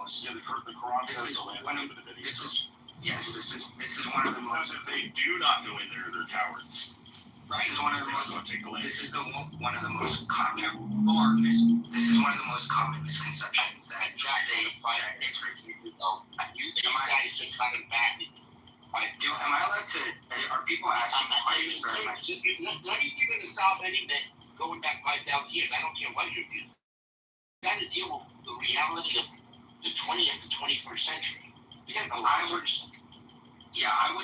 most. Yeah, the Quran says the land of divinity. This is one of the most. If they do not go in there, they're cowards. Right. This is one of the most. This is one of the most common. This is one of the most common misconceptions that it's refused. You guys just got it back. Am I allowed to? Are people asking questions? Let me give it a solve anything going back 5,000 years. I don't care what you're using. You got to deal with the reality of the 20th and 21st century. Forget about Lazarus. Yeah, I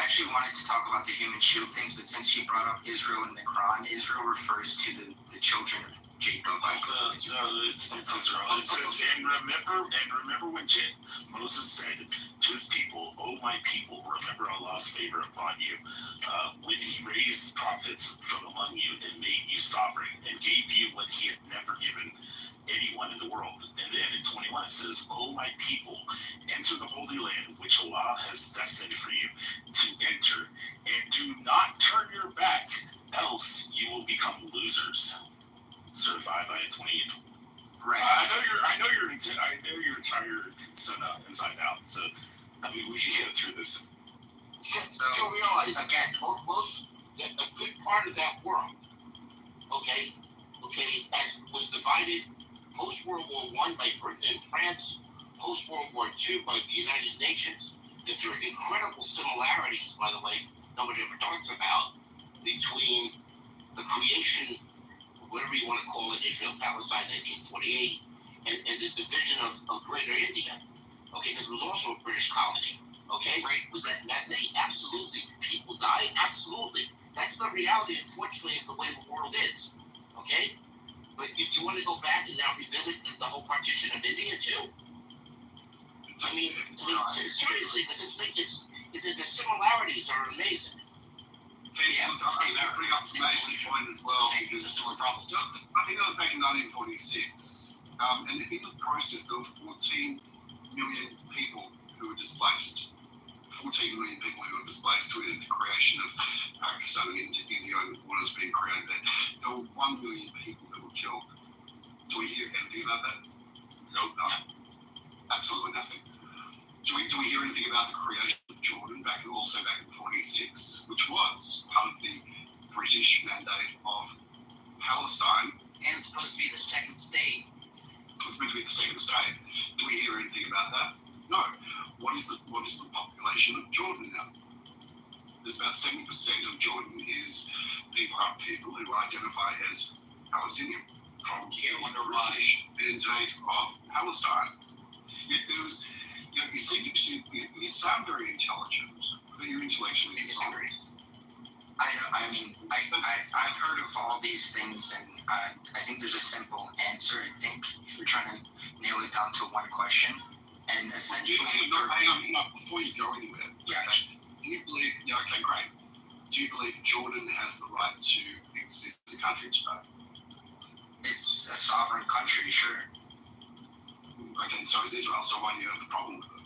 actually wanted to talk about the human shield things, but since you brought up Israel in the Quran, Israel refers to the children of Jacob. It's Israel. It says, and remember when Moses said to his people, "Oh my people, remember Allah's favor upon you, when He raised prophets from among you and made you sovereign and gave you what He had never given anyone in the world." And then in 21 it says, "Oh my people, enter the holy land which Allah has destined for you to enter, and do not turn your back, else you will become losers." Certified by a 28. Right. I know your entire inside out. So I mean, we can get through this. So you realize again, a good part of that world, okay, as was divided post World War I by Britain and France, post World War II by the United Nations. That there are incredible similarities, by the way, nobody ever talks about, between the creation, whatever you want to call it, Israel, Palestine, 1948, and the division of Greater India. Okay, because it was also a British colony. Okay, right? Was that messy? Absolutely. People die? Absolutely. That's the reality, unfortunately, of the way the world is. Okay? But you want to go back and now revisit the whole partition of India, too? I mean, seriously, because the similarities are amazing. Yeah, bring up some major point as well. Because of similar problems. I think that was back in 1946, and in the process there were 14 million people who were displaced. 14 million people who were displaced with the creation of Pakistan and India and what has been created there. There were 1 million people that were killed. Do we hear anything about that? No. Absolutely nothing. Do we hear anything about the creation of Jordan back in 46, which was part of the British mandate of Palestine? And it's supposed to be the second state. It's meant to be the second state. Do we hear anything about that? No. What is the population of Jordan now? There's about 70% of Jordan is people who identify as Palestinian from the British mandate of Palestine. Yet there was, you sound very intelligent, but you're intellectually dishonest. I've heard of all these things, and I think there's a simple answer. I think if you're trying to nail it down to one question, and essentially, hang on, before you go anywhere. Yeah. Do you believe? Yeah. Okay, great. Do you believe Jordan has the right to exist as a country today? It's a sovereign country, sure. Okay, so is Israel. So why do you have a problem with it?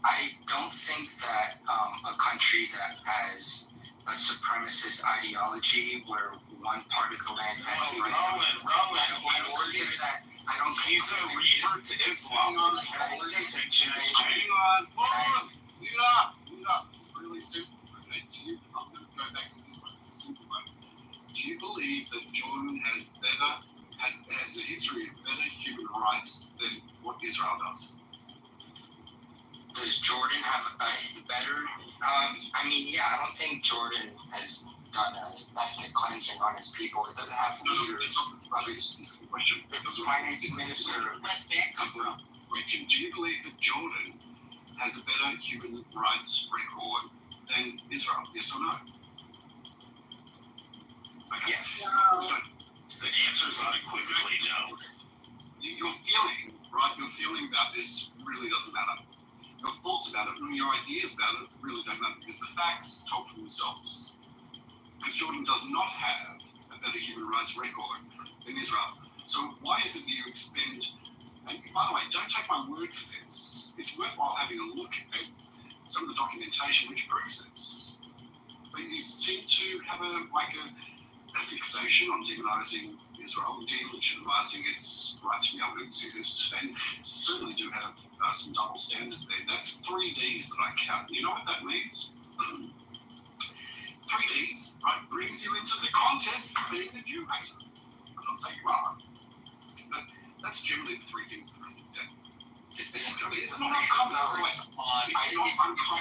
I don't think that a country that has a supremacist ideology where one part of the land has the right I don't think he's a revert to Islam. Hang on. It's really simple. Okay, I'm going to go back to this one. It's a simple one. Do you believe that Jordan has a history of better human rights than what Israel does? Does Jordan have a better? I don't think Jordan has done an ethnic cleansing on his people. It doesn't have leaders. The finance minister. Question: do you believe that Jordan has a better human rights record than Israel? Yes or no? Okay. Yes. The answer is unequivocally no. Your feeling, right? Your feeling about this really doesn't matter. Your thoughts about it and your ideas about it really don't matter because the facts talk for themselves. Because Jordan does not have a better human rights record than Israel. So why is it that you expend, and by the way, don't take my word for this. It's worthwhile having a look at some of the documentation which proves this. But you seem to have a fixation on demonizing Israel, delegitimizing its right to be able to exist, and certainly do have some double standards there. That's 3 Ds that I count. You know what that means? 3 Ds, right, brings you into the contest for being a Jew hater. I'm not saying you are, but that's generally the 3 things that are looked at. Just the It's not uncommon.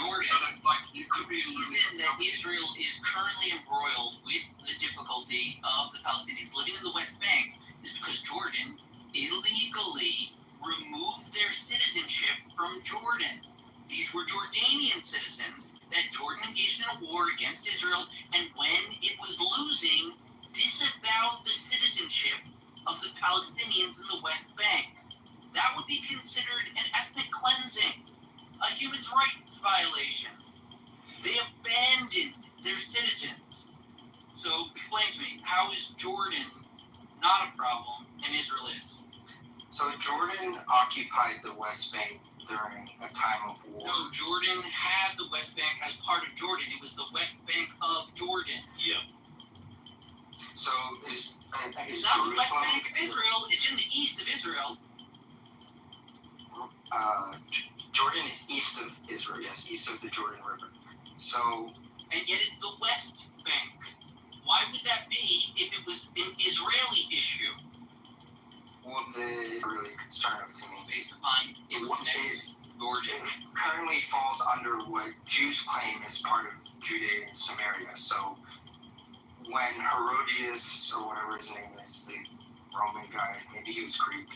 Jordan, You could be reason that Israel is currently embroiled with the difficulty of the Palestinians living in the West Bank is because Jordan illegally removed their citizenship from Jordan. These were Jordanian citizens that Jordan engaged in a war against Israel, and when it was losing, disavowed the citizenship of the Palestinians in the West Bank. That would be considered an ethnic cleansing, a human rights violation. They abandoned their citizens. So explain to me, how is Jordan not a problem and Israel is? So Jordan occupied the West Bank during a time of war. No, Jordan had the West Bank as part of Jordan. It was the West Bank of Jordan. Yeah. So is It's not the West Bank of Israel. It's in the east of Israel. Jordan is east of Israel, yes, east of the Jordan River. So, and yet it's the West Bank. Why would that be if it was an Israeli issue? well, the really concerning to me Based upon its connection is to Jordan. it currently falls under what Jews claim is part of Judea and Samaria. So, when Herodias, or whatever his name is, the Roman guy, maybe he was Greek,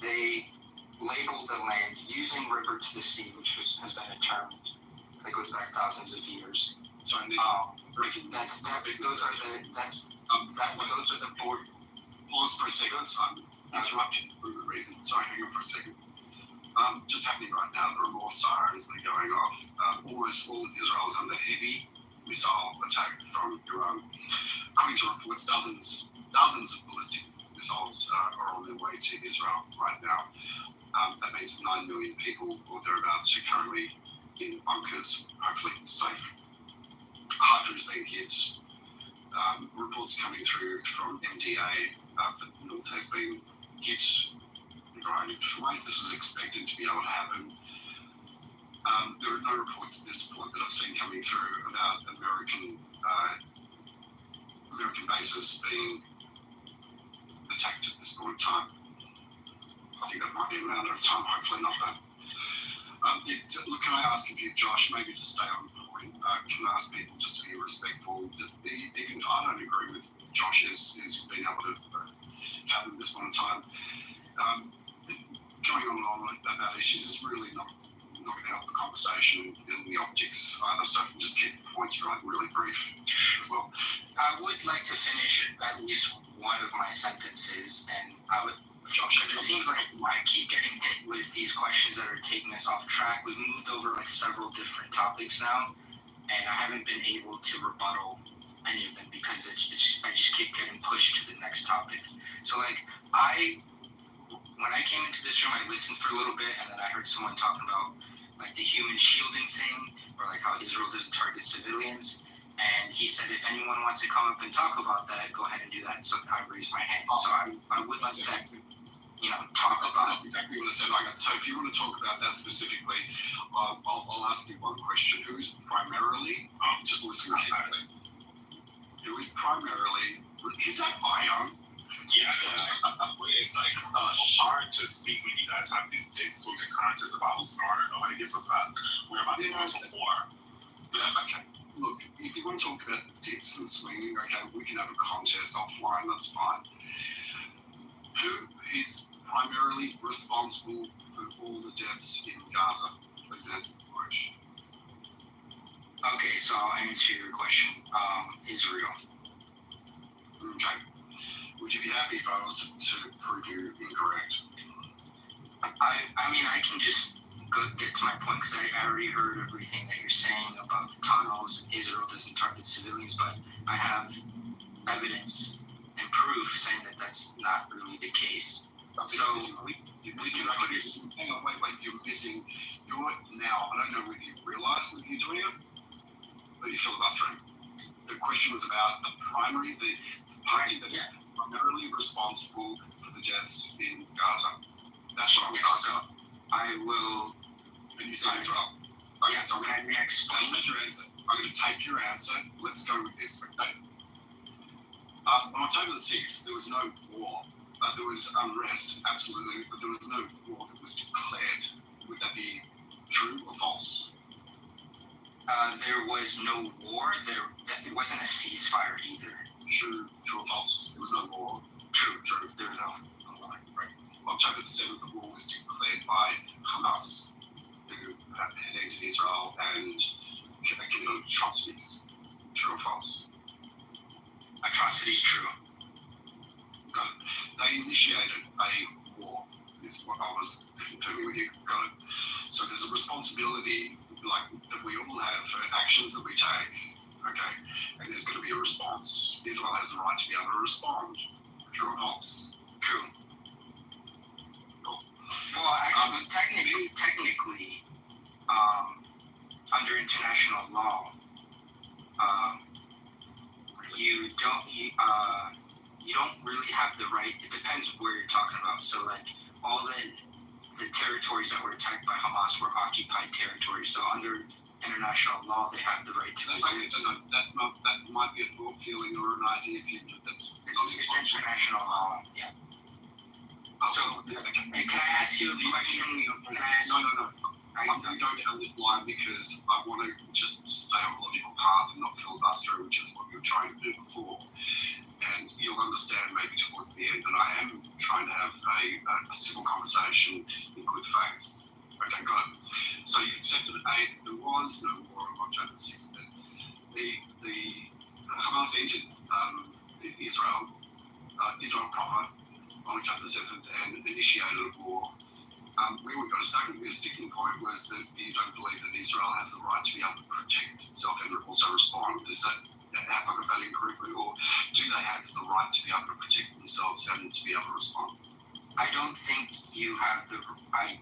they labeled the land using river to the sea, which has been a term that goes back thousands of years. Sorry, Those are the board. Pause for a second. I'm interrupting for a good reason. Sorry, hang on for a second. Just happening right now, there are more sirens that are going off. Almost all of Israel is under heavy missile attack from Iran. According to reports, dozens of ballistic missiles are on their way to Israel right now. That means 9 million people or thereabouts are currently in bunkers, hopefully safe. Haifa is being hit. Reports coming through from MDA that the north has been hit in a variety of different ways. This was expected to be able to happen. There are no reports at this point that I've seen coming through about American bases being attacked at this point in time. I think that might be a matter of time, hopefully not that. Look, can I ask of you, Josh, maybe to stay on point, can I ask people just to be respectful, even if I don't agree with Josh is being able to fathom this one time. Going on and on about issues is really not going to help the conversation in the optics either, so just keep the points really brief as well. I would like to finish at least one of my sentences, and I would, because it seems like I keep getting hit with these questions that are taking us off track. We've moved over several different topics now, and I haven't been able to rebuttal any of them because I just keep getting pushed to the next topic. So when I came into this room, I listened for a little bit, and then I heard someone talking about the human shielding thing, or how Israel doesn't target civilians. And he said, if anyone wants to come up and talk about that, go ahead and do that. So I raised my hand. So I would like to, talk about exactly what I said. So if you want to talk about that specifically, I'll ask you one question. Who is primarily, just listen carefully, is that Ion? Yeah, it's hard to speak when you guys have these dicks swinging contests about who's smarter. Nobody gives a fuck. We're about to go into war. Yeah, okay. Look, if you want to talk about dicks and swinging, okay, we can have a contest offline, that's fine. Who is primarily responsible for all the deaths in Gaza? Please answer the question. Okay, so I'll answer your question. Israel. Okay. Would you be happy if I was to prove you incorrect? I can just get to my point because I already heard everything that you're saying about the tunnels. Israel doesn't target civilians, but I have evidence and proof saying that that's not really the case. So we can put it. Hang on, wait, you're missing. You're now, I don't know whether you realise whether you're doing it, but you're filibustering. The question was about the primary, the party that. Yeah. primarily responsible for the deaths in Gaza. That's what I was Yes, asking. so I will. And you say Israel. Okay, Yes, so I'm can I explain? going to take your answer. I'm going to take your answer. Let's go with this, okay? On October the 6th, there was no war. There was unrest, absolutely, but there was no war that was declared. Would that be true or false? There was no war. It wasn't a ceasefire either. True or false? There was no war. True. There's no war. Right. October the 7th, the war was declared by Hamas, who had entered Israel and committed atrocities. True or false? Atrocities, true. Got it. They initiated a war, is what I was confirming with you. Got it. So there's a responsibility, like, that we all have for actions that we take, okay? And there's going to be a response. Israel has the right to be able to respond. True or false? True. Cool. Well, actually, technically, under international law, you don't really have the right. It depends where you're talking about. So, like, all the territories that were attacked by Hamas were occupied territories. So, under international law, they have the right to resist. That might be a thought, feeling, or an idea. If you, It's international law. Yeah. So, can I ask you a question? No. I'm going down this line because I want to just stay on a logical path and not filibuster, which is what you were trying to do before. And you'll understand maybe towards the end that I am trying to have a civil conversation in good faith. Okay, got it. So you've accepted there was no war on October 6th. The Hamas entered Israel proper on October 7th and initiated a war. Where we got stuck with a sticking point was that you don't believe that Israel has the right to be able to protect itself and also respond. Is that, have I got that incorrectly? Or do they have the right to be able to protect themselves and to be able to respond? I don't think you have the. I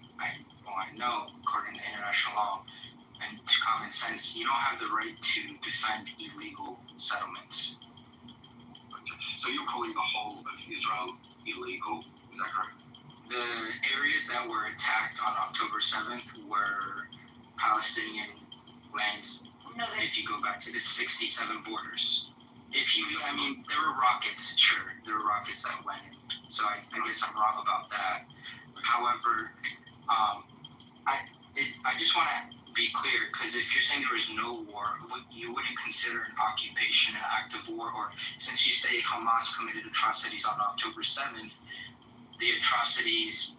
know, according to international law and to common sense, you don't have the right to defend illegal settlements. Okay. So you're calling the whole of Israel illegal? Is that correct? The areas that were attacked on October 7th were Palestinian lands. If you go back to the 67 borders, there were rockets. Sure, there were rockets that went in. So I guess I'm wrong about that. However, I just want to be clear, because if you're saying there was no war, you wouldn't consider an occupation an act of war, or since you say Hamas committed atrocities on October 7th, the atrocities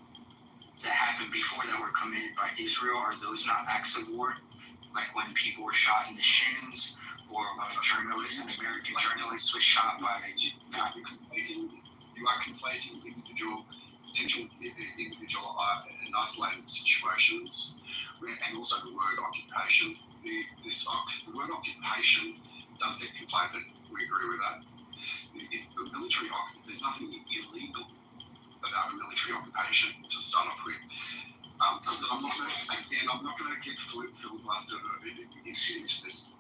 that happened before that were committed by Israel, are those not acts of war? Like when people were shot in the shins, or when an American journalist was shot by you are conflating potential individual and isolated situations, and also the word occupation. The word occupation does get conflated. We agree with that. The military there's nothing illegal about a military occupation to start off with. I'm not going to get filibustered into this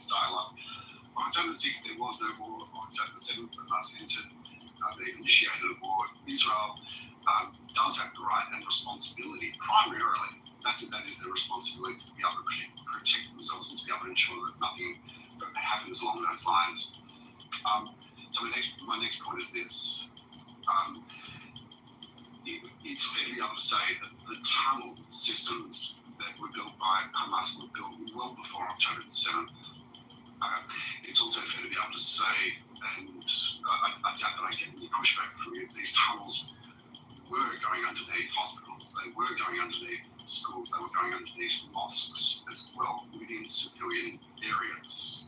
dialogue. On October 6th, there was no war. On October 7th, Hamas entered. They initiated a war. Israel does have the right and responsibility, primarily. That is their responsibility, to be able to protect themselves and to be able to ensure that nothing happens along those lines. So my next point is this. It's fair to be able to say that the tunnel systems that were built by Hamas were built well before October 7th. It's also fair to be able to say, and I doubt that I get any pushback from you, these tunnels were going underneath hospitals, they were going underneath schools, they were going underneath mosques as well, within civilian areas.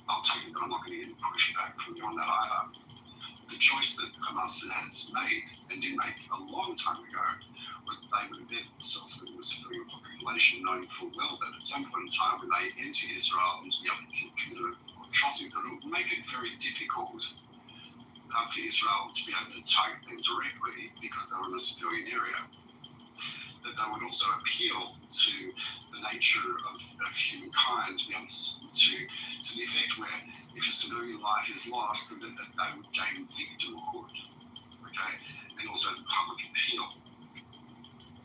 I'll take it that I'm not going to get any pushback from you on that either. The choice that Hamas has made, and did make a long time ago, was that they would embed themselves within the civilian population, knowing full well that at some point in time when they enter Israel and to be able to commit an atrocity, that it would make it very difficult for Israel to be able to target them directly because they were in a civilian area. that they would also appeal to the nature of humankind to be able to the effect where if a civilian life is lost, that they would gain victimhood, okay, and also the public appeal.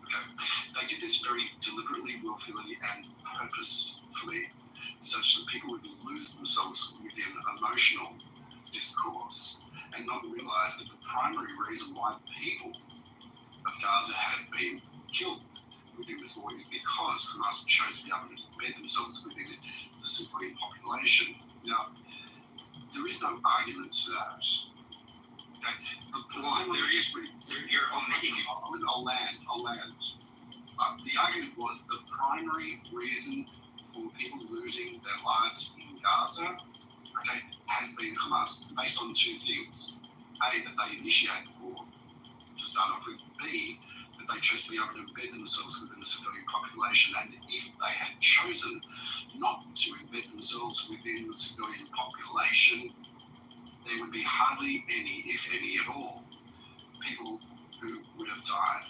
Okay. They did this very deliberately, willfully, and purposefully, such that people would lose themselves within emotional discourse and not realize that the primary reason why the people of Gaza have been killed within this war is because Hamas chose to be able to embed themselves within the civilian population. Now, there is no argument to that. Okay? You're omitting it. I'll land. The argument was the primary reason for people losing their lives in Gaza, okay, has been Hamas, based on two things. A, that they initiated the war to start off with. B, that they chose to be able to embed themselves within the civilian population. And if they had chosen not to embed themselves within the civilian population, there would be hardly any, if any at all, people who would have died.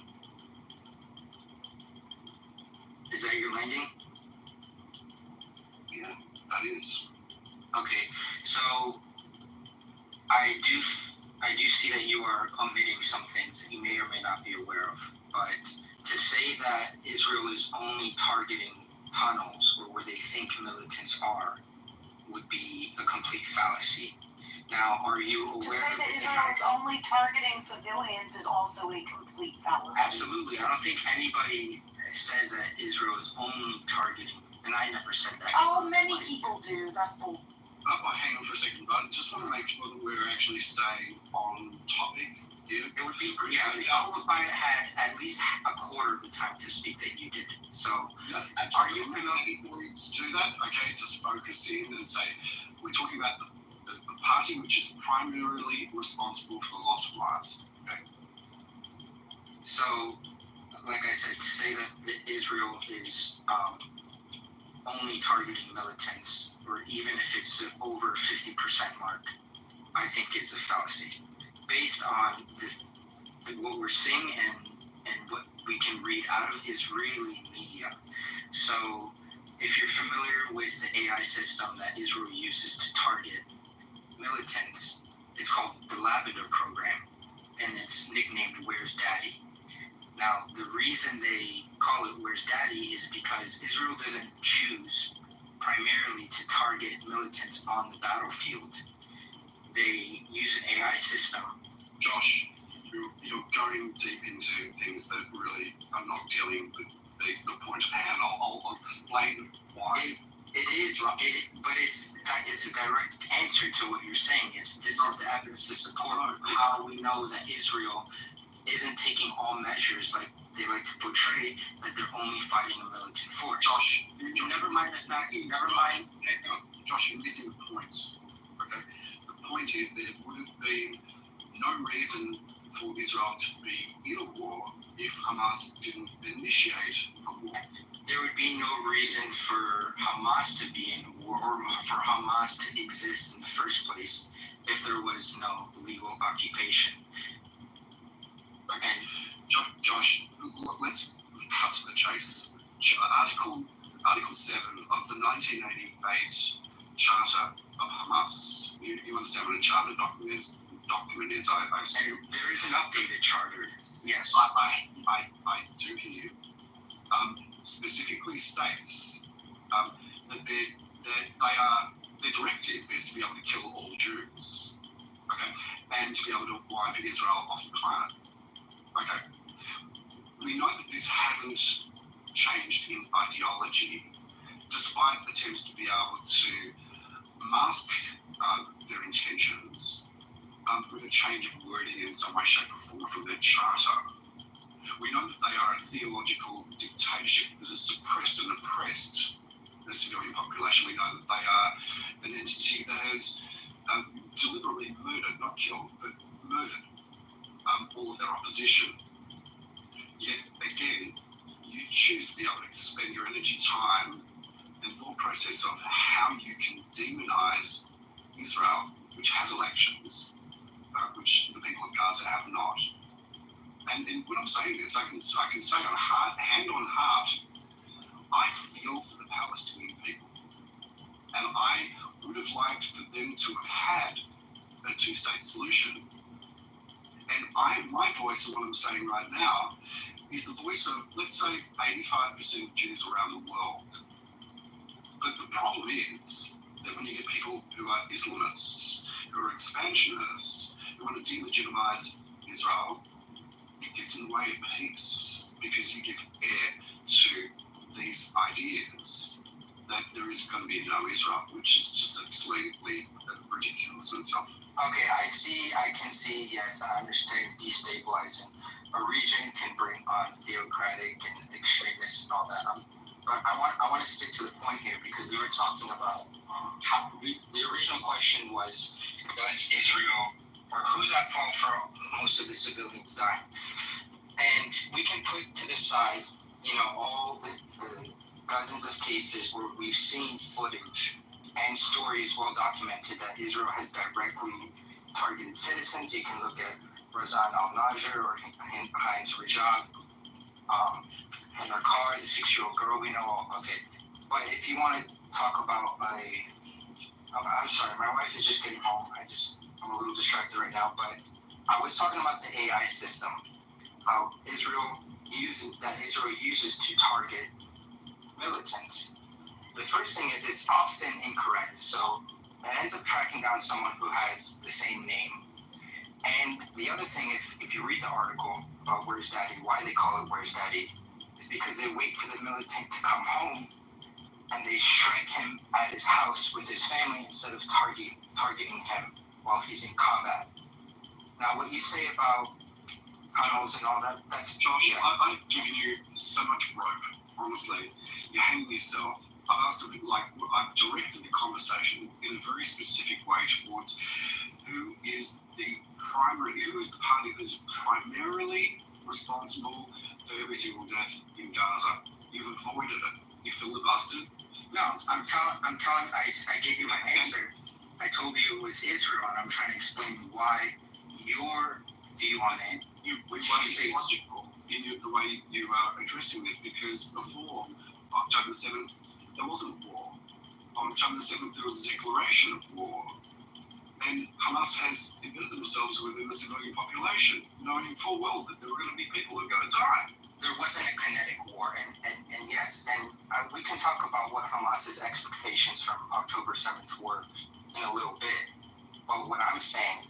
Is that your landing? Yeah, that is. Okay, so I do see that you are omitting some things that you may or may not be aware of. But to say that Israel is only targeting tunnels or where they think militants are would be a complete fallacy. Now, are you aware? To say that Israel is only targeting civilians is also a complete fallacy. Absolutely. I don't think anybody says that Israel is only targeting, and I never said that. Oh, many people do. That's bull. Hang on for a second, but I just want to make sure that we're actually staying on topic. It would be great. Yeah, I would find it had at least a quarter of the time to speak that you did. So, are you familiar to do that? Okay, just focus in and say, we're talking about the party which is primarily responsible for the loss of lives. Okay. So, like I said, to say that Israel is only targeting militants, or even if it's over 50% mark, I think is a fallacy. Based on what we're seeing and what we can read out of Israeli media. So if you're familiar with the AI system that Israel uses to target militants, it's called the Lavender Program, and it's nicknamed Where's Daddy? Now, the reason they call it Where's Daddy is because Israel doesn't choose primarily to target militants on the battlefield. They use an AI system. Josh, you're going deep into things that really are not dealing with the point at hand. I'll explain why. But it's a direct answer to what you're saying. This is the evidence to support how we know that Israel isn't taking all measures like they like to portray, that they're only fighting a militant force. Josh, never mind the fact. Never mind. Josh, you're missing the point. Okay, the point is there would have been no reason for Israel to be in a war if Hamas didn't initiate a war. There would be no reason for Hamas to be in a war or for Hamas to exist in the first place if there was no legal occupation. And Josh, let's cut to the chase. Article 7 of the 1988 Charter of Hamas. You understand what a charter document is, I assume. And there is an updated charter. Yes. I do hear you. Specifically states that their directive is to be able to kill all Jews, okay, and to be able to wipe Israel off the planet. Okay, we know that this hasn't changed in ideology, despite attempts to be able to mask their intentions with a change of wording in some way, shape or form from their charter. We know that they are a theological dictatorship that has suppressed and oppressed the civilian population. We know that they are an entity that has deliberately murdered, not killed, but murdered all of their opposition. Yet again, you choose to be able to spend your energy, time, and thought process of how you can demonize Israel, which has elections, which the people of Gaza have not. And when I'm saying this, I can say hand on heart, I feel for the Palestinian people, and I would have liked for them to have had a two-state solution. And my voice, and what I'm saying right now, is the voice of, let's say, 85% of Jews around the world. But the problem is that when you get people who are Islamists, who are expansionists, who want to delegitimize Israel, it gets in the way of peace because you give air to these ideas that there is going to be no Israel, which is just absolutely ridiculous in itself. Okay, I can see, yes, I understand destabilizing a region can bring on theocratic and extremists and all that. But I want to stick to the point here because we were talking about the original question was, does Israel, or who's at fault for most of the civilians dying? And we can put to the side, all the dozens of cases where we've seen footage and stories well documented that Israel has directly targeted citizens. You can look at Razan al-Najjar or Heinz Rajab, and their car, the 6-year-old girl we know. Okay, but if you want to talk about I'm sorry, my wife is just getting home. I'm a little distracted right now, but I was talking about the AI system, how Israel uses to target militants. The first thing is it's often incorrect, so it ends up tracking down someone who has the same name. And the other thing, if you read the article about Where's Daddy, why they call it Where's Daddy, is because they wait for the militant to come home and they strike him at his house with his family instead of targeting him while he's in combat. Now, what you say about tunnels and all that, that's Josh, I've given you so much rope, honestly. You're hanging yourself. I've directed the conversation in a very specific way towards who is the party that is primarily responsible for every single death in Gaza. You've avoided it. You filibustered. No, I gave you my answer. I told you it was Israel, and I'm trying to explain why your view on it, which you say is logical in the way you are addressing this, because before October 7th, there wasn't war. On October 7th, there was a declaration of war. And Hamas has embedded themselves within the civilian population, knowing full well that there were going to be people who are going to die. There wasn't a kinetic war, and yes, and we can talk about what Hamas's expectations from October 7th were in a little bit. But what I'm saying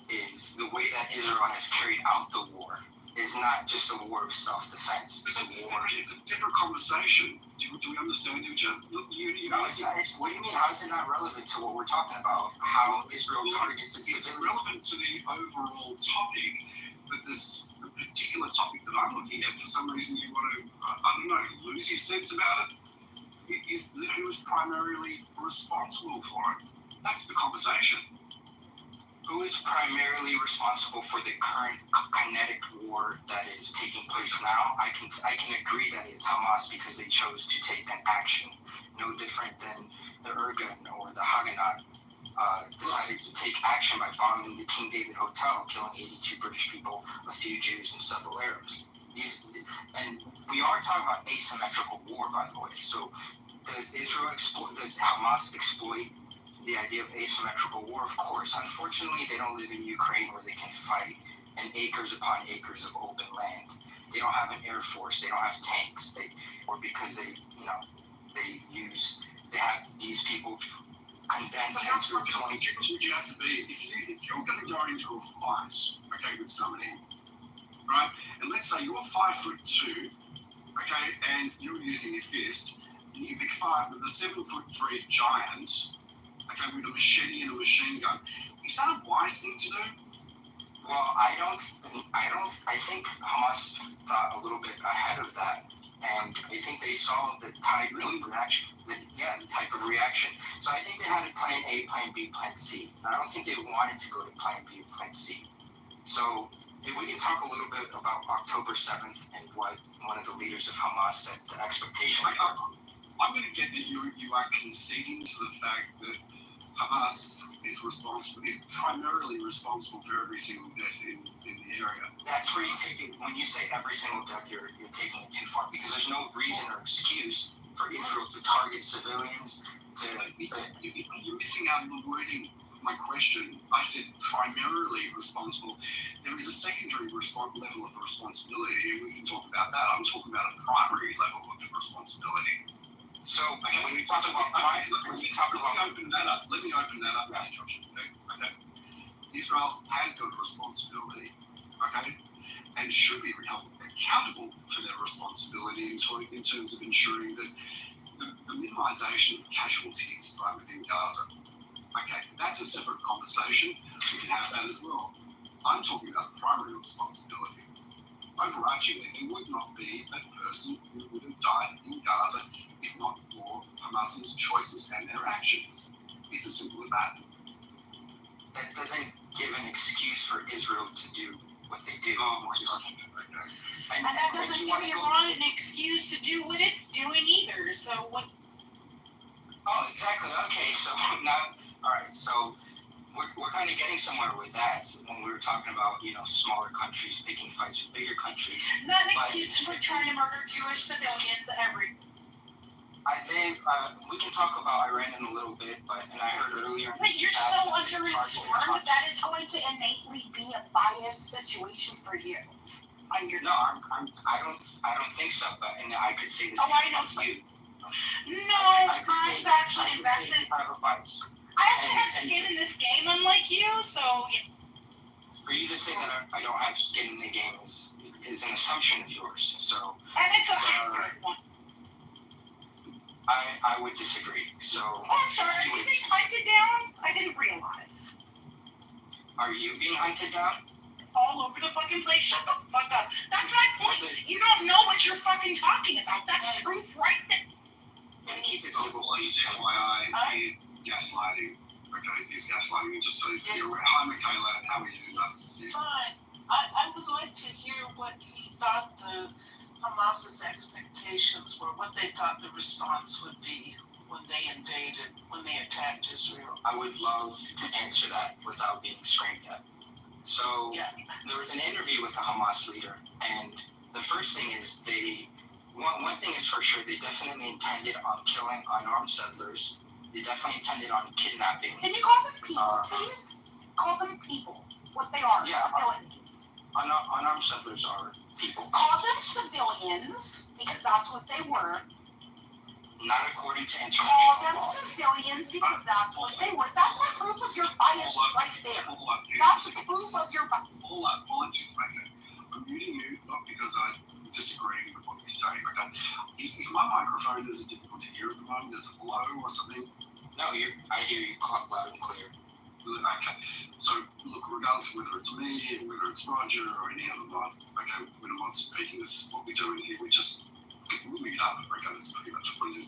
is the way that Israel has carried out the war is not just a war of self-defense. It's a war. It's a different conversation. Do we understand each other? No, it's not. What do you mean? How is it not relevant to what we're talking about? How Israel targets its civilians? It's relevant to the overall topic, but the particular topic that I'm looking at, for some reason you want to, lose your sense about it, is who is primarily responsible for it. That's the conversation. Who is primarily responsible for the current kinetic war that is taking place now? I can agree that it's Hamas because they chose to take an action, no different than the Irgun or the Haganah decided to take action by bombing the King David Hotel, killing 82 British people, a few Jews, and several Arabs. And we are talking about asymmetrical war, by the way. So does Hamas exploit the idea of asymmetrical war? Of course. Unfortunately, they don't live in Ukraine where they can fight in acres upon acres of open land. They don't have an air force. They don't have tanks. Because they have these people condensed into 20. Would you have to be if you're going to go into a fight, okay, with somebody, right? And let's say you're 5'2", okay, and you're using your fist, and you pick fight with a 7'3" giant, okay, with a machete and a machine gun. Is that a wise thing to do? Well, I think Hamas thought a little bit ahead of that, and I think they saw the type of reaction. The type of reaction. So I think they had a plan A, plan B, plan C. I don't think they wanted to go to plan B or plan C. So if we can talk a little bit about October 7th and what one of the leaders of Hamas said the expectations were. I'm going to get that you are conceding to the fact that Hamas is primarily responsible for every single death in the area. That's where you take it. When you say every single death, you're taking it too far, because there's no reason or excuse for Israel to target civilians. You're missing out on the wording of my question. I said primarily responsible. There is a secondary level of responsibility, and we can talk about that. I'm talking about a primary level of responsibility. So when you talk about let me open that up, now, Josh. Okay. Israel has got a responsibility, okay, and should be held accountable for their responsibility in terms of ensuring that the minimisation of casualties within Gaza. Okay, that's a separate conversation. We can have that as well. I'm talking about primary responsibility. Overarchingly, there would not be a person who would have died in Gaza if not for Hamas's choices and their actions. It's as simple as that. That doesn't give an excuse for Israel to do what they do. And that doesn't give Iran an excuse to do what it's doing either. So what? Oh, exactly. Okay, so now, all right. So we're kind of getting somewhere with that when we were talking about smaller countries picking fights with bigger countries. Not an excuse for trying to murder Jewish civilians every. We can talk about Iran in a little bit, and I heard earlier. But you're so underinformed that is going to innately be a biased situation for you. No, I don't think so. But I could say this. I know you. No, I've actually invested. I actually have skin in this game, unlike you. So yeah. For you to say that I don't have skin in the game is an assumption of yours. So. And it's a accurate one. I would disagree. So. Oh, I'm sorry. Are you being hunted down? I didn't realize. Are you being hunted down? All over the fucking place. Shut the fuck up. That's my point. You don't know what you're fucking talking about. That's proof right there. Keep it civil, please. FYI, gaslighting. Okay, he's gaslighting. Just so you're aware. Hi, Michaela. How are you? Nice to see you. Fine. I would like to hear what he thought the Hamas's expectations were, what they thought the response would be when they attacked Israel. I would love to answer that without being screamed at. So there was an interview with the Hamas leader, and the first thing is one thing is for sure, they definitely intended on killing unarmed settlers. They definitely intended on kidnapping. Can you call them people, please? Call them people. What they are. Yeah. Civilians. Unarmed settlers are people. Call them civilians, because that's what they were. Not according to international Call them law. civilians, because that's what they were. That's my proof of your bias right there. That's proof of your bias. Hold up. I'm muting you, not because I'm disagreeing with what you're saying. Okay. Is my microphone, is it difficult to hear at the moment? Is it low or something? No, I hear you loud and clear. Okay. So, look, regardless of whether it's me, or whether it's Roger, or any other mod, okay, when I'm not speaking, this is what we do in here. We just meet up. Okay, that's pretty much what it is.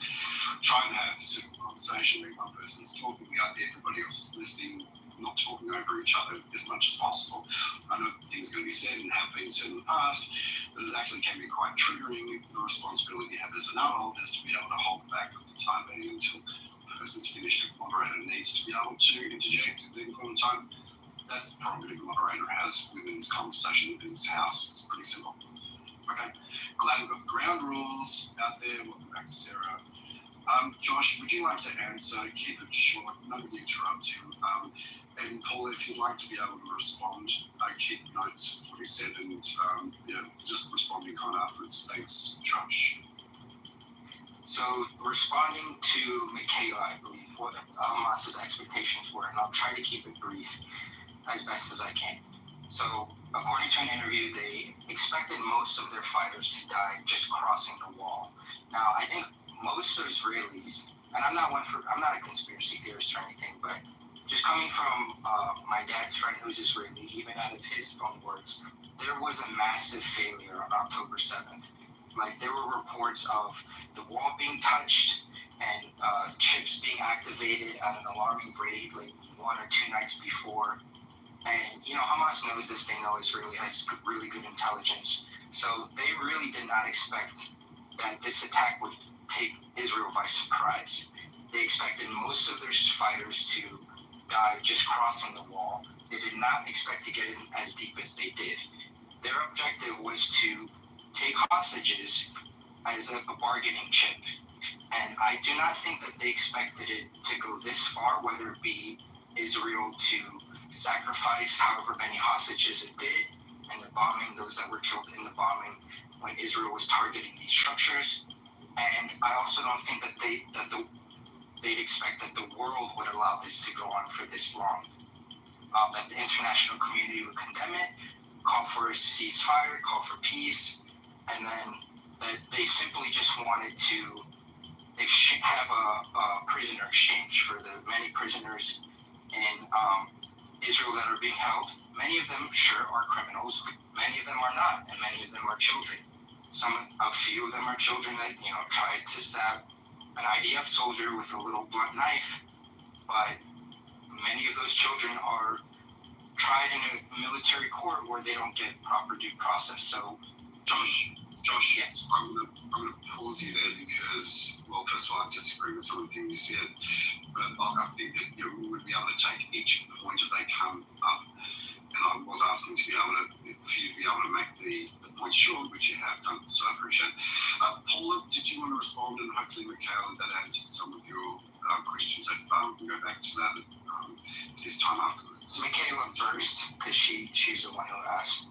Try and have a simple conversation where one person's talking out, everybody else is listening, not talking over each other as much as possible. I know things are going to be said and have been said in the past, but it actually can be quite triggering. The responsibility you have as an adult is to be able to hold back for the time being until the person's finished. If the moderator needs to be able to interject at any point in time, that's the prerogative the moderator has within this conversation within this house. It's pretty simple. Okay, glad we've got the ground rules out there. Welcome back, Sarah. Josh, would you like to answer? Keep it short, nobody interrupt you. And Paul, if you'd like to be able to respond, keep notes of what he said and just responding kind of afterwards. Thanks, Josh. So responding to Michaela, I believe, what Hamas's expectations were, and I'll try to keep it brief as best as I can. So according to an interview, they expected most of their fighters to die just crossing the wall. Now, I think most Israelis, and I'm not a conspiracy theorist or anything, but just coming from my dad's friend who's Israeli, even out of his own words, there was a massive failure on October 7th. Like, there were reports of the wall being touched and chips being activated at an alarming rate, like 1 or 2 nights before. And, Hamas knows this. They know Israel has really good intelligence. So they really did not expect that this attack would take Israel by surprise. They expected most of their fighters to die just crossing the wall. They did not expect to get in as deep as they did. Their objective was to take hostages as a bargaining chip. And I do not think that they expected it to go this far, whether it be Israel to sacrifice however many hostages it did, and the bombing, those that were killed in the bombing when Israel was targeting these structures. And I also don't think that they'd expect that the world would allow this to go on for this long. That the international community would condemn it, call for a ceasefire, call for peace, and then that they simply just wanted to have a prisoner exchange for the many prisoners in Israel that are being held. Many of them, sure, are criminals. Many of them are not, and many of them are children. A few of them are children that, tried to stab an IDF soldier with a little blunt knife, but many of those children are tried in a military court where they don't get proper due process. So, Josh, yes. I'm gonna pause you there because, well, first of all, I disagree with some of the things you said, but I think that we would be able to take each point as they come up, and I was asking for you to be able to make the points short, which you have done, so I appreciate it. Paula, did you want to respond? And hopefully, Michaela, that answers some of your questions so far. We can go back to that this time afterwards. Michaela first, because she's the one who asked.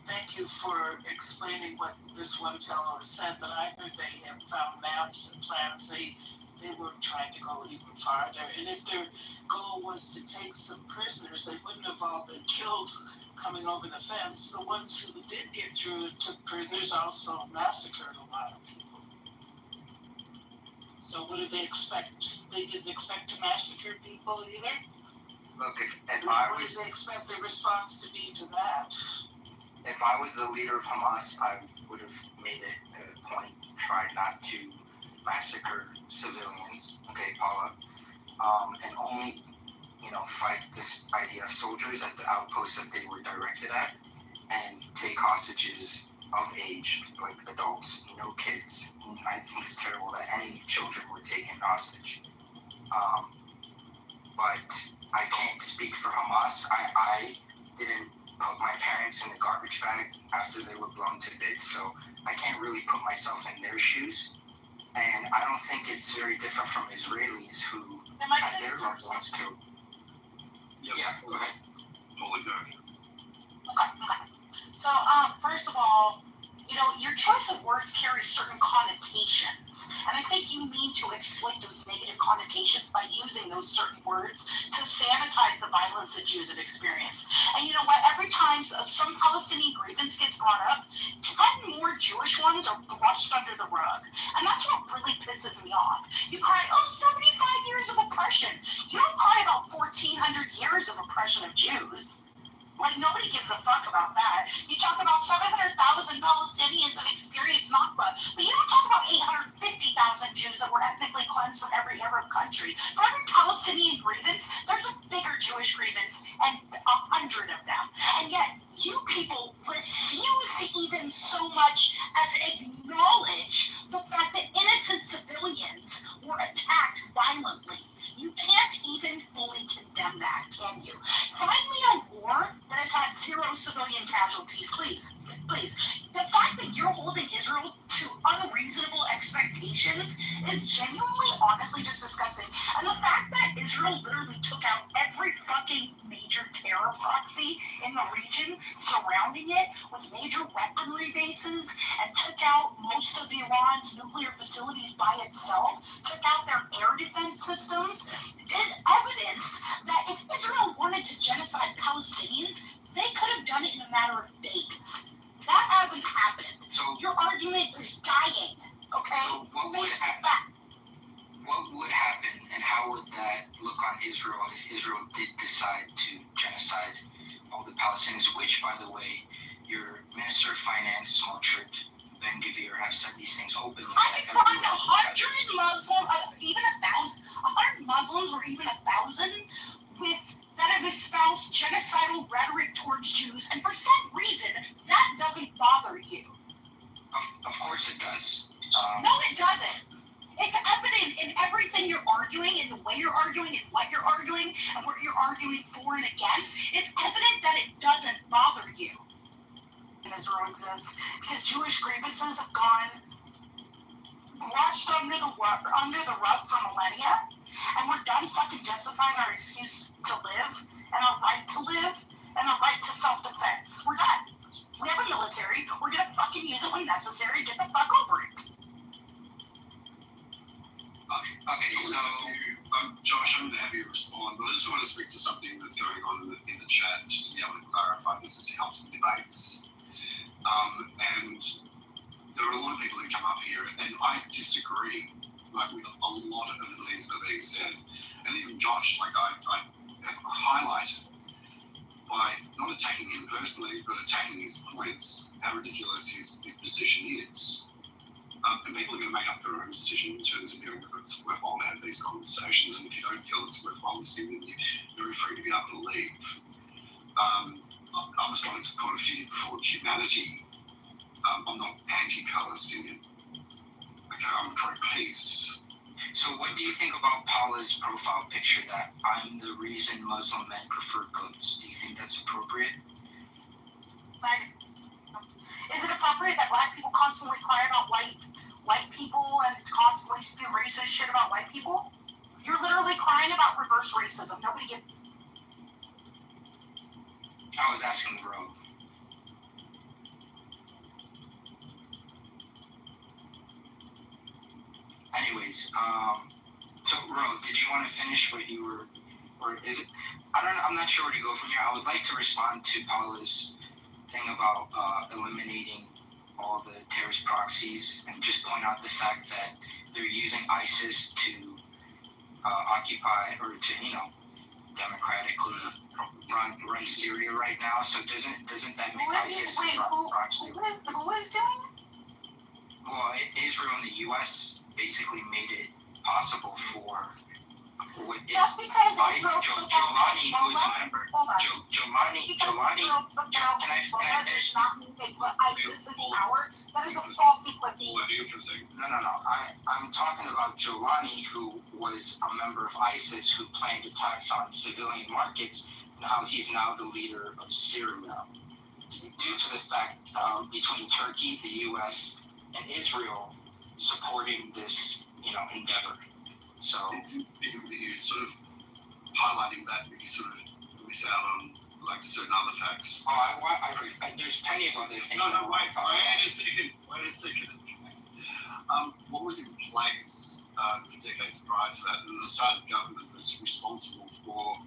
Thank you for explaining what this one fellow has said, but I heard they have found maps and plans. They were trying to go even farther, and if their goal was to take some prisoners, they wouldn't have all been killed coming over the fence. The ones who did get through and took prisoners also massacred a lot of people. So what did they expect? They didn't expect to massacre people either? Look, if What did they expect the response to be to that? If I was the leader of Hamas, I would have made it a point, try not to massacre civilians, okay, Paula, and only, fight this IDF soldiers at the outposts that they were directed at, and take hostages of age, like adults, no kids. I think it's terrible that any children were taken hostage. But I can't speak for Hamas. I didn't put my parents in the garbage bag after they were blown to bits, so I can't really put myself in their shoes. And I don't think it's very different from Israelis who had their loved ones killed. Yep. Yeah, go ahead. Paula, go. Okay. So, first of all, your choice of words carries certain connotations. And I think you mean to exploit those negative connotations by using those certain words to sanitize the violence that Jews have experienced. And you know what? Every time some Palestinian grievance gets brought up, 10 more Jewish ones are brushed under the rug. And that's what really pisses me off. You cry, 75 years of oppression. You don't cry about 1,400 years of oppression of Jews. Like, nobody gives a fuck about that. You talk about 700,000 Palestinians have experienced Nakba, but you don't talk about 850,000 Jews that were ethnically cleansed from every Arab country. For every Palestinian grievance, there's a bigger Jewish grievance, and 100 of them. And yet, you people refuse to even so much as acknowledge the fact that innocent civilians were attacked violently. You can't even fully condemn that, can you? Find me a war that has had 0 civilian casualties, please. Please. The fact that you're holding Israel to unreasonable expectations is genuinely, honestly, just disgusting. And the fact that Israel literally took out every fucking major terror proxy in the region surrounding it with major weaponry bases and took out most of Iran's nuclear facilities by itself, took out their air defense systems, is evidence that if Israel wanted to genocide Palestinians, they could have done it in a matter of days. That hasn't happened. So your argument is dying, okay? So what would happen, and how would that look on Israel if Israel did decide to genocide all the Palestinians, which, by the way, your Minister of Finance, Smotrich, Ben-Gvir, have said these things openly. I can find 100 Muslims, even 1,000, 100 Muslims or even 1,000 that have espoused genocidal rhetoric towards Jews, and for some reason, that doesn't bother you. Of course it does. No, it doesn't. It's evident in everything you're arguing, in the way you're arguing, and what you're arguing, and what you're arguing for and against. It's evident that it doesn't bother you. Israel exists because Jewish grievances have gone brushed under the rug for millennia, and we're done fucking justifying our excuse to live, and our right to live, and our right to self-defense. We're done. We have a military. We're gonna fucking use it when necessary. Get the fuck over it. Okay, so Josh, I'm going to have you respond, but I just want to speak to something that's going on in the chat, just to be able to clarify. This is Health Debates, and there are a lot of people who come up here, and I disagree with a lot of the things that are being said, and even Josh, I have highlighted by not attacking him personally, but attacking his points, how ridiculous his position is. And people are going to make up their own decision in terms of whether it's worthwhile to have these conversations. And if you don't feel it's worthwhile listening, then you're very free to be able to leave. I'm a strong supporter for humanity. I'm not anti-Palestinian. Okay, I'm pro-peace. So what do you think about Paula's profile picture that I'm the reason Muslim men prefer goods? Do you think that's appropriate? Is it appropriate that black people constantly cry about white people and constantly spew racist shit about white people? You're literally crying about reverse racism. Nobody gives. I was asking Rogue. Anyways, so Rogue, did you want to finish what you were, or is it? I don't know. I'm not sure where to go from here. I would like to respond to Paula's thing about eliminating all the terrorist proxies and just point out the fact that they're using ISIS to occupy or to democratically run Syria right now. So doesn't that make ISIS a proxy? Who is doing? Well, Israel and the U.S. basically made it possible for just because Israel Jolani, who is a member, Jolani, can I finish? Not mean they put ISIS in power. That is a false equivalent. No. I'm talking about Jolani, who was a member of ISIS, who planned attacks on civilian markets, and how he's now the leader of Syria, due to the fact between Turkey, the U.S., and Israel supporting this, endeavor. So you sort of highlighting that, you sort of miss out on certain other facts. There's plenty of other things. No, wait a second. What was in place for decades prior to that? And the Assad government was responsible for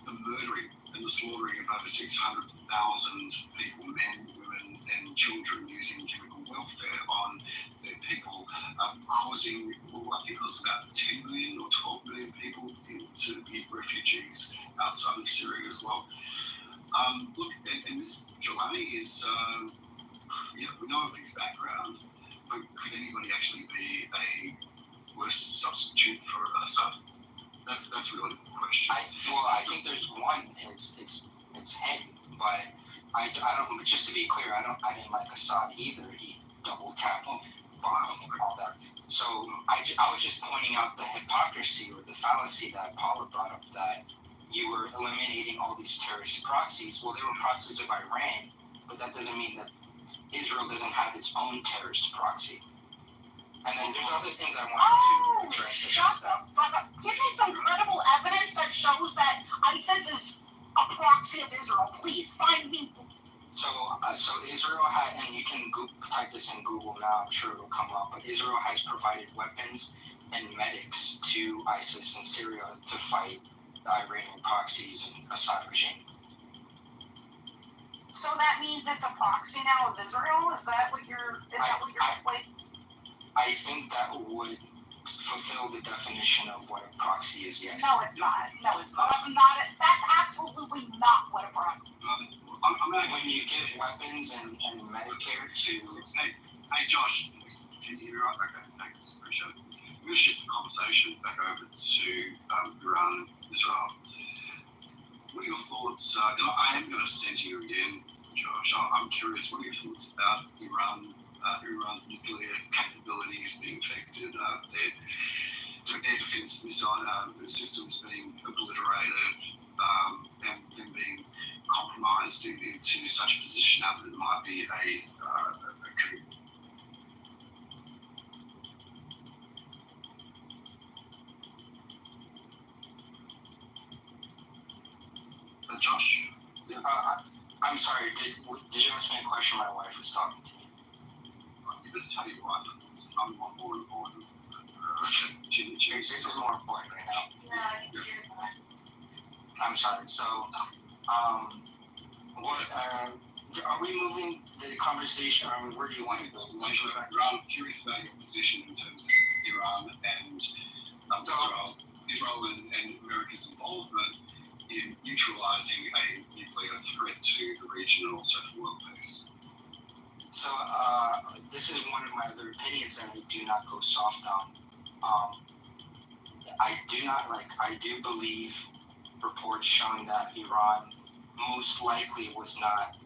the murdering and the slaughtering of over 600,000 people, men, women, and children, using chemical welfare on their people, causing, I think it was about 10 million or 12 million people to be refugees outside of Syria as well. Look, and this Jolani is, we know of his background, but could anybody actually be a worse substitute for Assad? That's really the question. I think there's one. It's him, but I don't. But just to be clear, I didn't like Assad either. He double tapped bombing and all that. So I was just pointing out the hypocrisy or the fallacy that Paula brought up, that you were eliminating all these terrorist proxies. Well, they were proxies of Iran, but that doesn't mean that Israel doesn't have its own terrorist proxy. And then there's other things I wanted to address. Shut the fuck up. Give me some credible evidence that shows that ISIS is a proxy of Israel. Please find me. So Israel had, and you can type this in Google now, I'm sure it'll come up, but Israel has provided weapons and medics to ISIS in Syria to fight the Iranian proxies and Assad regime. So that means it's a proxy now of Israel? Is that what you're like? I think that would fulfill the definition of what a proxy is, yes. No, it's not. That's absolutely not what a proxy is. When you give weapons and Medicare to... Hey, Josh, can you hear me right? Okay, thanks. Appreciate it. I'm going to shift the conversation back over to Iran and Israel. What are your thoughts? I am going to center you again, Josh. I'm curious, what are your thoughts about Iran's nuclear capability capabilities being affected, their defense missile systems being obliterated, and being compromised into such a position that it might be a coup. Josh? Yeah. I'm sorry, did you ask me a question? My wife was talking to me. You better tell your wife. I'm more important. This is more important right now. Yeah, I can hear that. I'm sorry. So, what are we moving the conversation? I mean, where do you want to go? I'm curious about your position in terms of Iran and Israel and America's involvement in neutralizing a nuclear threat to the region and also for world peace. So, this is one of my other opinions that I do not go soft on. I do believe reports showing that Iran most likely was not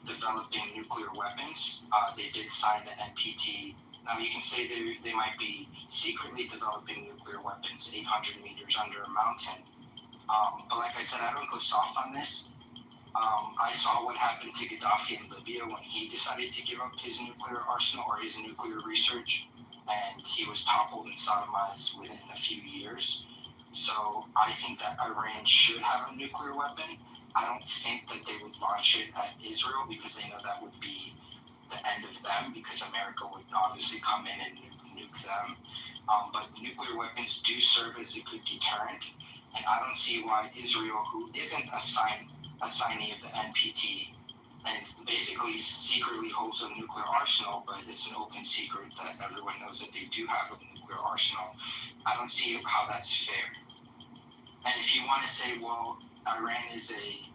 developing nuclear weapons. They did sign the NPT. Now, you can say they might be secretly developing nuclear weapons 800 meters under a mountain. But like I said, I don't go soft on this. I saw what happened to Gaddafi in Libya when he decided to give up his nuclear arsenal or his nuclear research, and he was toppled and sodomized within a few years. So I think that Iran should have a nuclear weapon. I don't think that they would launch it at Israel because they know that would be the end of them, because America would obviously come in and nuke them. But nuclear weapons do serve as a good deterrent, and I don't see why Israel, who isn't a signee of the NPT, and basically secretly holds a nuclear arsenal, but it's an open secret that everyone knows that they do have a nuclear arsenal. I don't see how that's fair. And if you want to say, well, Iran is a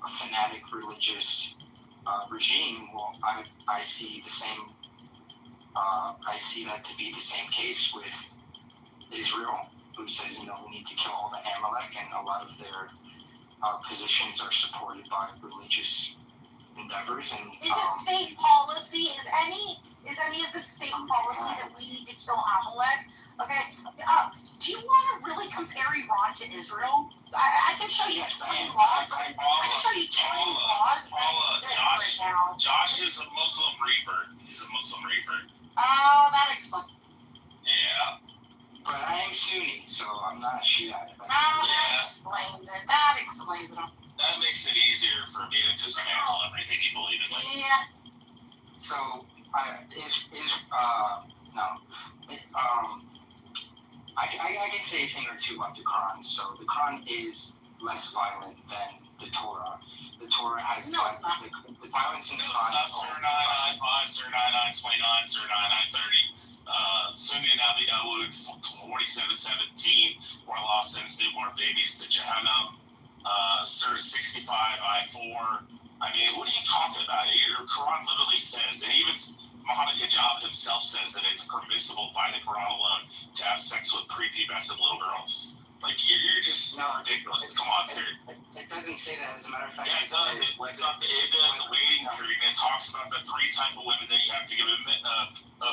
fanatic religious regime, well, I see the same. I see that to be the same case with Israel, who says, we need to kill all the Amalek, and a lot of their positions are supported by religious endeavors. And is it state policy? Is any of the state policy that we need to kill Amalek? Okay. Do you want to really compare Iran to Israel? I can show you 20 laws. I can show you 20 laws. Josh is a Muslim revert. He's a Muslim revert. Oh, that explains. Yeah. But I am Sunni, so I'm not a Shiite. That explains it. That explains it. That makes it easier for me to dismantle everything you believe in. Yeah. So, I can say a thing or two about the Quran. So the Quran is less violent than the Torah. The Torah has no, it's not. The violence in the Quran. No, Surah 9:9:5, Surah 9:9:29, Surah 9:9:30. Sunnah and Abi Dawud 47:17, where Allah sends newborn babies to Jahannam. Surah 65:4. I mean, what are you talking about? Your Quran literally says, and even Muhammad Hijab himself says that it's permissible by the Quran alone to have sex with prepubescent little girls. Like, you're just ridiculous. Come on, dude. It doesn't say that, as a matter of fact. Yeah, it does. It's about the waiting period. It talks about the 3 types of women that you have to give a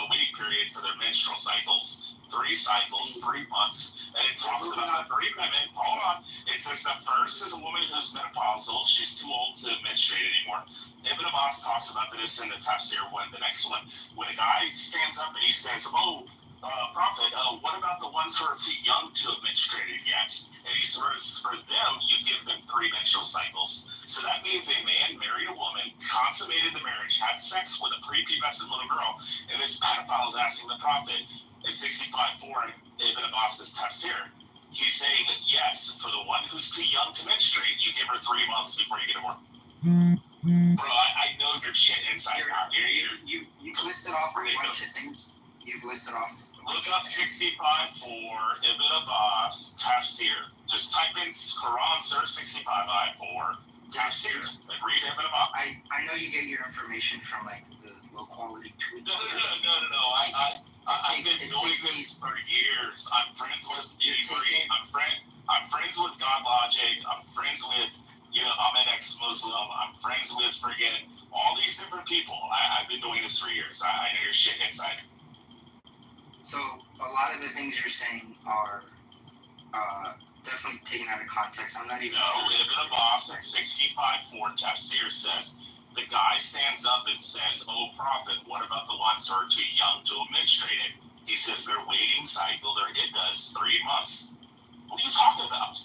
waiting period for their menstrual cycles. 3 cycles, 3 months. And it talks about the 3 women. Hold on. It says the first is a woman who's menopausal. She's too old to menstruate anymore. Ibn Abbas talks about this in the tafsir when the next one, when a guy stands up and he says, Prophet, what about the ones who are too young to have menstruated yet? And he says, for them, you give them 3 menstrual cycles. So that means a man married a woman, consummated the marriage, had sex with a prepubescent little girl, and this pedophile is asking the Prophet in 65:4 in Ibn Abbas's tafsir. He's saying that yes, for the one who's too young to menstruate, you give her 3 months before you get to work. Bro, I know your shit inside out. You've listed off a bunch of things. You've listed off. Look up 65:4 Ibn Abbas tafsir. Just type in Quran Surah 65:4 tafsir. Like, read Ibn Abbas. I know you get your information from like the low quality tweet. No. I've been doing this for years. I'm friends with Avery. I'm friends with God Logic. I'm friends with I'm an ex-Muslim. I'm friends with all these different people. I've been doing this for years. I know your shit inside. So a lot of the things you're saying are definitely taken out of context. I'm not even. No, Ibn Abbas at 65:4 Tafsir says, the guy stands up and says, "Oh prophet, what about the ones who are too young to menstruate it?" He says their waiting cycle, their iddah is 3 months. What are you talking about?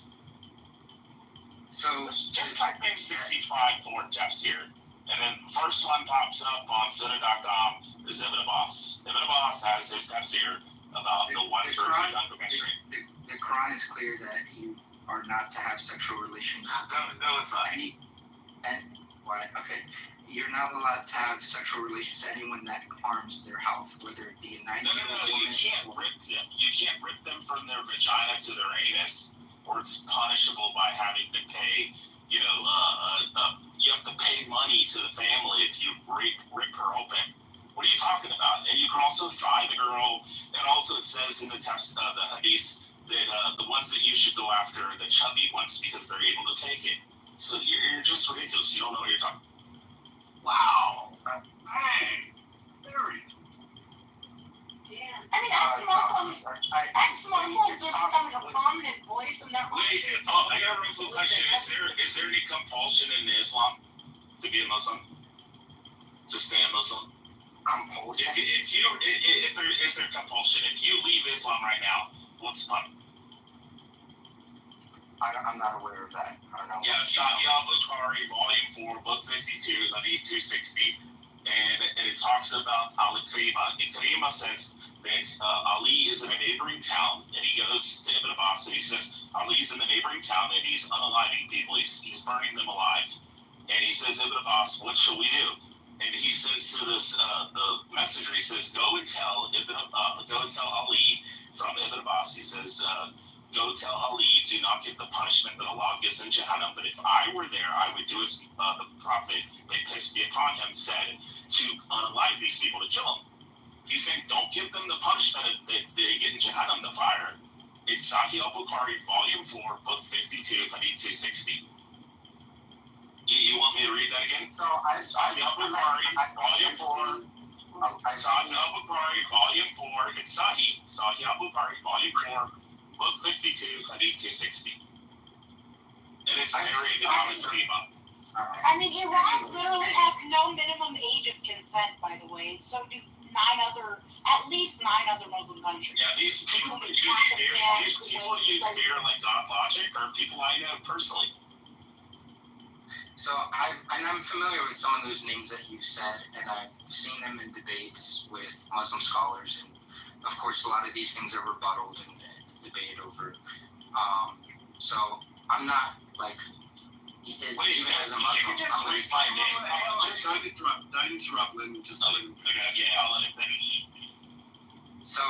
So Just type in 65:4 Tafsir, and then first one pops up on Sunnah.com is Ibn Abbas. Ibn Abbas has his Tafsir about the ones who are too young to menstruate. The Quran is clear that you are not to have sexual relations. No, it's not. What? Okay. You're not allowed to have sexual relations to anyone that harms their health, whether it be a 90-year-old No, woman. you can't rip them. You can't rip them from their vagina to their anus, or it's punishable by having to pay, you have to pay money to the family if you rip her open. What are you talking about? And you can also fry the girl, and also it says in the text, the hadith, that the ones that you should go after are the chubby ones because they're able to take it. So you're just ridiculous. You don't know what you're talking about. Wow. Hey, very. I mean, ex-Muslims are becoming a prominent voice in their own. Wait, I got a real quick question. Is there any compulsion in Islam to be a Muslim? To stay a Muslim? Compulsion. If there is there compulsion, if you leave Islam right now, what's the punishment? I'm not aware of that. I don't know. Yeah, Sahih al-Bukhari, Volume 4, Book 52, Hadith 260, and it talks about Al-Ikrima. Ikrima says that Ali is in a neighboring town, and he goes to Ibn Abbas, and he says, Ali is in the neighboring town, and he's unaliving people, he's burning them alive. And he says, Ibn Abbas, what shall we do? And he says to this, the messenger, he says, go and tell Ali from Ibn Abbas, he says, go tell Ali, do not get the punishment that Allah gives in Jahannam. But if I were there, I would do as the Prophet, may peace be upon him, said, to unalive these people, to kill them. He's saying, don't give them the punishment that they get in Jahannam, the fire. It's Sahih al-Bukhari, Volume 4, Book 52, Hadith 260. You want me to read that again? So Sahih al-Bukhari, Volume 4. Sahih al-Bukhari, Volume 4. It's Sahih al-Bukhari, Volume 4. Book 52, Hadith 260. And it's narrated by Ikrima. I mean, Iran literally has no minimum age of consent, by the way, and so do at least nine other Muslim countries. Yeah, these people that you fear like God Logic are people I know personally. So I'm familiar with some of those names that you've said, and I've seen them in debates with Muslim scholars, and of course a lot of these things are rebutted and debated over. So I'm not like even as a Muslim. You can just read my name. Don't interrupt. Let me just. I'll let it. So,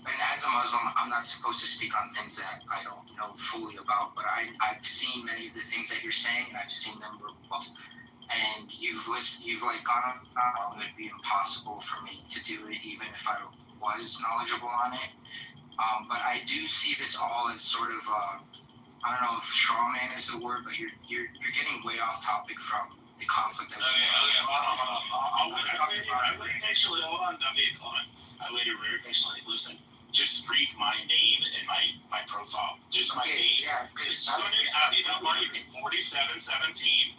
and as a Muslim, I'm not supposed to speak on things that I don't know fully about, but I've seen many of the things that you're saying, and I've seen them rebutted. And you've like gone on, it'd be impossible for me to do it, even if I was knowledgeable on it. But I do see this all as sort of, I don't know if straw man is the word, but you're getting way off topic from the conflict. Hold on. I waited patiently. Hold on. I waited very patiently. Listen, just read my name and my profile. Just my name. Yeah, it's Sunan Abi Dawud 47:17,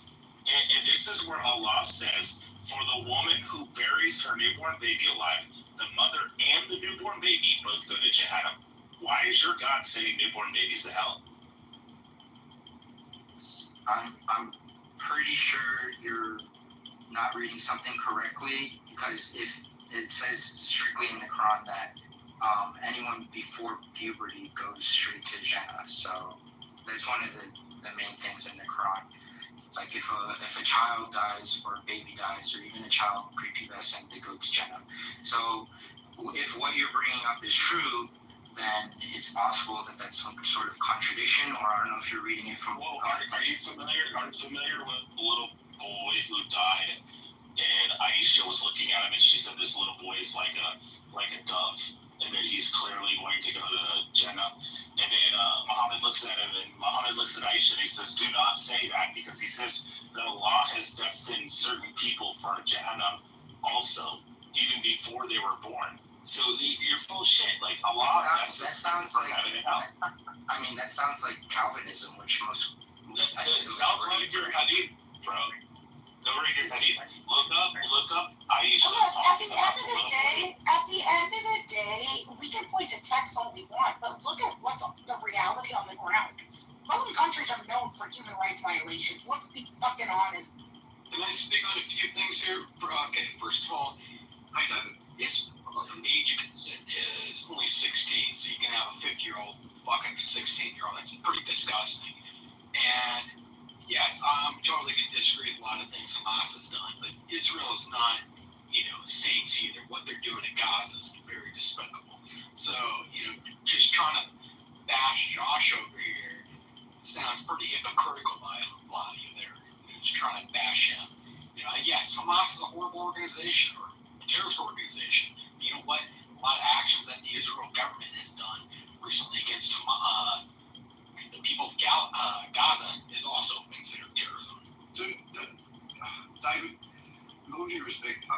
and this is where Allah says, for the woman who buries her newborn baby alive, the mother and the newborn baby both go to Jahannam. Why is your God sending newborn babies to hell? I'm pretty sure you're not reading something correctly, because if it says strictly in the Quran that anyone before puberty goes straight to Jannah, so that's one of the main things in the Quran. Like if a child dies or a baby dies or even a child prepubescent, they go to Jannah. So if what you're bringing up is true, then it's possible that that's some sort of contradiction, or I don't know if you're reading it from. Well, are you familiar with the little boy who died? And Aisha was looking at him, and she said, "This little boy is like a dove, and that he's clearly going to go to Jannah." And then Muhammad looks at him, and Muhammad looks at Aisha, and he says, "Do not say that, because he says that Allah has destined certain people for Jahannam also, even before they were born." So you're full of shit. Like a lot of that sounds like having it out. I mean, that sounds like Calvinism, which most That sounds like your hadith, bro. Go read your hadith. Look up Aisha. Look, at the end of the day, we can point to text all we want, but look at what's the reality on the ground. Muslim countries are known for human rights violations. Let's be fucking honest. Can I speak on a few things here? Okay, first of all, hi David. Yes, the age of consent is only 16, so you can have a 50-year-old fucking 16-year-old. That's pretty disgusting. And yes, I'm totally going to disagree with a lot of things Hamas has done, but Israel is not, saints either. What they're doing in Gaza is very despicable. So, just trying to bash Josh over here sounds pretty hypocritical by a lot of you there. Just trying to bash him. Yes, Hamas is a horrible organization or a terrorist organization. You know what? A lot of actions that the Israel government has done recently against the people of Gaza is also considered terrorism. So, David, with all due respect, I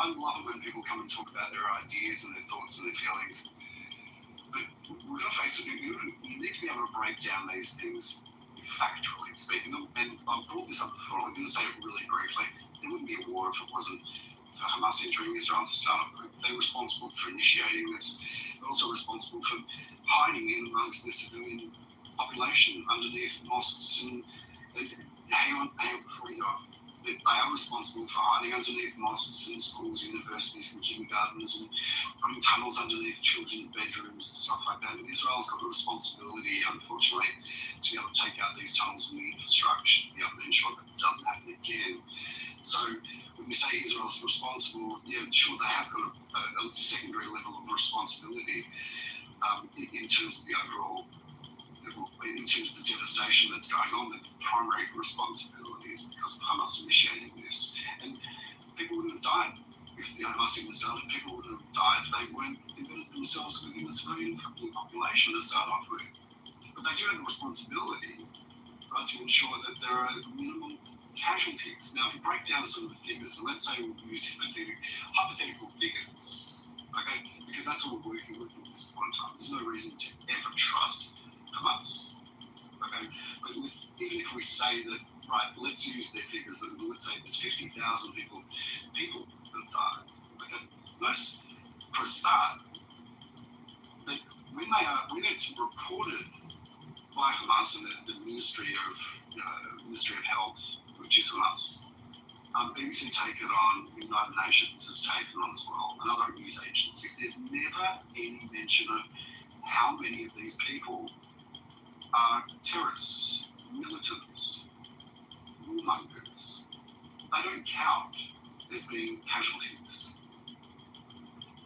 love it when people come and talk about their ideas and their thoughts and their feelings. But we're going to face it. You need to be able to break down these things factually speaking. And I've brought this up before. I'm going to say it really briefly. There wouldn't be a war if it wasn't for Hamas entering Israel to start off with. They're responsible for initiating this. They're also responsible for hiding in amongst the civilian population underneath mosques and hang on before you go. They are responsible for hiding underneath mosques and schools, universities and kindergartens and putting tunnels underneath children's bedrooms and stuff like that. And Israel's got a responsibility, unfortunately, to be able to take out these tunnels and the infrastructure to be able to ensure that it doesn't happen again. So when we say Israel's responsible, yeah, sure, they have got a secondary level of responsibility in terms of the overall, in terms of the devastation that's going on. The primary responsibility is because of Hamas initiating this. And people would have died if the Hamas didn't start it. People would have died if they weren't embedded themselves within the civilian population to start off with. But they do have the responsibility to ensure that there are minimum casualties. Now, if you break down some of the figures, and let's say we'll use hypothetical figures, okay, because that's all we're working with at this point in time. There's no reason to ever trust Hamas, okay? But even if we say that, right, let's use their figures, let's say there's 50,000 people that have died, okay? Notice, for a start, that when it's reported by Hamas and the Ministry of Health, which is Hamas, BBC take it on, the United Nations have taken on as well, and other news agencies. There's never any mention of how many of these people are terrorists, militants, warmongers. They don't count as being casualties.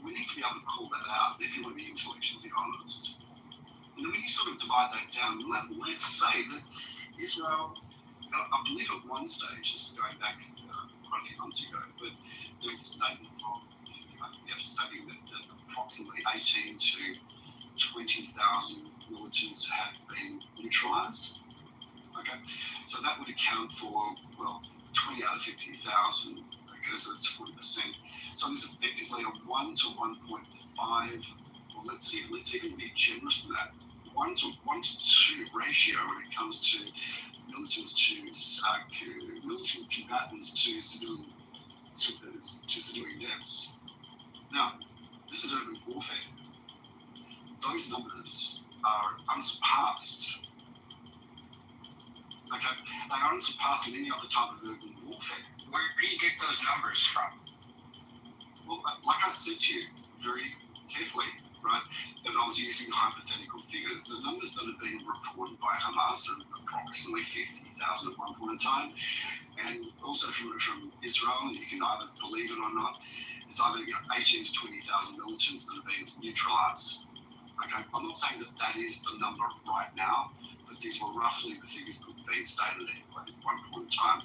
We need to be able to call that out if you want to be intellectually honest. And then when you sort of divide that down, let's say that Israel, I believe at one stage, this is going back quite a few months ago, but there was a statement from a study that approximately 18 to 20,000 militants have been neutralised. Okay, so that would account for, 20 out of 50,000 because it's 40%. So there's effectively a 1 to 1.5, well, let's even be generous than that, 1 to 2 ratio when it comes to militants to militant combatants to civilian deaths. Now, this is urban warfare. Those numbers are unsurpassed. Okay, they are unsurpassed in any other type of urban warfare. Where do you get those numbers from? Well, like I said to you very carefully, right, that I was using hypothetical figures. The numbers that have been reported by Hamas are approximately 50,000 at one point in time, and also from Israel, and you can either believe it or not, it's either 18 to 20,000 militants that have been neutralised. Okay, I'm not saying that is the number right now, but these were roughly the figures that have been stated at one point in time,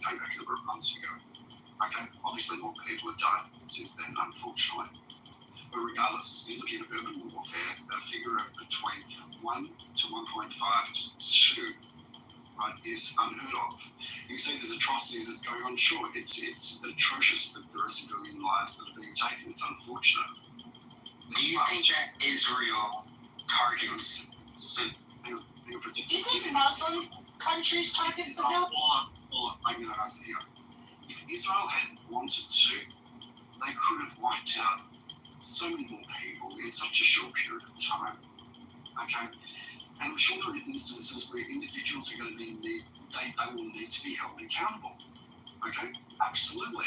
going back a number of months ago. Okay, obviously more people have died since then, unfortunately. But regardless, you're looking at urban warfare, a figure of between 1 to 1.5 to 2 right, is unheard of. You say there's atrocities that's going on. Sure, it's atrocious that there are civilian lives that are being taken. It's unfortunate. Do you think that Israel targets Do you think Muslim countries target civilians? Hold on. I'm going to ask you. If Israel had wanted to, they could have wiped out so many more people in such a short period of time. Okay? And I'm sure there are instances where individuals are going to they will need to be held accountable. Okay? Absolutely.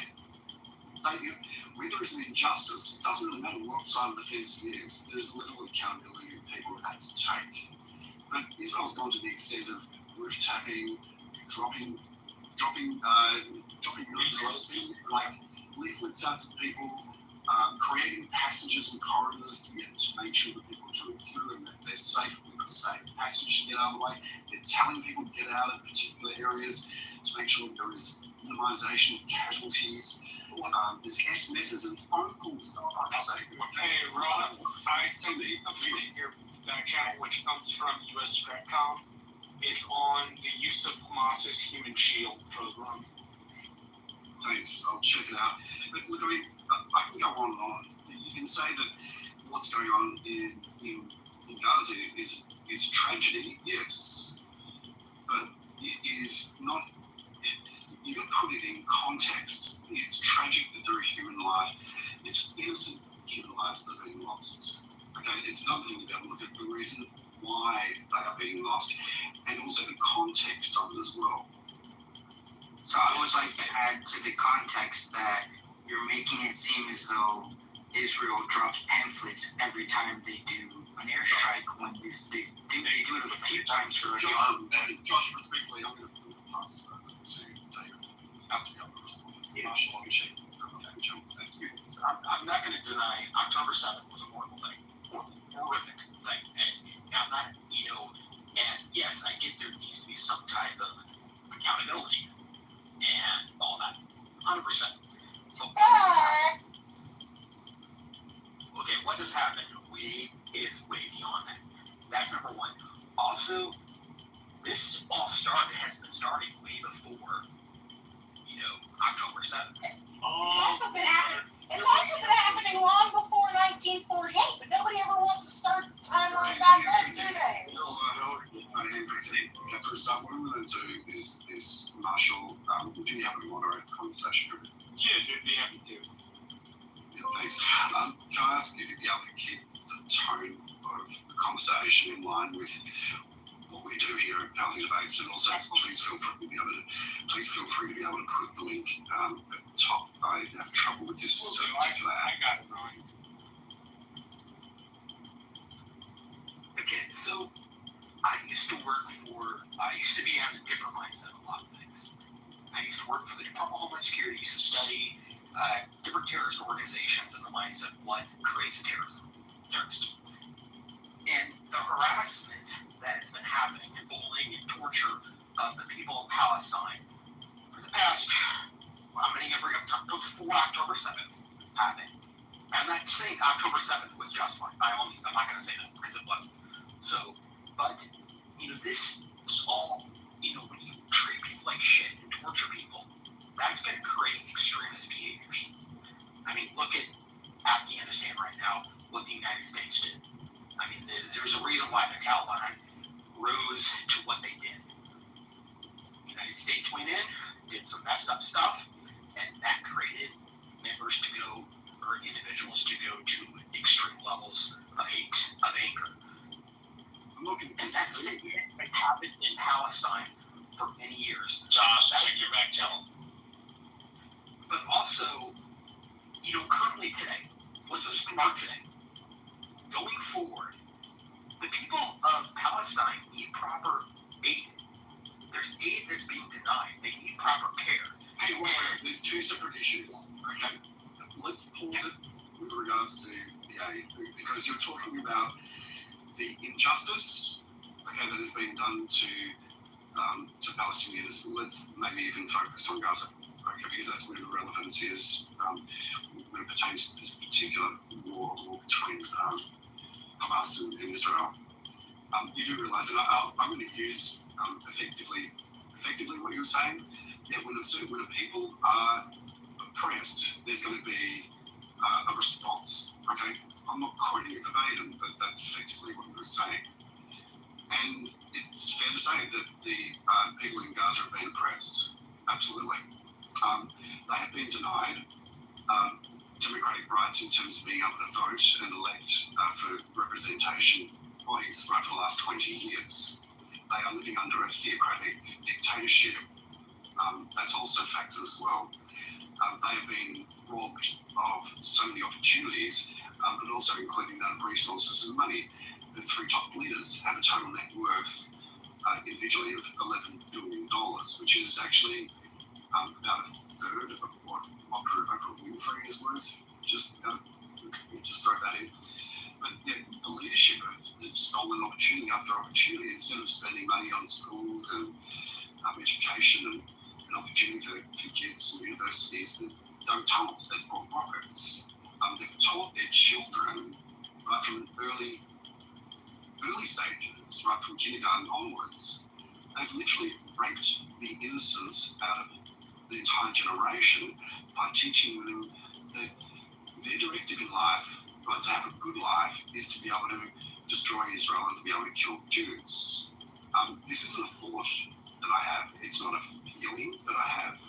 Where there is an injustice, it doesn't really matter what side of the fence it is, there's a level of accountability that people have had to take. But Israel's gone to the extent of roof tapping, dropping leaflets, leaflets out to people, creating passages and corridors to make sure that people are coming through and that they're safe with a safe passage to get out of the way. They're telling people to get out of particular areas to make sure that there is minimization of casualties. There's SMSs and phone calls. Okay, Ron, I sent you something in your back channel which comes from US Stratcom. It's on the use of Hamas's Human Shield program. Thanks, I'll check it out. But look, I mean, I can go on and on. You can say that what's going on in Gaza is tragedy, yes, but it is not. You can put it in context. It's tragic that there are human life. It's innocent human lives that are being lost. Okay, it's another thing to look at the reason why they are being lost, and also the context of it as well. So I would like to add to the context that you're making it seem as though Israel drops pamphlets every time they do an airstrike when they do it a few times for like Josh, respectfully, I'm going to pass over to David to be able to respond. Marshall, thank you. I'm not going to deny October 7th was a horrible thing, horrific thing, and I'm not, and yes, I get there needs to be some type of accountability and all that, 100%. So, okay, what has happened is way beyond that. That's number one. Also, this all has been starting way before, October 7th. It's also been happening long before 1948, but nobody ever wants to start the timeline back then, do they? First up, what I'm going to do is Marshall, would you have a moderate conversation? Yeah, I'd be happy to. Yeah, thanks. Can I ask you to be able to keep the tone of the conversation in line with what we do here at Housing Debates, and also please feel free to be able to put the link at the top. I have trouble with this particular app. I got it, Ron. Okay, so I used to be on a different mindset of a lot of things. I used to work for the Department of Homeland Security, used to study different terrorist organizations and the mindset of what creates terrorism. And the harassment that has been happening, and bullying and torture of the people of Palestine for the past, I'm going to bring up before October 7th happened. I'm not saying October 7th was justified, by all means. I'm not going to say that because it wasn't. So, but, this is all, when you treat people like shit and torture people, that's going to create extremist behaviors. I mean, look at Afghanistan right now, what the United States did. I mean, there's a reason why the Taliban rose to what they did. The United States went in, did some messed up stuff, and that created individuals to go to extreme levels of hate, of anger. And that's it. It's happened in Palestine for many years. Josh, check your back channel. But also, currently today, let's just come out today. Going forward, the people of Palestine need proper aid. There's aid that's being denied. They need proper care. Hey, wait. There's two separate issues. Okay, let's pause it with regards to the aid, because you're talking about the injustice, okay, that has been done to Palestinians. Let's maybe even focus on Gaza, okay, because that's where the relevance is when it pertains to this particular war between Hamas and Israel. You do realise, and I'm going to use effectively what you were saying. Yeah, when people are oppressed, there's going to be a response. Okay, I'm not quoting it verbatim, but that's effectively what you were saying. And it's fair to say that the people in Gaza have been oppressed. Absolutely. They have been denied democratic rights in terms of being able to vote and elect for representation bodies right for the last 20 years. They are living under a theocratic dictatorship. That's also factors as well. They have been robbed of so many opportunities, but also including that of resources and money. The three top leaders have a total net worth individually of $11 billion, which is actually about a third of what Oprah Winfrey is worth. Just throw that in. But yeah, the leadership have stolen opportunity after opportunity. Instead of spending money on schools and education and opportunity for kids and universities, they've done tunnels, they've bought rockets. They've taught their children right from early stages, right from kindergarten onwards. They've literally raped the innocence out of the entire generation by teaching them that their directive in life, right, to have a good life, is to be able to destroy Israel and to be able to kill Jews. This isn't a thought that I have. It's not a feeling that I have.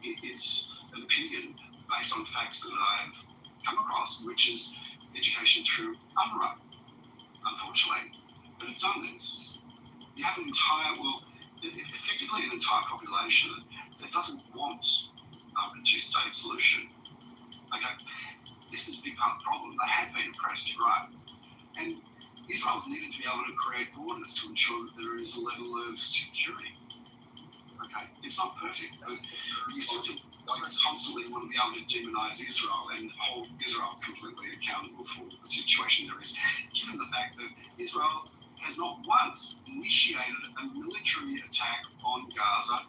It's an opinion based on facts that I have come across, which is education through UNRWA, unfortunately. But have done this. You have effectively an entire population that doesn't want a two-state solution. Okay, this is a big part of the problem. They have been oppressed, you're right. And Israel's needed to be able to create borders to ensure that there is a level of security. Okay, it's not perfect. You sort of constantly want to be able to demonize Israel and hold Israel completely accountable for the situation there is, given the fact that Israel has not once initiated a military attack on Gaza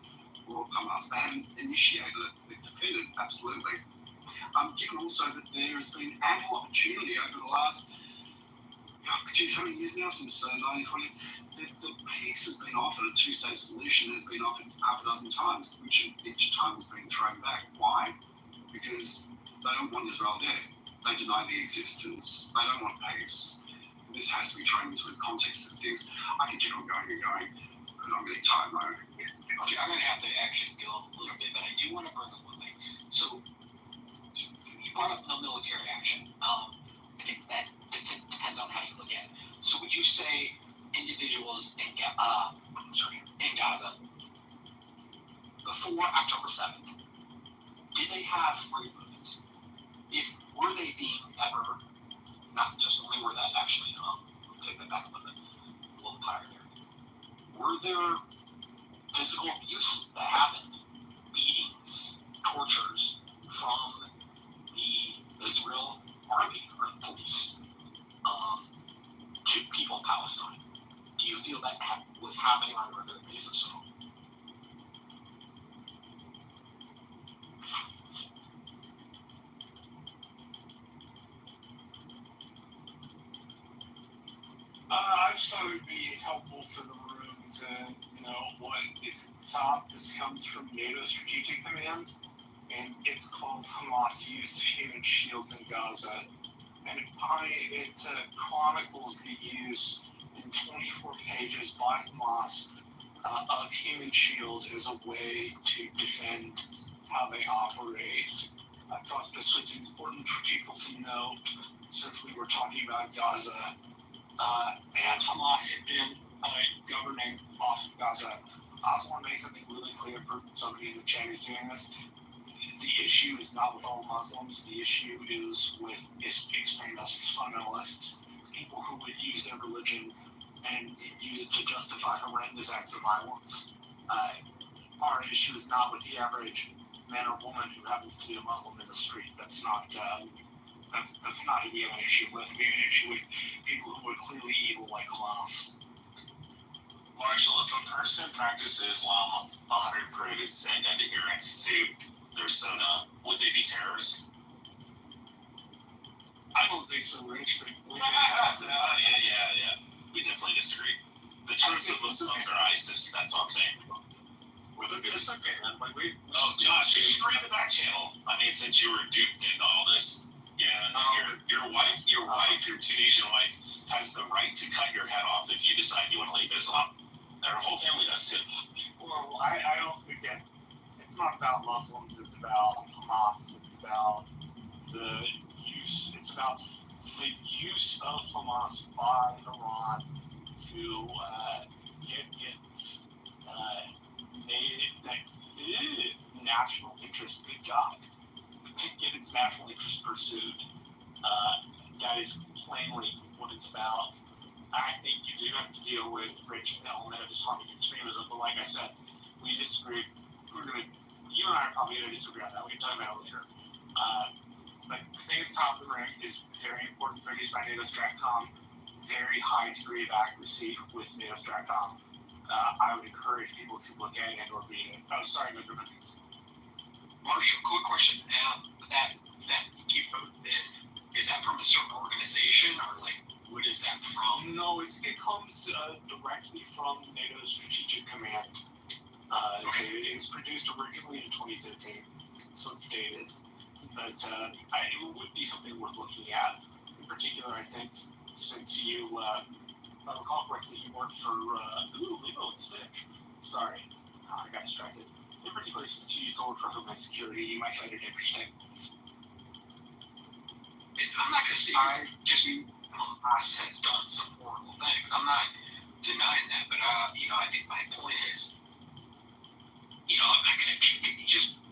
or Hamas. They haven't initiated it. They've defended, absolutely. Given also that there has been ample opportunity over the last, how many years now, since 1940, the peace has been offered, a two-state solution has been offered half a dozen times, which each time has been thrown back. Why? Because they don't want Israel there. They deny the existence. They don't want peace. This has to be thrown into the context of things. I could keep on going and going, but I'm getting tired mode. Okay, I'm going to have to actually go a little bit, but I do want to bring up one thing. So, you brought up no military action. I think that depends on how you look at it. So, would you say individuals in Gaza before October 7th, did they have free movement? Were they being ever, not just only were that actually, take that back a little tired there. Were there physical abuse that happened, beatings, tortures from the Israel army or the police to people in Palestine? Do you feel that was happening on a regular basis? I just thought it would be helpful for the room to know what is at the top. This comes from NATO Strategic Command, and it's called Hamas Use of Human Shields in Gaza. And it chronicles the use in 24 pages by Hamas of human shields as a way to defend how they operate. I thought this was important for people to know since we were talking about Gaza. And Hamas had been governing off of Gaza. I also want to make something really clear for somebody in the chat who's doing this. The issue is not with all Muslims. The issue is with extremists, fundamentalists, people who would use their religion and use it to justify horrendous acts of violence. Our issue is not with the average man or woman who happens to be a Muslim in the street. That's not who we have an issue with. We have an issue with people who are clearly evil like Hamas. Marshall, if a person practices Islam 100% adherence to their sunnah, would they be terrorists? I don't think so, Rich, but we yeah. We definitely disagree. The truest Muslims are ISIS. That's all I'm saying. It's okay, man. Like Oh, Josh, you should read the back channel. I mean, since you were duped into all this, your wife, your Tunisian wife, has the right to cut your head off if you decide you want to leave Islam. And her whole family does too. Well, I don't, again, it's not about Muslims, it's about Hamas, it's about it's about the use of Hamas by Iran to get its national interest, good God, get its national interest pursued. That is plainly what it's about. I think you do have to deal with a rich element of Islamic extremism, but like I said, we disagree. You and I are probably going to disagree on that. We can talk about it later. But the thing at the top of the ring is very important, produced by NATO-STRATCOM, very high degree of accuracy with NATO-STRATCOM. I would encourage people to look at it and or read it. Oh, sorry, Mr. Marshall, quick question. That Kitover did, is that from a certain organization or like what is that from? No, it comes directly from NATO's Strategic Command. Okay. It was produced originally in 2015, so it's dated. But it would be something worth looking at. In particular, I think, since you, if I recall correctly, you work for Lilo and Stitch. Sorry, I got distracted. In particular, since you used to work for Homeland Security, you might find it interesting. I'm not going to say Hamas has done some horrible things. I'm not denying that, but I think my point is, I'm not going to just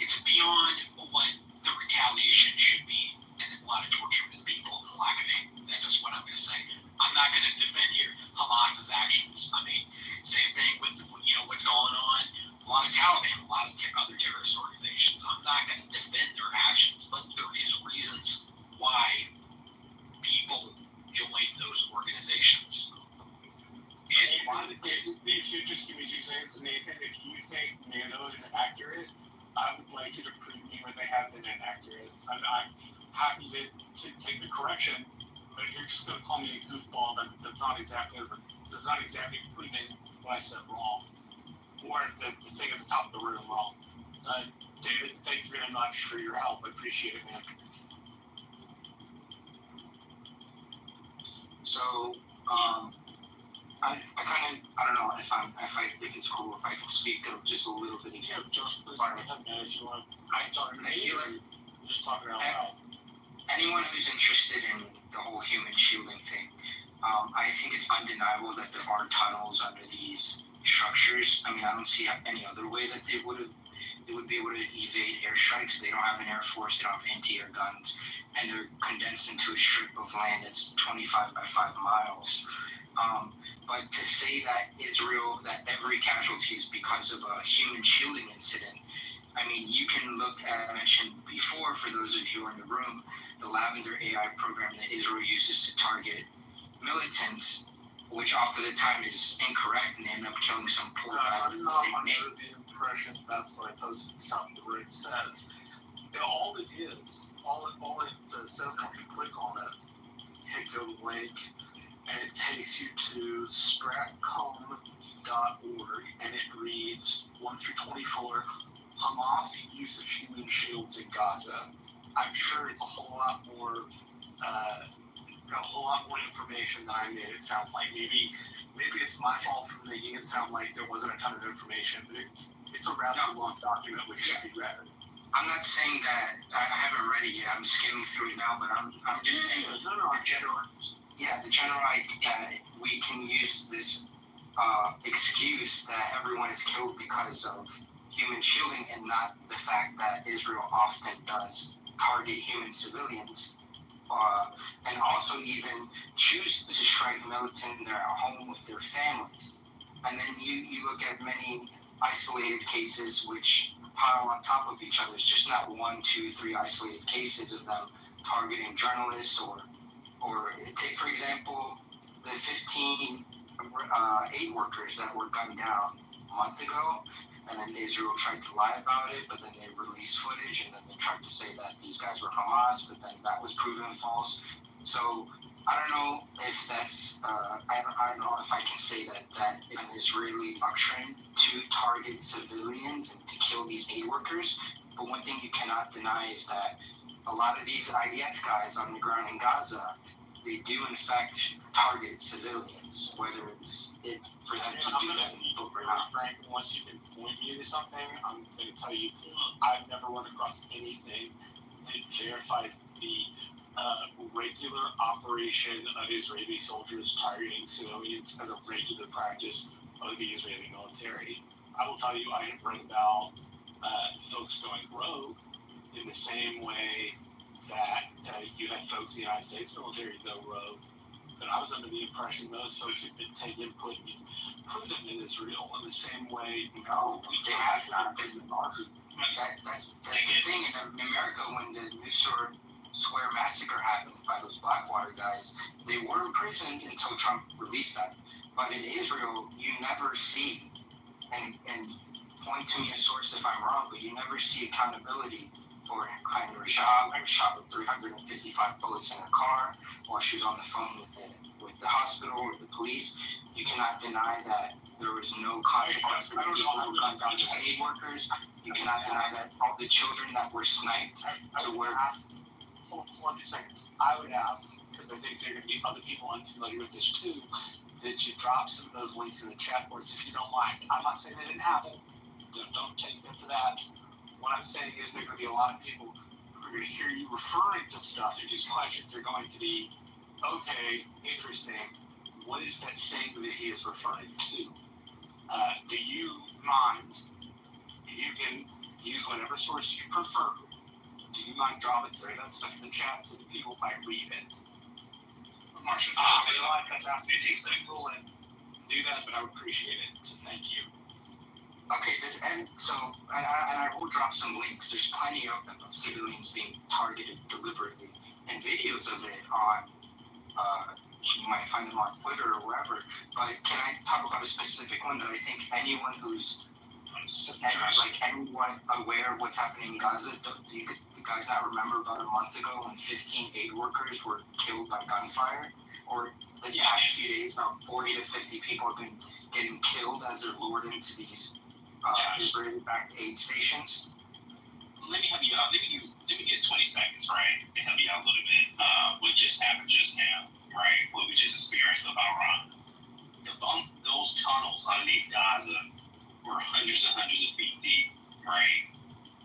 it's beyond what the retaliation should be, and a lot of torture of people and lack of aim. That's just what I'm going to say. I'm not going to defend here Hamas's actions. I mean, same thing with what's going on. A lot of Taliban, a lot of other terrorist organizations. I'm not going to defend their actions, but there is reasons why people join those organizations. If you just give me 2 seconds, Nathan, if you think NATO is inaccurate, I would like you to prove me where they have been inaccurate. I'm happy to take the correction, but if you're just going to call me a goofball, then does not exactly prove what I said wrong, or the thing at the top of the room wrong. David, thank you very much for your help. I appreciate it, man. So, I don't know if it's cool if I can speak to just a little bit again. Yeah, Josh, please go ahead, man, if you want. I feel like You're just talking out loud. anyone who's interested in the whole human shielding thing, I think it's undeniable that there are tunnels under these structures. I mean, I don't see any other way that they would be able to evade airstrikes. They don't have an air force, they don't have anti-air guns, and they're condensed into a strip of land that's 25 by 5 miles. But to say that every casualty is because of a human shielding incident, I mean, you can look at, I mentioned before, for those of you in the room, the Lavender AI program that Israel uses to target militants, which often the time is incorrect, and they end up killing some poor guy. I'm not under the impression that's what I posted at the top of the ring says. All it says, when you click on it, go to the link, and it takes you to stratcom.org, and it reads 1 through 24, Hamas use of human shields in Gaza. I'm sure it's a whole lot more information than I made it sound like. Maybe it's my fault for making it sound like there wasn't a ton of information, but it's a rather long document which should be read. I'm not saying that I haven't read it yet. I'm skimming through it now, but I'm just saying the general idea that we can use this excuse that everyone is killed because of human shielding, and not the fact that Israel often does target human civilians, and also even choose to strike militant in their home with their families. And then you look at many isolated cases which pile on top of each other. It's just not 1, 2, 3 isolated cases of them targeting journalists, or take, for example, the 15 aid workers that were gunned down a month ago, and then Israel tried to lie about it, but then they released footage, and then they tried to say that these guys were Hamas, but then that was proven false. So I don't know if that's, I don't know if I can say that an Israeli doctrine to target civilians and to kill these aid workers, but one thing you cannot deny is that a lot of these IDF guys on the ground in Gaza, they do in fact target civilians, whether it's for them to do that or not. Frank, unless you can point me to something, I'm going to tell you, I've never run across anything that verifies the regular operation of Israeli soldiers targeting civilians as a regular practice of the Israeli military. I will tell you, I have read about folks going rogue in the same way that you had folks in the United States military go rogue. But I was under the impression those folks had been taken, put in prison in Israel in the same way. No, they have not been. That's the thing in America. When the New Square massacre happened by those Blackwater guys, they were imprisoned until Trump released them. But in Israel, you never see, and point to me a source if I'm wrong, but you never see accountability for Haim Rashab, who shot with 355 bullets in her car while she was on the phone with the hospital or the police. You cannot deny that there was no consequence for the people who gunned down those aid workers. You cannot deny that all the children that were sniped to where. Hold on 2 seconds. I would ask, because I think there are going to be other people unfamiliar with this too, that you drop some of those links in the chat for us if you don't mind. I'm not saying they didn't happen. Don't take them for that. What I'm saying is there are going to be a lot of people who are going to hear you referring to stuff, and these questions are going to be, okay, interesting. What is that thing that he is referring to? Do you mind? You can use whatever source you prefer. Do you mind dropping some of that stuff in the chat so that people might read it? Marshall, I realize that's asking you to and do that, but I would appreciate it. So thank you. Okay, and I will drop some links. There's plenty of them of civilians being targeted deliberately, and videos of it on. You might find them on Twitter or wherever. But can I talk about a specific one that I think anyone who's anyone aware of what's happening in Gaza? Do you guys not remember about a month ago when 15 aid workers were killed by gunfire? Or the past few days, about 40 to 50 people have been getting killed as they're lured into these Israeli-backed aid stations. Let me help you out. Let me get 20 seconds, right, to help you out a little bit. What just happened just now, right? What we just experienced with Iran. Those tunnels underneath Gaza were hundreds and hundreds of feet deep, right?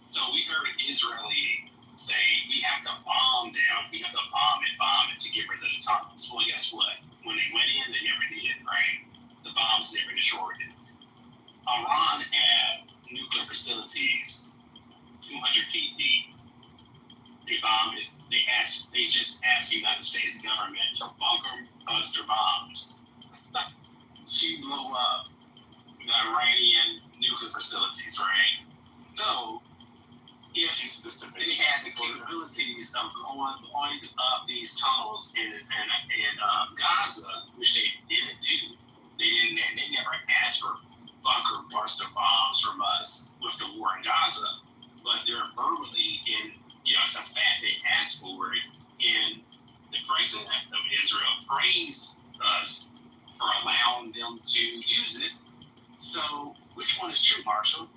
So we heard Israeli say we have to bomb down, we have to bomb it to get rid of the tunnels. Well, guess what? When they went in, they never did, right? The bombs never destroyed it. Iran had nuclear facilities 200 feet deep. They bombed it. They just asked the United States government to bunker buster bombs to blow up the Iranian nuclear facilities, right? So, if they had the capabilities of going up these tunnels in Gaza, which they didn't do, they never asked for bunker buster bombs from us with the war in Gaza, but they're verbally it's a fact they asked for it, and the president of Israel praised us for allowing them to use it. So, which one is true, Marshall?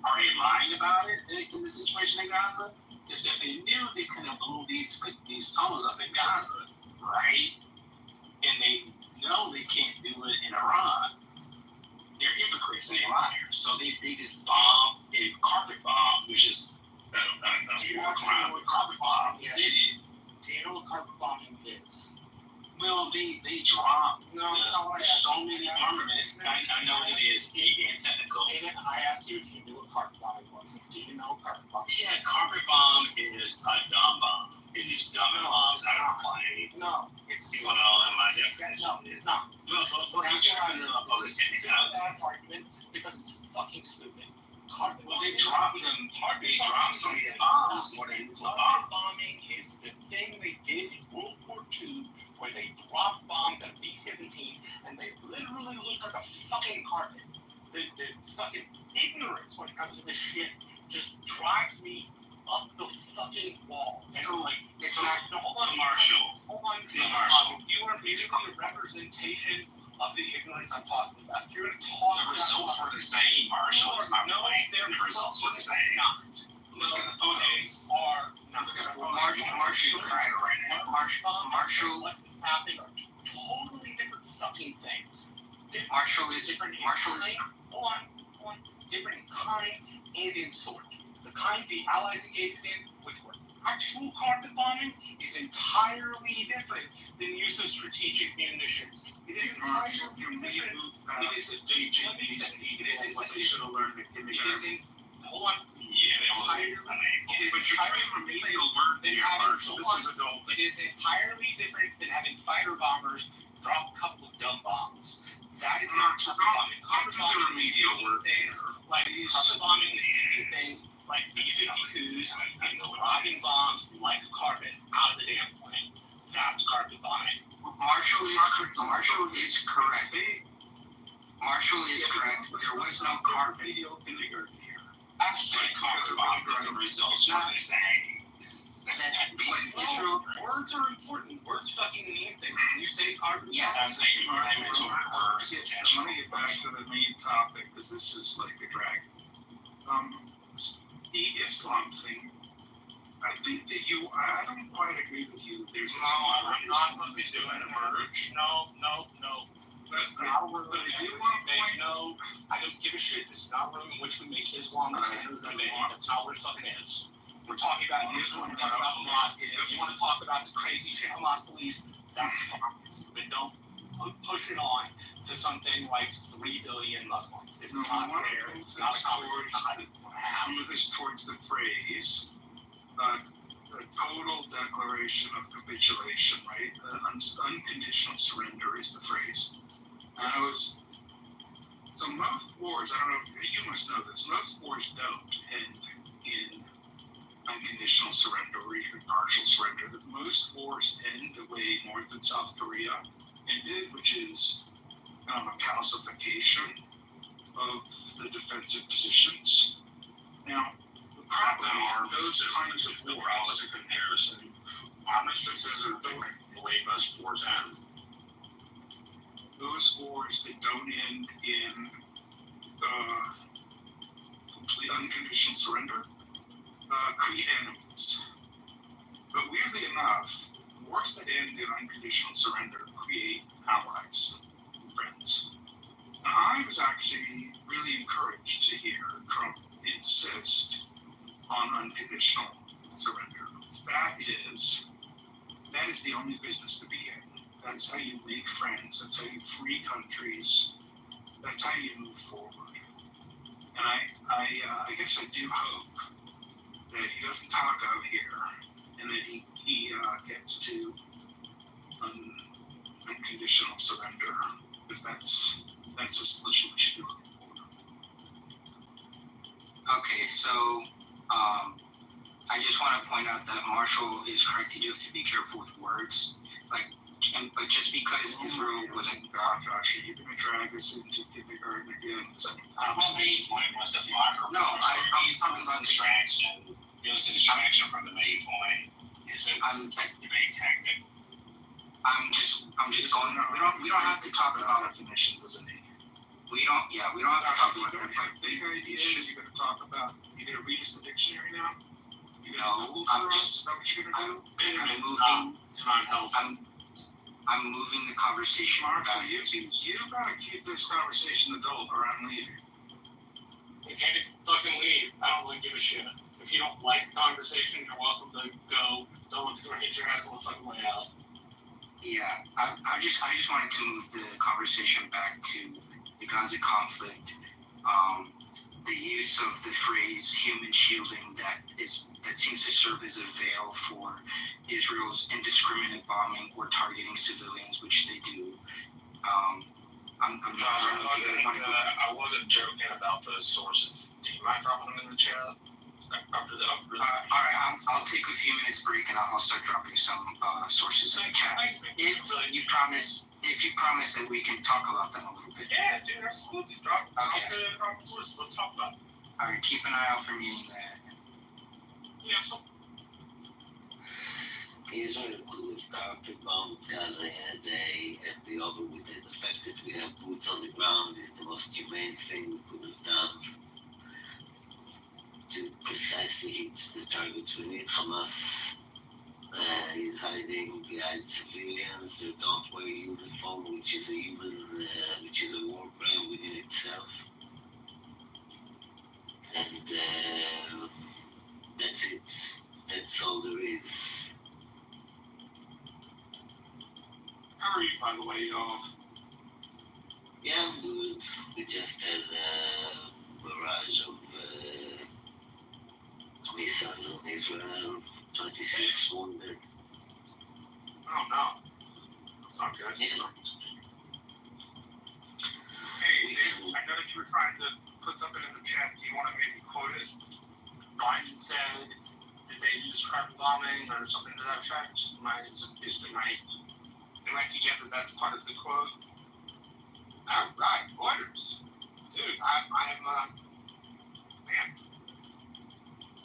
Are they lying about it in the situation in Gaza? Because if they knew they couldn't blow these tunnels up in Gaza, right? And they know they can't do it in Iran, they're hypocrites and they're liars. So they just bomb a carpet bomb, which is a war crime with carpet bomb city. Do you know what carpet bombing is? Well, they drop so many armaments. I know it is and technical. I asked you if you knew what carpet bombing was. Do you know what carpet bombing is? Yeah, carpet bomb is a dumb bomb. It is dumb bombs out of a plane. No, it's you want all in my definition. No, it's not. Well, you're trying to oppose the technicality. That's argument because it's fucking stupid. Well, they dropped so many bombs more than nuclear bombs. Bombing is the thing they did in World War II, where they dropped bombs at B-17s and they literally looked like a fucking carpet. The fucking ignorance when it comes to this shit just drives me up the fucking wall. And like, It's not. no, hold on, Marshall. hold on, Marshall. you are basically a representation of the ignorance I'm talking about. If you're gonna talk The results were the same, Marshall. It's not no, right. their The results were the same. Look at the photos are not. Marshall, What happened are totally different fucking things. Marshall is Different hold on, different in kind and in sort. The kind the Allies engaged in, which were actual carpet bombing, is entirely different than use of strategic munitions. It is entirely different. It is a what they should have learned at kindergarten. hold on. Yeah, they all hate it. But you're trying remedial work there, Marshall. This is adult. It is entirely different than having fighter bombers drop a couple of dumb bombs. That is not carpet bombing. Carpet bombing is remedial work there. Like carpet bombing is doing things like B-52s and dropping bombs like carpet out of the damn plane. That's carpet bombing. Marshall is correct. Marshall is correct. There was no carpet. Kindergarten here. I said carpet bombing. The results were the same. Israel, words are important. Words fucking mean things. When you say carpet, Yes. I'm saying words. Let me get back to the main topic, because this is like a drag. The Islam thing. I think that I don't quite agree with you. There's I'm not going to be doing a merge. No. That's not a room I don't give a shit. This is not a room in which we make Islam the center of the debate. That's not what it fucking is. We're talking about Israel, we're talking about Hamas. If you want to talk about the crazy shit Hamas believes, that's fine. But don't push it on to something like 3 billion Muslims. It's not fair. It's not a conversation I want to have. move this towards the phrase, the total declaration of capitulation, right? Unconditional surrender is the phrase. So most wars, I don't know, you must know this, most wars don't end in unconditional surrender or even partial surrender. That most wars end the way North and South Korea ended, which is a calcification of the defensive positions. Now, the problem is those kinds of wars. Comparison. Armistices are different the way most wars end. Those wars that don't end in complete unconditional surrender create enemies. But weirdly enough, wars that end in unconditional surrender create allies, friends. Now, I was actually really encouraged to hear Trump insist on unconditional surrender. That is the only business to be in. That's how you make friends. That's how you free countries. That's how you move forward. And I guess I do hope that he doesn't talk out here, and that he gets to unconditional surrender, because that's the solution we should be looking for. Okay, so I just want to point out that Marshall is correct. You do have to be careful with words, but just because Israel wasn't Josh, you're going to drag us into kindergarten again. My main point was that I'm talking about distraction. It was a distraction from the main point. It's a debate tactic. I'm just going. We don't have to talk about definitions, doesn't he? We don't have to talk about that. Big ideas. You're going to talk about. You're going to read us the dictionary now. No, I'm moving the conversation Marshall, back you gotta keep this conversation adult, or I'm leaving. You can't fucking leave. I don't really give a shit. If you don't like the conversation, you're welcome to go. Don't hit your ass on the fucking way out. Yeah, I just wanted to move the conversation back to the Gaza conflict. The use of the phrase "human shielding" that seems to serve as a veil for Israel's indiscriminate bombing or targeting civilians, which they do. I'm not sure if you guys want to. I wasn't joking about those sources. Do you mind dropping them in the chat? All right, I'll take a few minutes break and I'll start dropping some sources in the chat. If you promise that we can talk about them a little bit. Yeah, dude, absolutely. Drop the sources. Let's talk about it. All right, keep an eye out for me. Yeah, so Israel could have carpet bombed Gaza in a day and be over with it. The fact that we have boots on the ground is the most humane thing we could have done to precisely hit the targets we need. Hamas is hiding behind civilians that don't wear a uniform, which is a war crime within itself. And that's it. That's all there is. How are you, by the way, y'all? Yeah, I'm good. We just had a barrage of missiles on Israel. 26 wounded. Oh no, that's not good. Yeah. Hey, Dave, I noticed you were trying to put something in the chat. Do you want to maybe quote it? Biden said that they used carpet bombing or something to that effect. Am I together? That's part of the quote. All right, orders, dude. I'm man.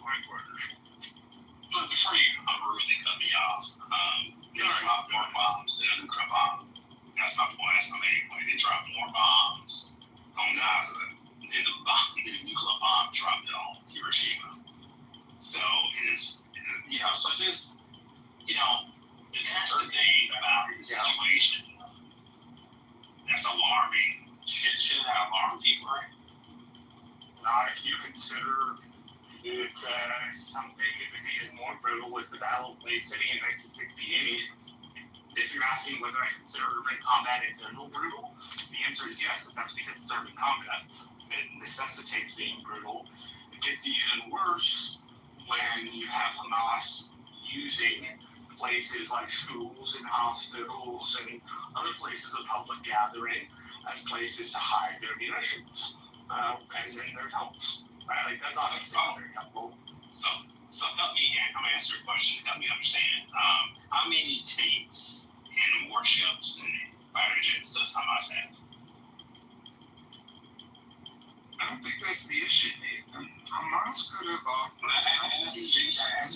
Right orders. But before you really cut me off, they dropped more bombs than the bomb. That's not the point. That's not the point. They dropped more bombs on Gaza than the nuclear bomb dropped on Hiroshima. So it's, so just, that's the thing about the situation. That's alarming. Should that alarm people, right? Not if you consider that something that was even more brutal was the Battle of Bay City in 1968. If you're asking whether I consider urban combat in general brutal, the answer is yes, but that's because it's urban combat. It necessitates being brutal. It gets even worse when you have Hamas using places like schools and hospitals and other places of public gathering as places to hide their munitions and their helps. Right? Like, that's obviously not very helpful. So help me, I'm gonna answer your question, help me understand. How many tanks and warships and fighter jets does Hamas have? I don't think that's the issue, Nathan. Hamas could have offered. I asked a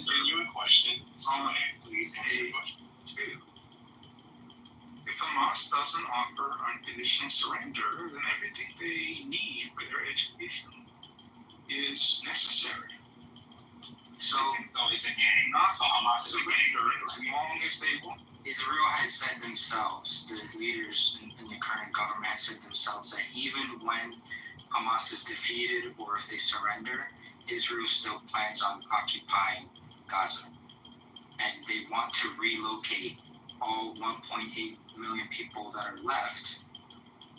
genuine question. Please answer the question. Two. If Hamas doesn't offer unconditional surrender, then everything they need for their education is necessary. So it's a gang. Not So Hamas is a surrender gang. as long as they want. Israel has said themselves, the leaders in the current government have said themselves that even when Hamas is defeated or if they surrender, Israel still plans on occupying Gaza. And they want to relocate all 1.8 million people that are left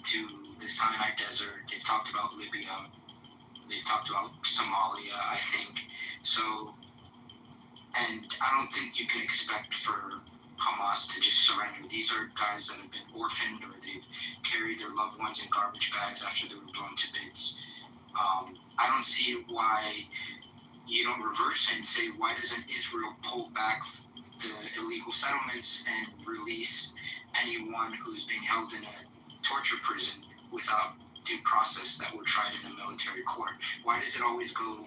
to the Sinai Desert. They've talked about Libya. They've talked about Somalia, I think. So, and I don't think you can expect for Hamas to just surrender. These are guys that have been orphaned or they've carried their loved ones in garbage bags after they were blown to bits. I don't see why you don't reverse it and say, why doesn't Israel pull back the illegal settlements and release anyone who's being held in a torture prison without due process that were tried in a military court? Why does it always go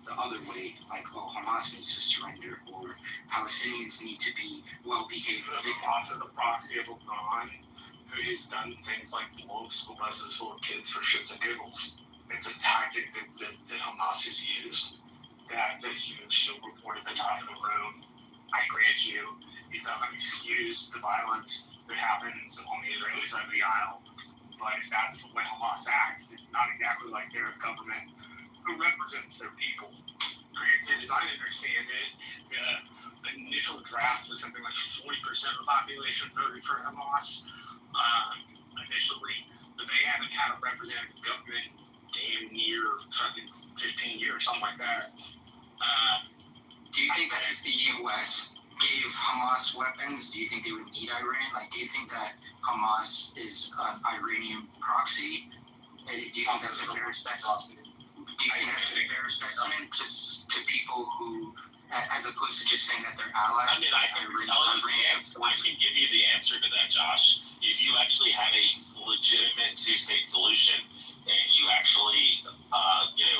the other way? Like, oh, Hamas needs to surrender, or Palestinians need to be well-behaved victims. The proxy of Iran, who has done things like blow up school buses full of kids for shits and giggles. It's a tactic that Hamas has used. That huge shield report at the top of the room. I grant you, it doesn't excuse the violence that happens on the Israeli side of the aisle. But if that's the way Hamas acts, it's not exactly like they're a government who represents their people. Granted, as I understand it, the initial draft was something like 40% of the population voted for Hamas initially, but they haven't had a representative government damn near fucking 15 years, something like that. Do you think that if the U.S. gave Hamas weapons, do you think they would need Iran? Like, do you think that Hamas is an Iranian proxy? Do you think that's a fair assessment? Do you think that's a fair assessment to people who, as opposed to just saying that they're allies? I mean, I can tell you the answer. I can give you the answer to that, Josh. If you actually had a legitimate two-state solution and you actually,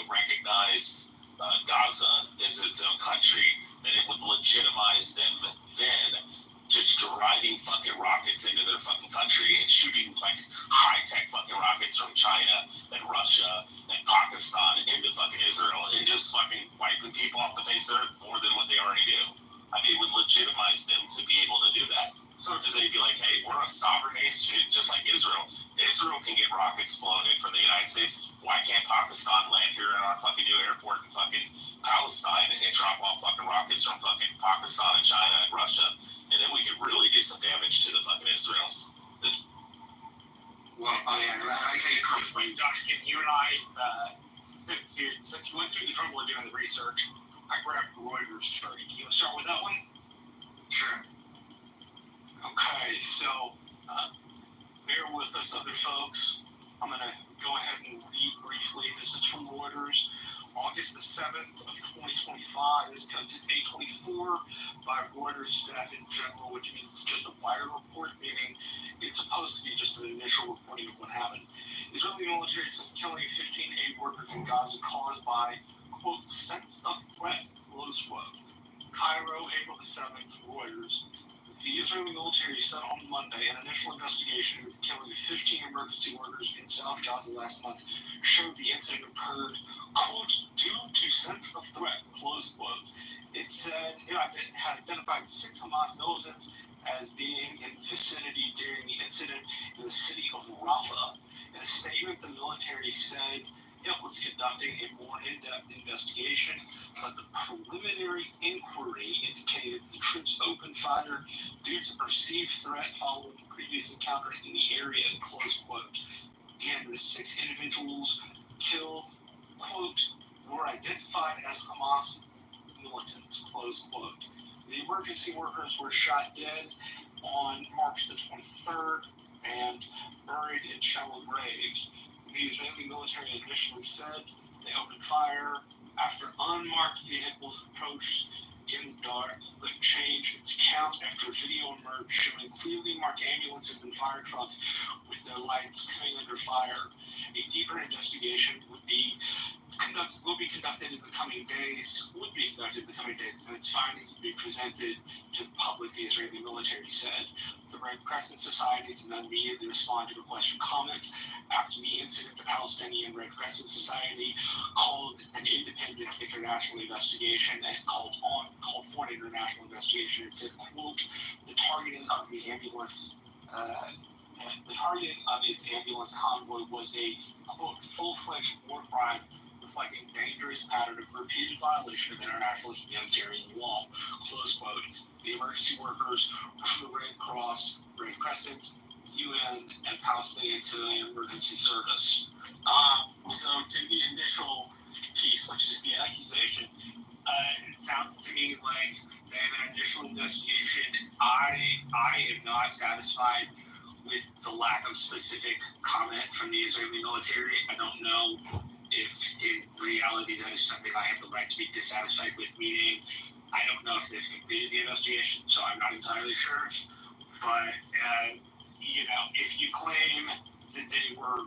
recognized Gaza is its own country, then it would legitimize them then just driving fucking rockets into their fucking country and shooting like high-tech fucking rockets from China and Russia and Pakistan into fucking Israel and just fucking wiping people off the face of the earth more than what they already do. I mean, it would legitimize them to be able to do that. So because they'd be like, hey, we're a sovereign nation just like Israel. Israel can get rockets flown in from the United States. Why can't Pakistan land here at our fucking new airport in fucking Palestine and drop off fucking rockets from fucking Pakistan and China and Russia? And then we could really do some damage to the fucking Israels. Well, I can explain, Dr. Kim, you and I, since you went through the trouble of doing the research, I grabbed Reuters first. Can you start with that one? Sure. Okay, so bear with us, other folks. I'm going to go ahead and read briefly. This is from Reuters. August the 7th of 2025. This comes at 8:24 by Reuters staff in general, which means it's just a wire report, meaning it's supposed to be just an initial reporting of what happened. Israeli military says killing 15 aid workers in Gaza caused by, quote, sense of threat, close quote. Cairo, April the 7th, Reuters. The Israeli military said on Monday an initial investigation into the killing of 15 emergency workers in South Gaza last month showed the incident occurred, quote, due to sense of threat, close quote. It said it had identified 6 Hamas militants as being in the vicinity during the incident in the city of Rafah. In a statement, the military said it was conducting a more in-depth investigation, but the preliminary inquiry indicated the troops opened fire due to perceived threat following the previous encounter in the area, close quote. And the 6 individuals killed, quote, were identified as Hamas militants, close quote. The emergency workers were shot dead on March the 23rd and buried in shallow graves. The Israeli military initially said they opened fire after unmarked vehicles approached in the dark, but changed its account after a video emerged showing clearly marked ambulances and fire trucks with their lights coming under fire. A deeper investigation would be conducted in the coming days, and its findings would be presented to the public, the Israeli military said. The Red Crescent Society did not immediately respond to requests for comment. After the incident, the Palestinian Red Crescent Society called an independent international investigation and called for an international investigation and said, quote, the targeting of its ambulance convoy was a, quote, full-fledged war crime reflecting dangerous pattern of repeated violation of international humanitarian law, close quote. The emergency workers from the Red Cross, Red Crescent, UN, and Palestinian Civilian Emergency Service. So to the initial piece, which is the accusation, it sounds to me like they have an initial investigation. I am not satisfied with the lack of specific comment from the Israeli military. I don't know if in reality that is something I have the right to be dissatisfied with, meaning I don't know if they've completed the investigation, so I'm not entirely sure. But, if you claim that they were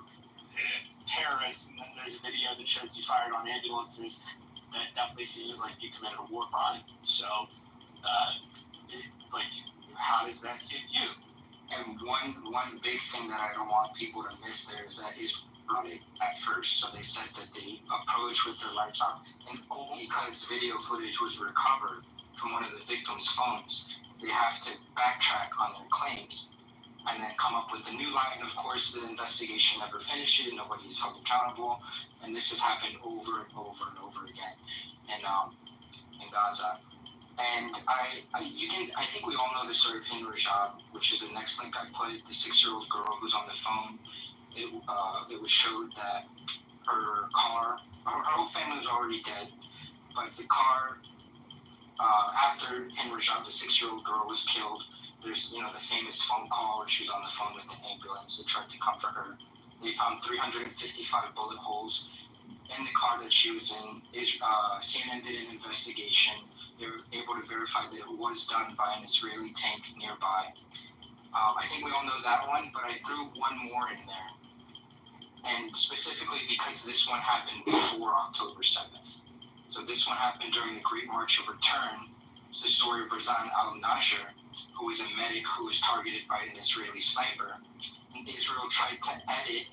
terrorists and then there's a video that shows you fired on ambulances, that definitely seems like you committed a war crime. So, how does that hit you? And one big thing that I don't want people to miss there is that is at first. So they said that they approached with their lights off, and only because video footage was recovered from one of the victims' phones, they have to backtrack on their claims and then come up with a new lie. And of course, the investigation never finishes. Nobody is held accountable, and this has happened over and over and over again in Gaza. And I think we all know the story of Hind Rajab, which is the next link I put. The 6-year-old girl who's on the phone. It was showed that her car, her whole family was already dead, but the car, after Hind Rajab, the 6-year-old girl, was killed, there's, the famous phone call where she was on the phone with the ambulance. They tried to comfort her. They found 355 bullet holes in the car that she was in. CNN did an investigation. They were able to verify that it was done by an Israeli tank nearby. I think we all know that one, but I threw one more in there. And specifically because this one happened before October 7th. So this one happened during the Great March of Return. It's the story of Razan al-Najjar, who was a medic who was targeted by an Israeli sniper. And Israel tried to edit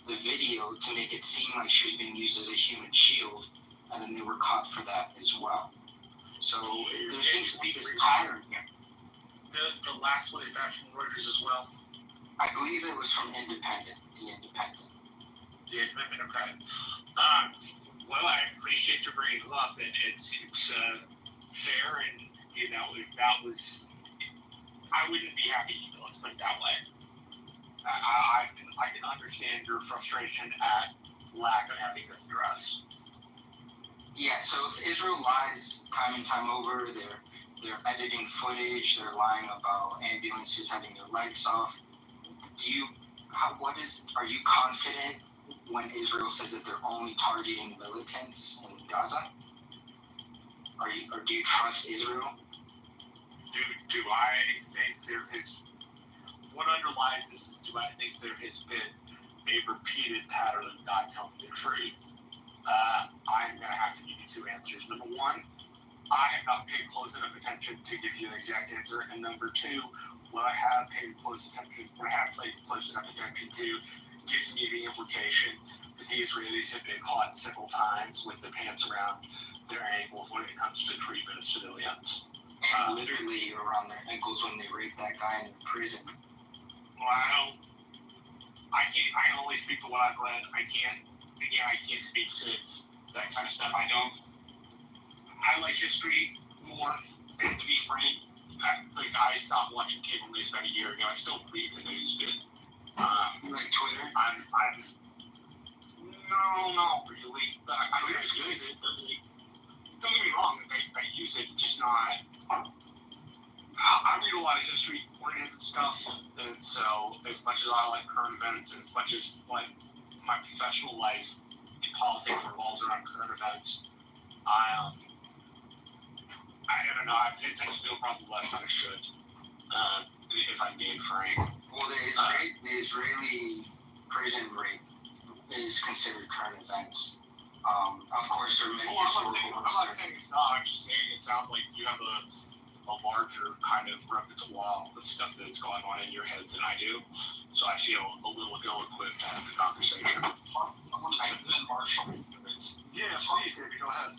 the video to make it seem like she was being used as a human shield, and then they were caught for that as well. So there seems to be this pattern here. The last one, is that from Reuters as well? I believe it was from Independent, the Independent. The Independent, okay. Well, I appreciate you bringing it up, and it's fair, and you know, if that was, I wouldn't be happy either. Let's put it that way. I can understand your frustration at lack of having this addressed. Yeah, so if Israel lies time and time over, they're editing footage, they're lying about ambulances having their lights off. Are you confident when Israel says that they're only targeting militants in Gaza? Or do you trust Israel? Do I think there is, what underlies this is, do I think there has been a repeated pattern of not telling the truth? I'm going to have to give you two answers. Number one, I have not paid close enough attention to give you an exact answer. And number two, what I have paid close enough attention to gives me the implication that the Israelis have been caught several times with the pants around their ankles when it comes to treatment of civilians. And literally around their ankles when they raped that guy in prison. Well, I can only speak to what I've read. I can't speak to that kind of stuff. I like history more, and to be frank, I stopped watching cable news about a year ago. I still read the news bit. You like Twitter? No, not really. I use it, but don't get me wrong, I use it, just not. I read a lot of history-oriented stuff, and so as much as I like current events, and as much as like my professional life in politics revolves around current events, I don't know. I pay attention to it probably less than I should, if I'm being frank. Well, the Israeli prison rape is considered current events. Of course, there are many historical ones. I'm not saying it's not. I'm just saying it sounds like you have a larger kind of repertoire of stuff that's going on in your head than I do. So I feel a little ill-equipped to have the conversation. I want to defend Marshall. Yeah, please, David, go ahead.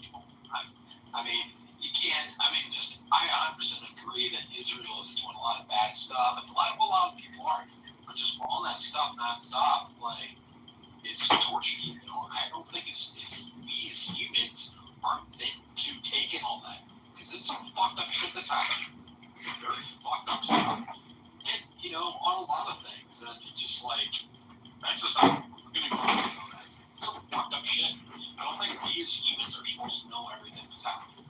I mean, you can't. I mean, I 100% agree that Israel is doing a lot of bad stuff, and a lot of people are. But just for all that stuff nonstop, like, it's torture. You know, I don't think it's we as humans are meant to take in all that, because it's some fucked up shit that's happening. It's very fucked up stuff, and you know, on a lot of things, and it's just like that's just how we're gonna go on that. Some fucked up shit. I don't think we as humans are supposed to know everything that's happening.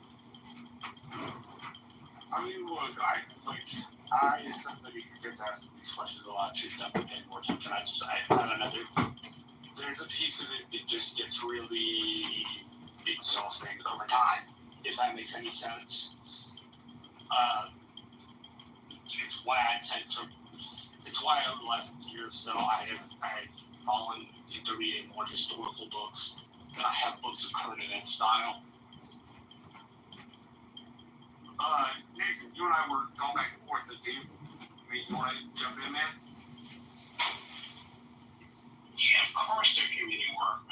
I mean, look, I as somebody who gets asked these questions a lot, should definitely pay more attention. I don't know. There's a piece of it that just gets really exhausting over time, if that makes any sense. It's why over the last year or so I've fallen into reading more historical books than I have books of current event style. Nathan, you and I were going back and forth at the table. I mean, you want to jump in, man? Yeah, of course there can be war.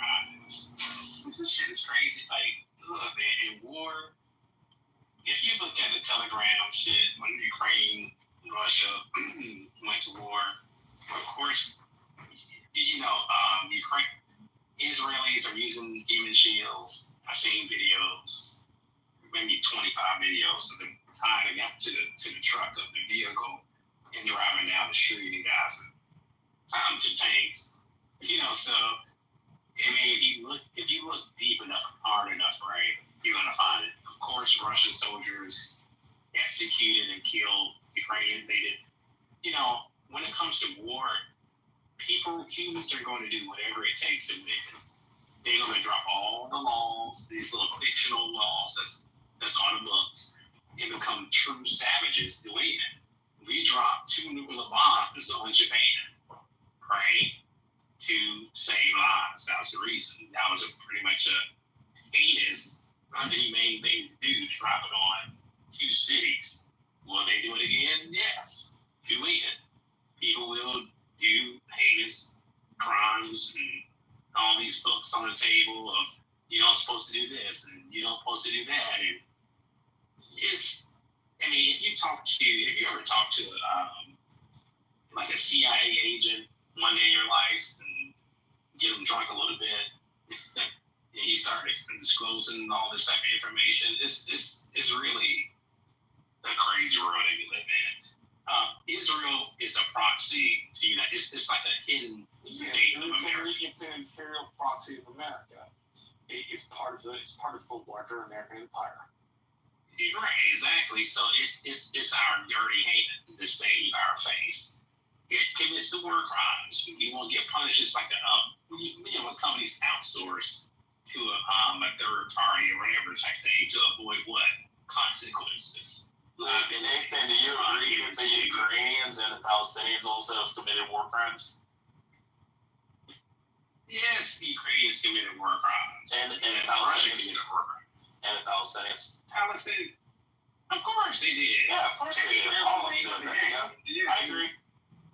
This shit is crazy. Like, look, man, in war, if you look at the Telegram shit, when Ukraine, Russia went to war, of course, you know, Israelis are using human shields. I've seen videos, maybe 25 videos of them tying up to the truck of the vehicle and driving down the street in Gaza, to tanks. You know, so I mean, if you look deep enough, hard enough, right, you're gonna find it. Of course, Russian soldiers executed and killed Ukrainians. They did. You know, when it comes to war, humans are going to do whatever it takes to win. They're going to drop all the laws, these little fictional laws that's on the books, and become true savages to win. We dropped 2 nuclear bombs on Japan, right? To save lives. That was the reason. That was pretty much a heinous inhumane thing to do, drop it on 2 cities. Will they do it again? Yes. Do it. People will do heinous crimes and all these books on the table of you're not supposed to do this and you're not supposed to do that. And it's, I mean, if you ever talked to like a CIA agent one day in your life and get them drunk a little bit, and he started disclosing all this type of information, it's really a crazy world that we live in. Israel is a proxy to United. It's like a hidden state of America. It's an imperial proxy of America. It's part of the larger American empire. Right, exactly. So it's our dirty hand to save our faith. It commits the war crimes. We won't get punished. It's like when companies outsource to a third party or whatever type thing to avoid what consequences. Nathan, do you agree that the Ukrainians and the Palestinians also have committed war crimes? Yes, the Ukrainians committed war crimes. And the Russia Palestinians. committed war crimes. And the Palestinians. Palestine, of course they did. Yeah, of course they did. All of them. There you go. Yeah. I agree.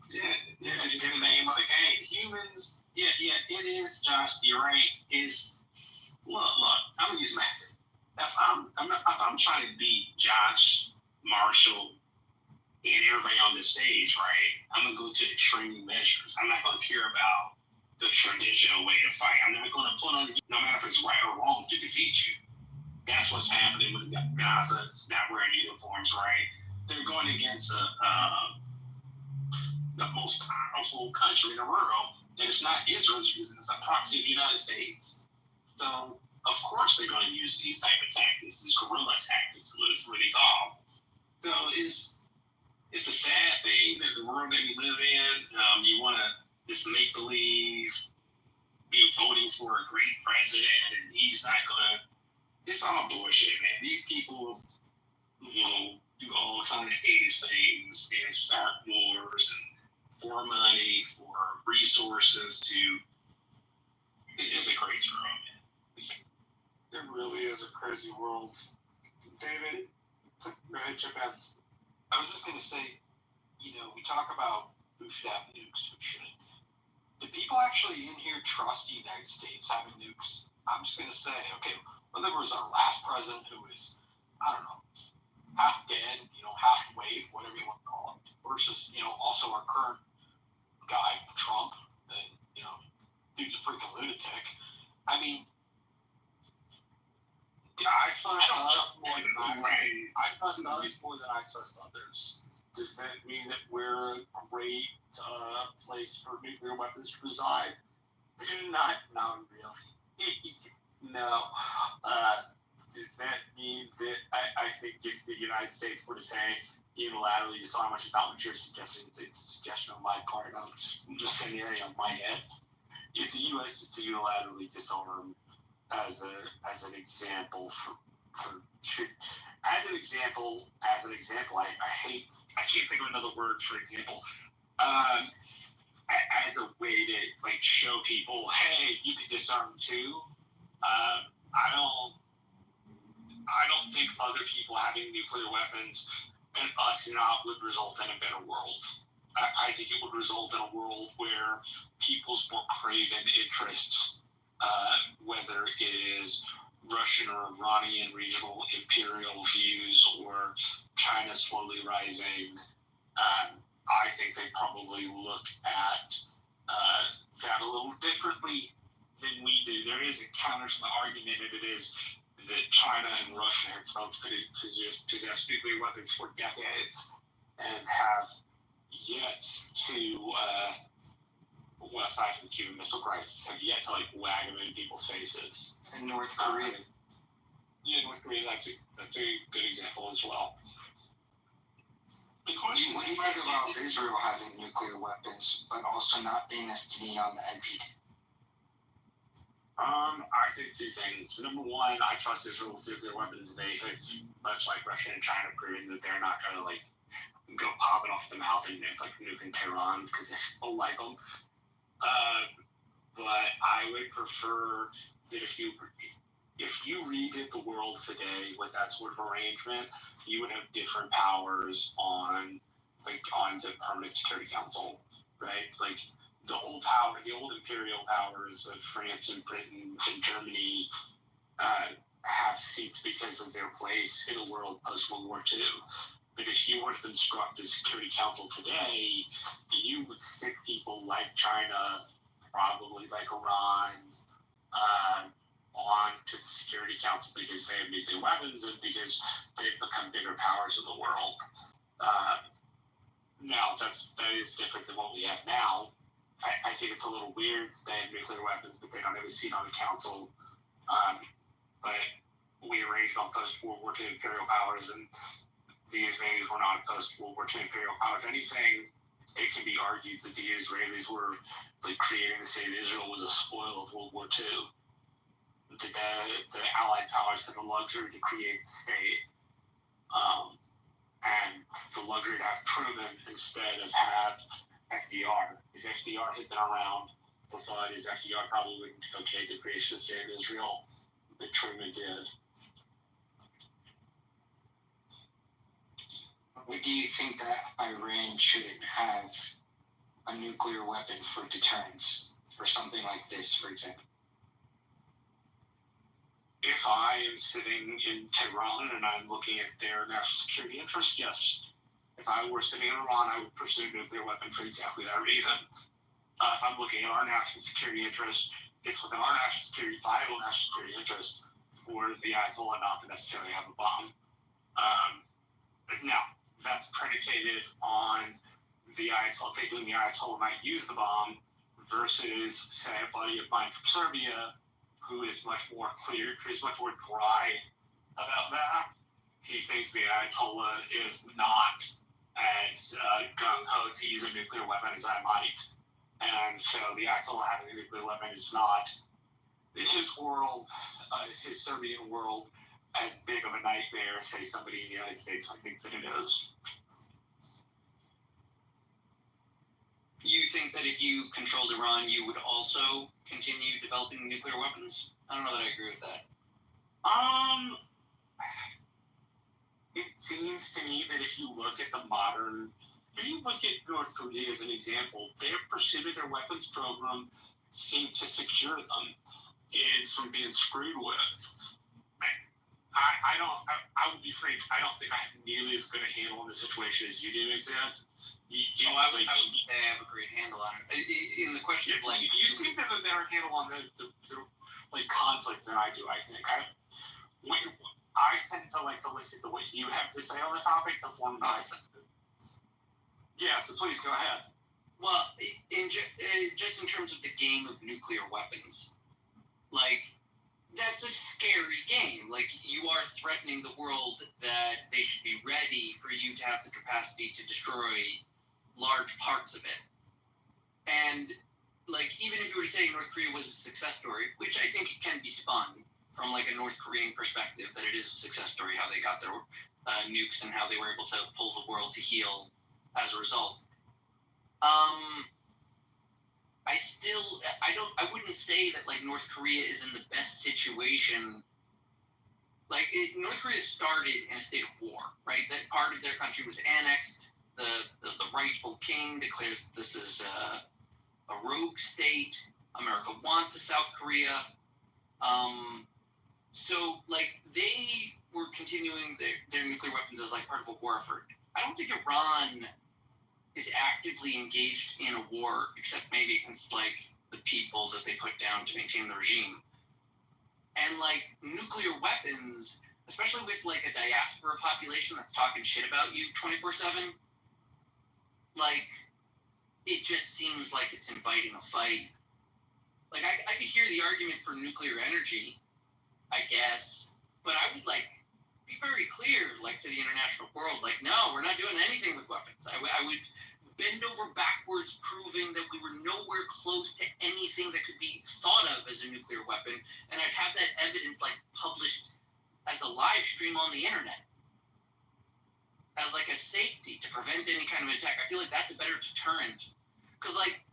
Yeah, there's a name of the game. Humans, yeah, it is, Josh, you're right. Look, I'm gonna use my, if I'm trying to beat Josh, Marshall, and everybody on the stage, right? I'm gonna go to extreme measures. I'm not gonna care about the traditional way to fight. I'm never gonna put on, no matter if it's right or wrong, to defeat you. That's what's happening with Gaza. It's not wearing uniforms, right? They're going against the most powerful country in the world, and it's not Israel. It's a proxy of the United States. So of course they're going to use these type of tactics. This guerrilla tactics is what it's really called. So it's a sad thing that the world that we live in. You want to just make believe, be voting for a great president, and he's not going to. It's all bullshit, man. These people, do all kind of heinous things and start wars and for money, for resources it's a crazy world, man. It really is a crazy world. David, go ahead, chip in. I was just going to say, we talk about who should have nukes, who shouldn't. Do people actually in here trust the United States having nukes? I'm just going to say, okay, whether it was our last president who is, I don't know, half dead, half awake, whatever you want to call it, versus, also our current guy, Trump, and, dude's a freaking lunatic. I mean, I trust us more than I trust others. Does that mean that we're a great place for nuclear weapons to reside? Not really. No. Does that mean that I think if the United States were to say unilaterally, you saw how much is not what you're suggesting, it's a suggestion on my part, it's just scenario in my head. If the U.S. is to unilaterally disarm as an example as an example, I can't think of another word for example. As a way to show people, hey, you can disarm too. I don't think other people having nuclear weapons and us not would result in a better world. I think it would result in a world where people's more craven interests, whether it is Russian or Iranian regional imperial views or China slowly rising, I think they probably look at that a little differently than we do. There is a counter to the argument, and it is that China and Russia have possessed nuclear weapons for decades and have yet to, aside from the Cuban Missile Crisis, have yet to wag them in people's faces. And North Korea. North Korea, that's a good example as well. What do you think about Israel having nuclear weapons, but also not being a city on the NPT? I think two things. Number one, I trust Israel with nuclear weapons. They have, much like Russia and China, proven that they're not going to go popping off the mouth and nuking Tehran because they don't like them. But I would prefer that if if you redid the world today with that sort of arrangement, you would have different powers on the Permanent Security Council, right? Like the old imperial powers of France and Britain and Germany have seats because of their place in a world post World War II. But if you were to construct the Security Council today, you would stick people like China, probably like Iran, on to the Security Council because they have nuclear weapons and because they've become bigger powers in the world. Now, that is different than what we have now. I think it's a little weird that they have nuclear weapons, but they don't have a seat on the council. But we arranged on post-World War II imperial powers, and the Israelis were not post-World War II imperial powers. If anything, it can be argued that the Israelis were like creating the state of Israel was a spoil of World War II. The Allied powers had the luxury to create the state, and the luxury to have Truman instead of have FDR. If FDR had been around, the thought is FDR probably wouldn't have okayed the creation of the state of Israel, but Truman did. Do you think that Iran shouldn't have a nuclear weapon for deterrence for something like this, for example? If I am sitting in Tehran and I'm looking at their national security interests, yes. If I were sitting in Iran, I would pursue a nuclear weapon for exactly that reason. If I'm looking at our national security interests, it's within our vital national security interest for the Ayatollah not to necessarily have a bomb. But now, that's predicated on the Ayatollah thinking the Ayatollah might use the bomb versus, say, a buddy of mine from Serbia who is much more clear, who's much more dry about that. He thinks the Ayatollah is not as gung-ho to use a nuclear weapon as I might. And so the Ayatollah having a nuclear weapon is not, in his world, his Serbian world, as big of a nightmare as, say, somebody in the United States might think that it is. You think that if you controlled Iran, you would also continue developing nuclear weapons? I don't know that I agree with that. It seems to me that if you look at North Korea as an example, their pursuit of their weapons program seemed to secure them from being screwed with. I would be frank, I don't think I have nearly as good a handle on the situation as you do, exact. I would say I have a great handle on it. In the question of like, you seem to have a better handle on the conflict than I do. I think I tend to like to listen to what you have to say on the topic to form my sentence. Yeah, so please go ahead. Well, just in terms of the game of nuclear weapons, like, that's a scary game. Like, you are threatening the world that they should be ready for you to have the capacity to destroy large parts of it. And, like, even if you were to say North Korea was a success story, which I think it can be spun from, like, a North Korean perspective, that it is a success story, how they got their nukes and how they were able to pull the world to heel as a result. I wouldn't say that, like, North Korea is in the best situation. Like, North Korea started in a state of war, right? That part of their country was annexed. The rightful king declares that this is a rogue state. America wants a South Korea. So, like, they were continuing their nuclear weapons as, like, part of a war effort. I don't think Iran is actively engaged in a war, except maybe against, like, the people that they put down to maintain the regime. And, like, nuclear weapons, especially with, like, a diaspora population that's talking shit about you 24/7, like, it just seems like it's inviting a fight. Like, I could hear the argument for nuclear energy, I guess, but I would, like, be very clear, like, to the international world, like, no, we're not doing anything with weapons. I would bend over backwards proving that we were nowhere close to anything that could be thought of as a nuclear weapon, and I'd have that evidence, like, published as a live stream on the internet as, like, a safety to prevent any kind of attack. I feel like that's a better deterrent, because, like,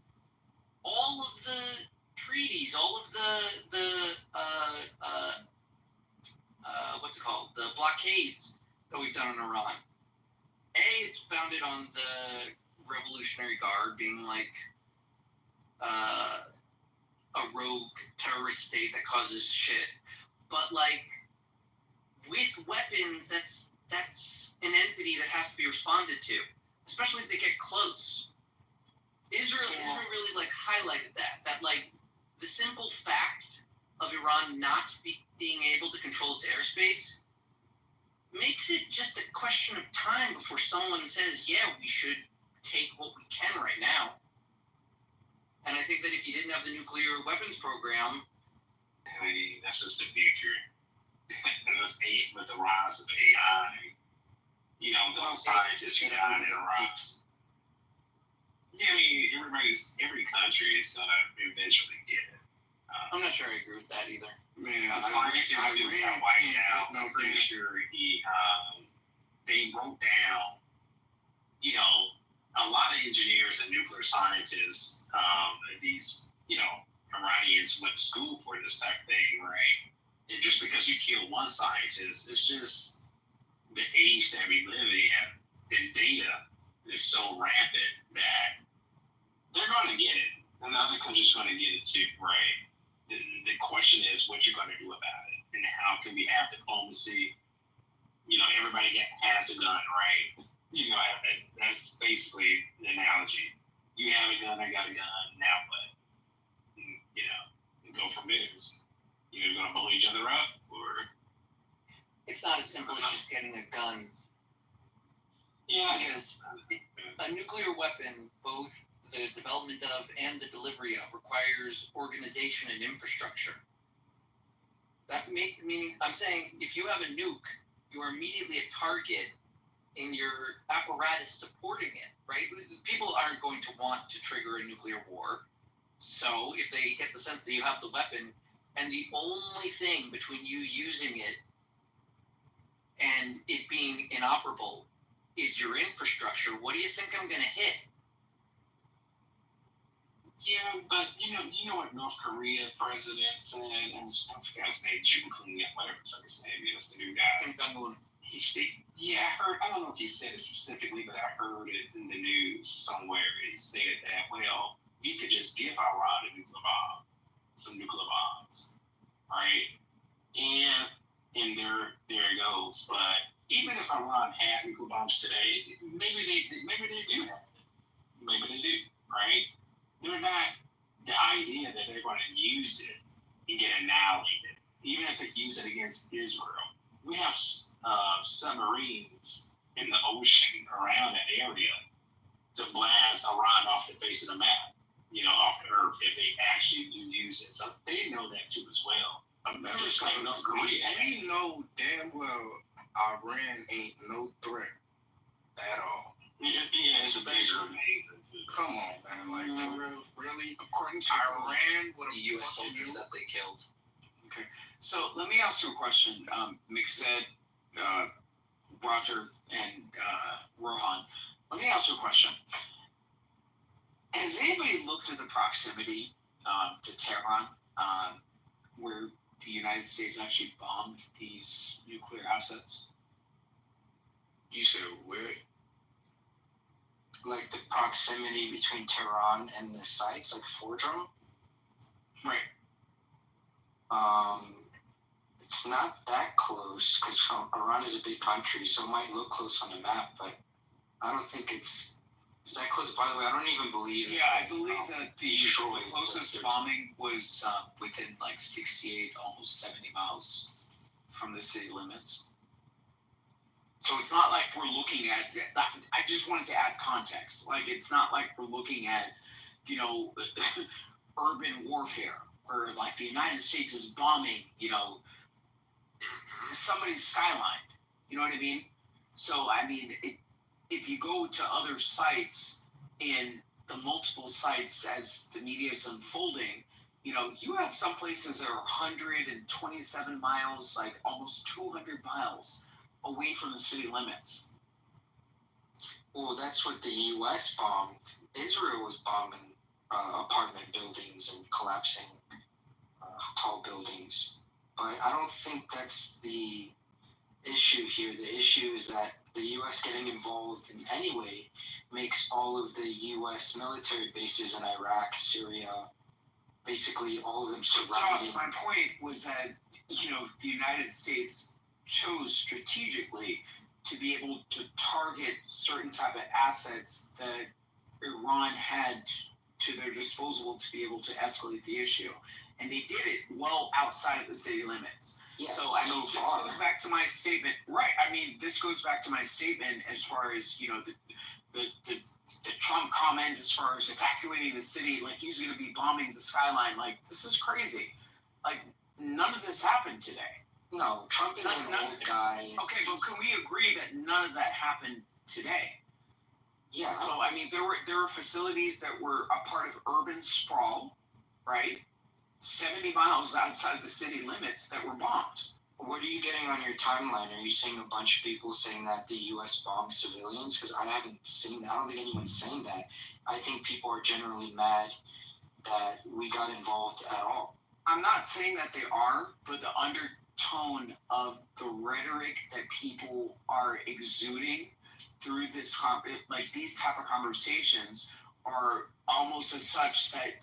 all of the treaties, all of the what's it called? The blockades that we've done on Iran. It's founded on the Revolutionary Guard being like a rogue terrorist state that causes shit. But like with weapons, that's an entity that has to be responded to, especially if they get close. Israel really like highlighted that like the simple fact of Iran not being able to control its airspace makes it just a question of time before someone says, yeah, we should take what we can right now. And I think that if you didn't have the nuclear weapons program, I mean, that's just the future. With the rise of AI, you know, the scientists who died in Iraq. Yeah, I mean, every country is gonna eventually get it. I'm not sure I agree with that either. Man, the scientists who got wiped out, I'm pretty sure they wrote down, you know, a lot of engineers and nuclear scientists, these, you know, Iranians went to school for this type of thing, right? And just because you kill one scientist, it's just the age that we live in, and data is so rampant that they're going to get it, and the other country's going to get it too, right? The question is what you're going to do about it, and how can we have diplomacy? You know, everybody has a gun, right? You know, that's basically the analogy. You have a gun, I got a gun, now what? You know, go from there. You're going to blow each other up, or... It's not as simple as just getting a gun. Yeah. Because a nuclear weapon, both the development of and the delivery of, requires organization and infrastructure. Meaning, I'm saying, if you have a nuke, you are immediately a target in your apparatus supporting it, right? People aren't going to want to trigger a nuclear war. So if they get the sense that you have the weapon, and the only thing between you using it and it being inoperable is your infrastructure, what do you think I'm going to hit? Yeah, but you know what North Korea president said, and I forgot his name, Jim Kuhn, whatever his name is, the new guy. He said, yeah, I don't know if he said it specifically, but I heard it in the news somewhere. He said that, well, we could just give Iran some nuclear bombs, right? And there it goes. But even if Iran had nuclear bombs today, maybe they do have it. Maybe they do, right? They're not the idea that they're going to use it and get annihilated. Even if they use it against Israel, we have submarines in the ocean around that area to blast Iran off the face of the map, you know, off the earth, if they actually do use it. So they know that too as well. Just like North Korea. We know damn well Iran ain't no threat at all. Yeah, it's amazing too. Come on, man. Like, for real, really? According to Iran would the U.S. soldiers that they killed. Okay. So let me ask you a question. Mick said, Roger and Rohan, let me ask you a question. Has anybody looked at the proximity to Tehran, where the United States actually bombed these nuclear assets? You said where? Like the proximity between Tehran and the sites, like Fordrum? Right. It's not that close, because Iran is a big country, so it might look close on the map, but I don't think it's that close. By the way, I don't even believe it. Yeah, I believe that the closest bombing was within like 68, almost 70 miles from the city limits. So it's not like we're looking at that. I just wanted to add context. Like, it's not like we're looking at, you know, urban warfare, where like the United States is bombing, you know, somebody's skyline. You know what I mean? So, I mean, if you go to other sites and the multiple sites as the media is unfolding, you know, you have some places that are 127 miles, like almost 200 miles away from the city limits. Well, that's what the U.S. bombed. Israel was bombing apartment buildings and collapsing tall buildings. But I don't think that's the issue here. The issue is that the U.S. getting involved in any way makes all of the U.S. military bases in Iraq, Syria, basically all of them surrounded. Josh, my point was that, the United States chose strategically to be able to target certain type of assets that Iran had to their disposal to be able to escalate the issue. And they did it well outside of the city limits. Yes, so, this goes back to my statement. Right. This goes back to my statement as far as, the Trump comment as far as evacuating the city, like he's going to be bombing the skyline. Like, this is crazy. Like, none of this happened today. No, Trump is an old guy. Okay, but can we agree that none of that happened today? Yeah. So, there were facilities that were a part of urban sprawl, right? 70 miles outside the city limits that were bombed. What are you getting on your timeline? Are you seeing a bunch of people saying that the U.S. bombed civilians? Because I haven't seen that. I don't think anyone's saying that. I think people are generally mad that we got involved at all. I'm not saying that they are, but the undertone of the rhetoric that people are exuding through this, like these type of conversations, are almost as such that,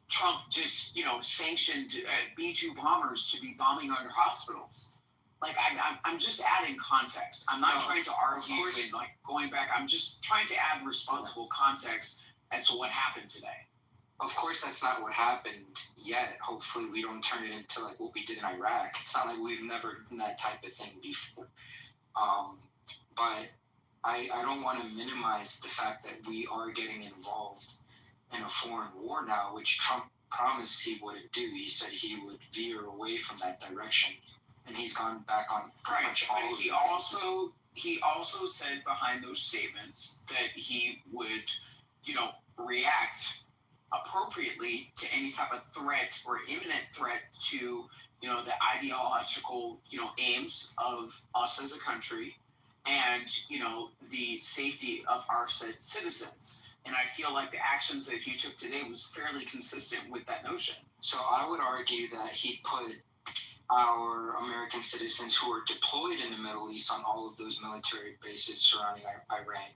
Trump just, sanctioned B-2 bombers to be bombing under hospitals. Like, I'm just adding context. I'm not trying to argue and, going back. I'm just trying to add responsible context as to what happened today. Of course, that's not what happened yet. Hopefully, we don't turn it into, like, what we did in Iraq. It's not like we've never done that type of thing before. But I don't want to minimize the fact that we are getting involved in a foreign war now, which Trump promised he wouldn't do. He said he would veer away from that direction, and he's gone back on pretty much all of it. He also said behind those statements that he would, react appropriately to any type of threat or imminent threat to, the ideological, aims of us as a country and, the safety of our citizens. And I feel like the actions that he took today was fairly consistent with that notion. So I would argue that he put our American citizens who are deployed in the Middle East on all of those military bases surrounding Iran,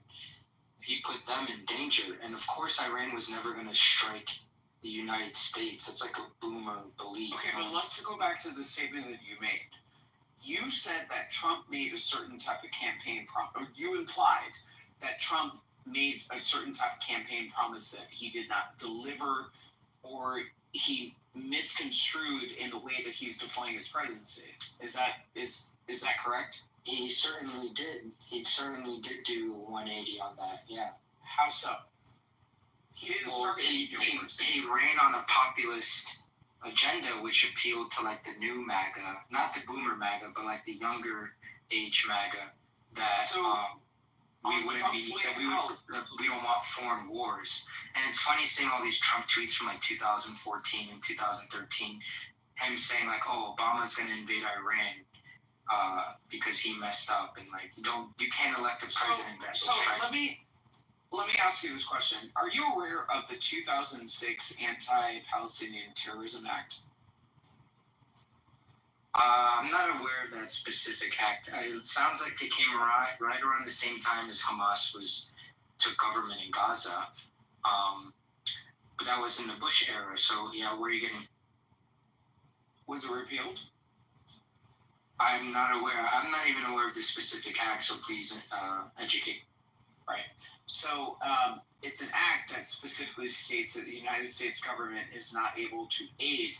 he put them in danger. And of course, Iran was never going to strike the United States. It's like a boomer belief. Okay, but let's go back to the statement that you made. You said that Trump made a certain type of campaign or you implied that Trump made a certain type of campaign promise that he did not deliver, or he misconstrued in the way that he's deploying his presidency. Is that correct? He certainly did. He certainly did do 180 on that, yeah. How so? He didn't start any rumors. He ran on a populist agenda which appealed to like the new MAGA, not the boomer MAGA, but like the younger age MAGA, that we don't want foreign wars. And it's funny seeing all these Trump tweets from like 2014 and 2013, him saying like, oh, Obama's going to invade Iran because he messed up, and like you can't elect a president that's let me ask you this question. Are you aware of the 2006 Anti-Palestinian Terrorism Act? I'm not aware of that specific act. It sounds like it came right around the same time as Hamas took government in Gaza. But that was in the Bush era, so yeah, where are you getting? Was it repealed? I'm not aware. I'm not even aware of the specific act, so please educate. Right. So it's an act that specifically states that the United States government is not able to aid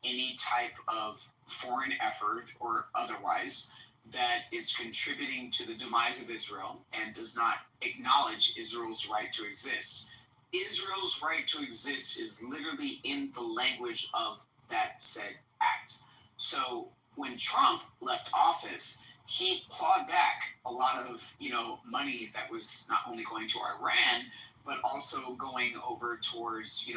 any type of foreign effort or otherwise that is contributing to the demise of Israel and does not acknowledge Israel's right to exist. Israel's right to exist is literally in the language of that said act. So when Trump left office, he clawed back a lot of, money that was not only going to Iran, but also going over towards,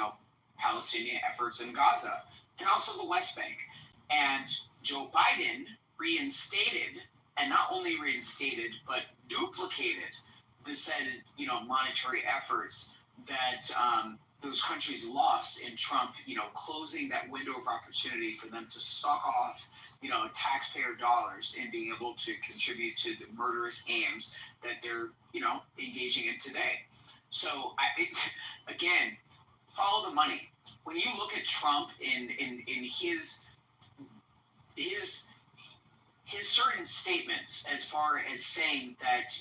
Palestinian efforts in Gaza and also the West Bank. And Joe Biden reinstated, and not only reinstated, but duplicated the said, monetary efforts that those countries lost in Trump, closing that window of opportunity for them to suck off, taxpayer dollars and being able to contribute to the murderous aims that they're, engaging in today. So again, follow the money. When you look at Trump in his certain statements, as far as saying that,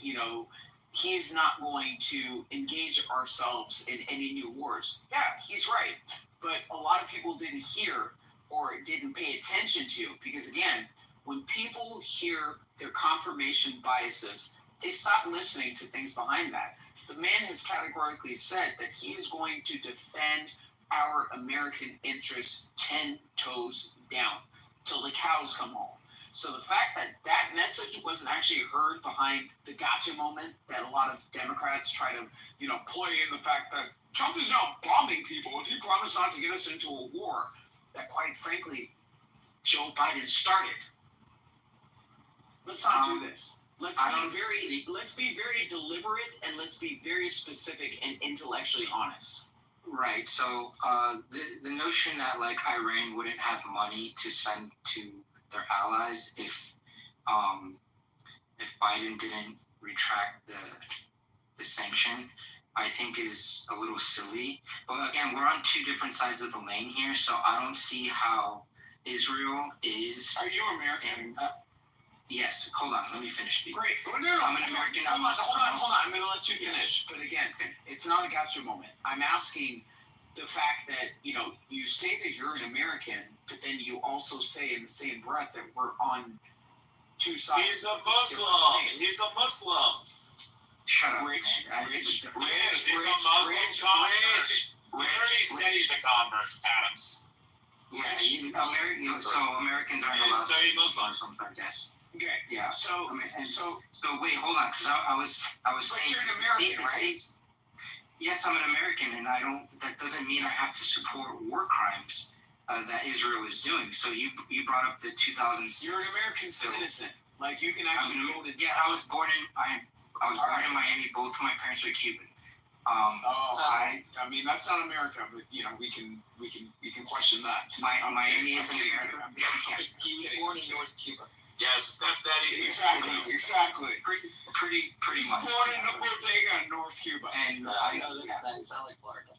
he's not going to engage ourselves in any new wars. Yeah, he's right. But a lot of people didn't hear or didn't pay attention to, because again, when people hear their confirmation biases, they stop listening to things behind that. The man has categorically said that he is going to defend our American interests 10 toes down till the cows come home. So the fact that that message wasn't actually heard behind the gotcha moment that a lot of Democrats try to, play in the fact that Trump is now bombing people and he promised not to get us into a war that, quite frankly, Joe Biden started. Let's not do this. Let's be very deliberate, and let's be very specific and intellectually honest. Right. So the notion that like Iran wouldn't have money to send to their allies if Biden didn't retract the sanction, I think is a little silly. But again, we're on two different sides of the lane here, so I don't see how Israel is. Are you American? Yes. Hold on. Let me finish speaking. Great. No, I'm an American. Hold on. I'm going to let you finish. But again, it's not a gotcha moment. I'm asking the fact that, you say that you're an American, but then you also say in the same breath that we're on two sides. He's a Muslim. He's a Muslim. Shut up. Rich. He's a Muslim convert. We already said he's a convert, Adams. Yeah, so Americans aren't allowed to be Muslims, I guess. Okay. Yeah. So wait, hold on, because I was saying. You're an American, right? Yes, I'm an American, and that doesn't mean I have to support war crimes that Israel is doing. So you brought up the 2006. You're an American citizen. Like you can actually go to. Yeah, I was born in Miami. Both of my parents are Cuban. I mean that's not America, but we can question that. Miami is America. He was born in North Cuba. Yes, that is exactly. Pretty much. Born in the bodega in North Cuba. And I know that sound like Florida.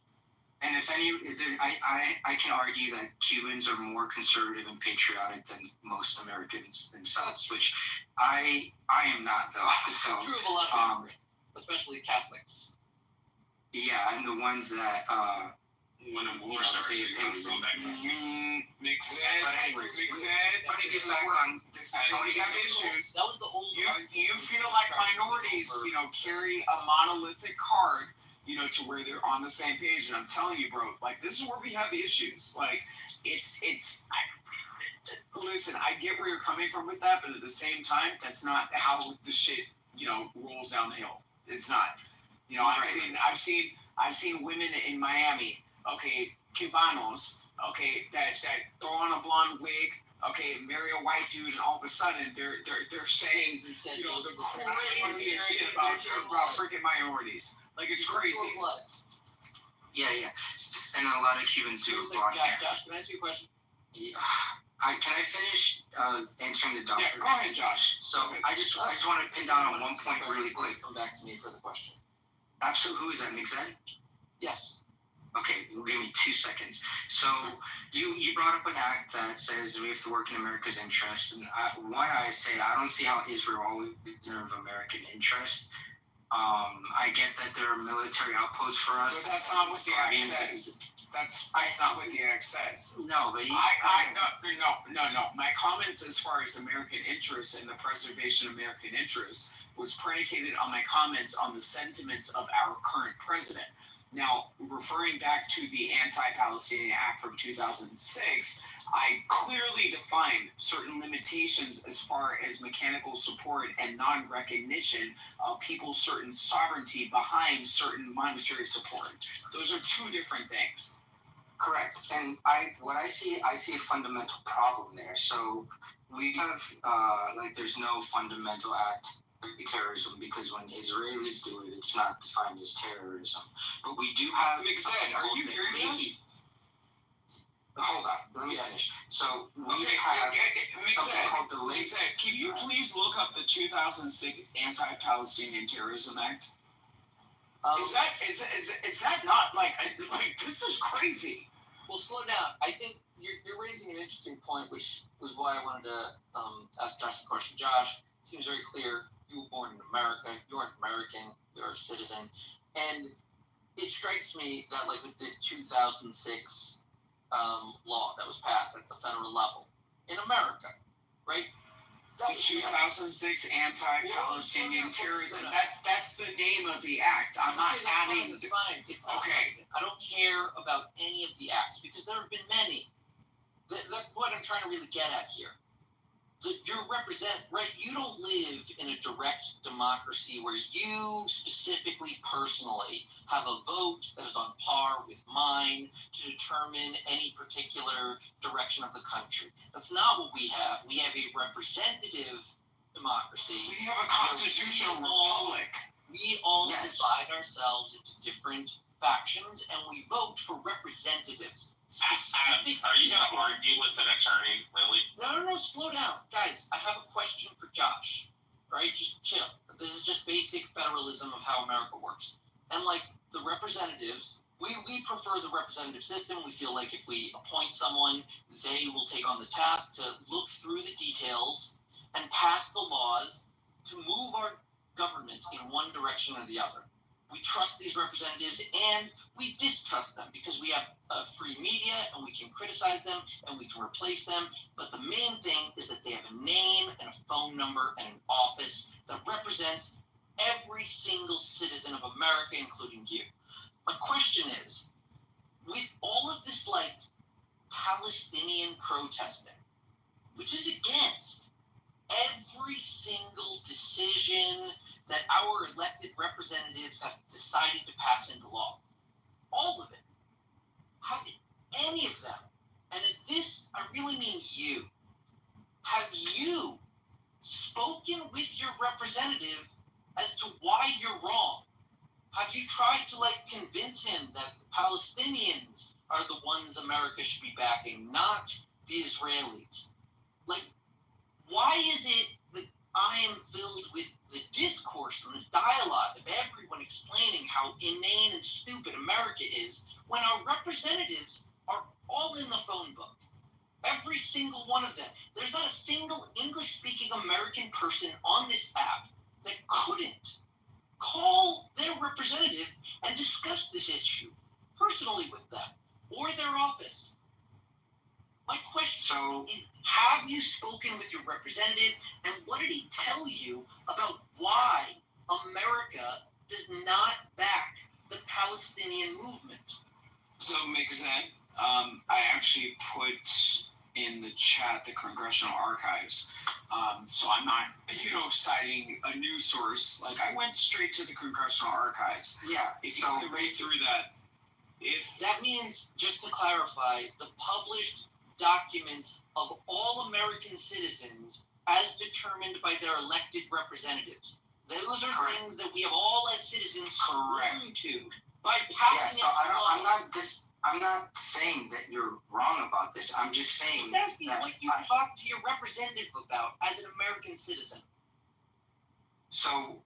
And I can argue that Cubans are more conservative and patriotic than most Americans themselves, which I am not though. So true of a lot of people, especially Catholics. Yeah, and the ones that when a war starts, you gotta go back. Makes sense. But we have issues. That was the only. You feel like minorities, carry a monolithic card, to where they're on the same page. And I'm telling you, bro, like this is where we have issues. Like listen, I get where you're coming from with that, but at the same time, that's not how the shit, rolls down the hill. It's not. I've seen women in Miami, okay, Cubanos, okay, that throw on a blonde wig, okay, marry a white dude, and all of a sudden they're saying, the craziest shit about freaking minorities. Like it's crazy. Yeah, and a lot of Cubans do blonde hair. Josh, can I ask you a question? Yeah. Can I finish answering the doctor? Yeah, go ahead, Josh. So I just want to pin down on one point really quick. Come back to me for the question. Absolutely. Who is that, Mixed? Yes. Okay, give me 2 seconds. So you brought up an act that says we have to work in America's interest, and I say I don't see how Israel always serve American interest. I get that there are military outposts for us. But that's not what the act says. That's not what the act says. No, but no. My comments as far as American interests and the preservation of American interests was predicated on my comments on the sentiments of our current president. Now, referring back to the Anti-Palestinian Act from 2006, I clearly defined certain limitations as far as mechanical support and non-recognition of people's certain sovereignty behind certain monetary support. Those are two different things. Correct. And I see a fundamental problem there. So we have there's no fundamental act terrorism because when Israelis do it, it's not defined as terrorism. But we do have. Mixed, are you hearing us? Hold on, let me finish. So we Okay, have something called the late. Mixed, can you please look up the 2006 Anti-Palestinian Terrorism Act? Is that not like this is crazy? Well, slow down. I think you're raising an interesting point, which was why I wanted to ask Josh the question. Josh, it seems very clear you were born in America. You're an American. You're a citizen, and it strikes me that like with this 2006 law that was passed at the federal level in America, right? The 2006 Anti-Palestinian Terrorism. That's the name of the act. I'm not adding. It's fine. Okay. I don't care about any of the acts because there have been many. That's what I'm trying to really get at here. You don't live in a direct democracy where you specifically, personally, have a vote that is on par with mine to determine any particular direction of the country. That's not what we have. We have a representative democracy. We have a constitutional republic. We all divide ourselves into different factions and we vote for representatives. Adams, are you going to argue with an attorney, really? No, slow down. Guys, I have a question for Josh. Right? Just chill. This is just basic federalism of how America works. And like the representatives, we prefer the representative system. We feel like if we appoint someone, they will take on the task to look through the details and pass the laws to move our government in one direction or the other. We trust these representatives and we distrust them because we have free media and we can criticize them and we can replace them. But the main thing is that they have a name and a phone number and an office that represents every single citizen of America, including you. My question is, with all of this like Palestinian protesting, which is against every single decision that our elected representatives have decided to pass into law. All of it. Have any of them, and in this, I really mean you, have you spoken with your representative as to why you're wrong? Have you tried to convince him that the Palestinians are the ones America should be backing, not the Israelis? Why is it that I am filled with the discourse and the dialogue of everyone explaining how inane and stupid America is when our representatives are all in the phone book? Every single one of them. There's not a single English-speaking American person on this app that couldn't call their representative and discuss this issue personally with them or their office. My question is, have you spoken with your representative, and what did he tell you about why America does not back the Palestinian movement? So, Mixed, I actually put in the chat the Congressional Archives. So I'm not, citing a news source. I went straight to the Congressional Archives. Yeah. If you can read through that. That means, just to clarify, the published documents of all American citizens as determined by their elected representatives. Those are things that we have all as citizens sworn to by passing I'm not saying that you're wrong about this. I'm just saying that what you talked to your representative about as an American citizen. So,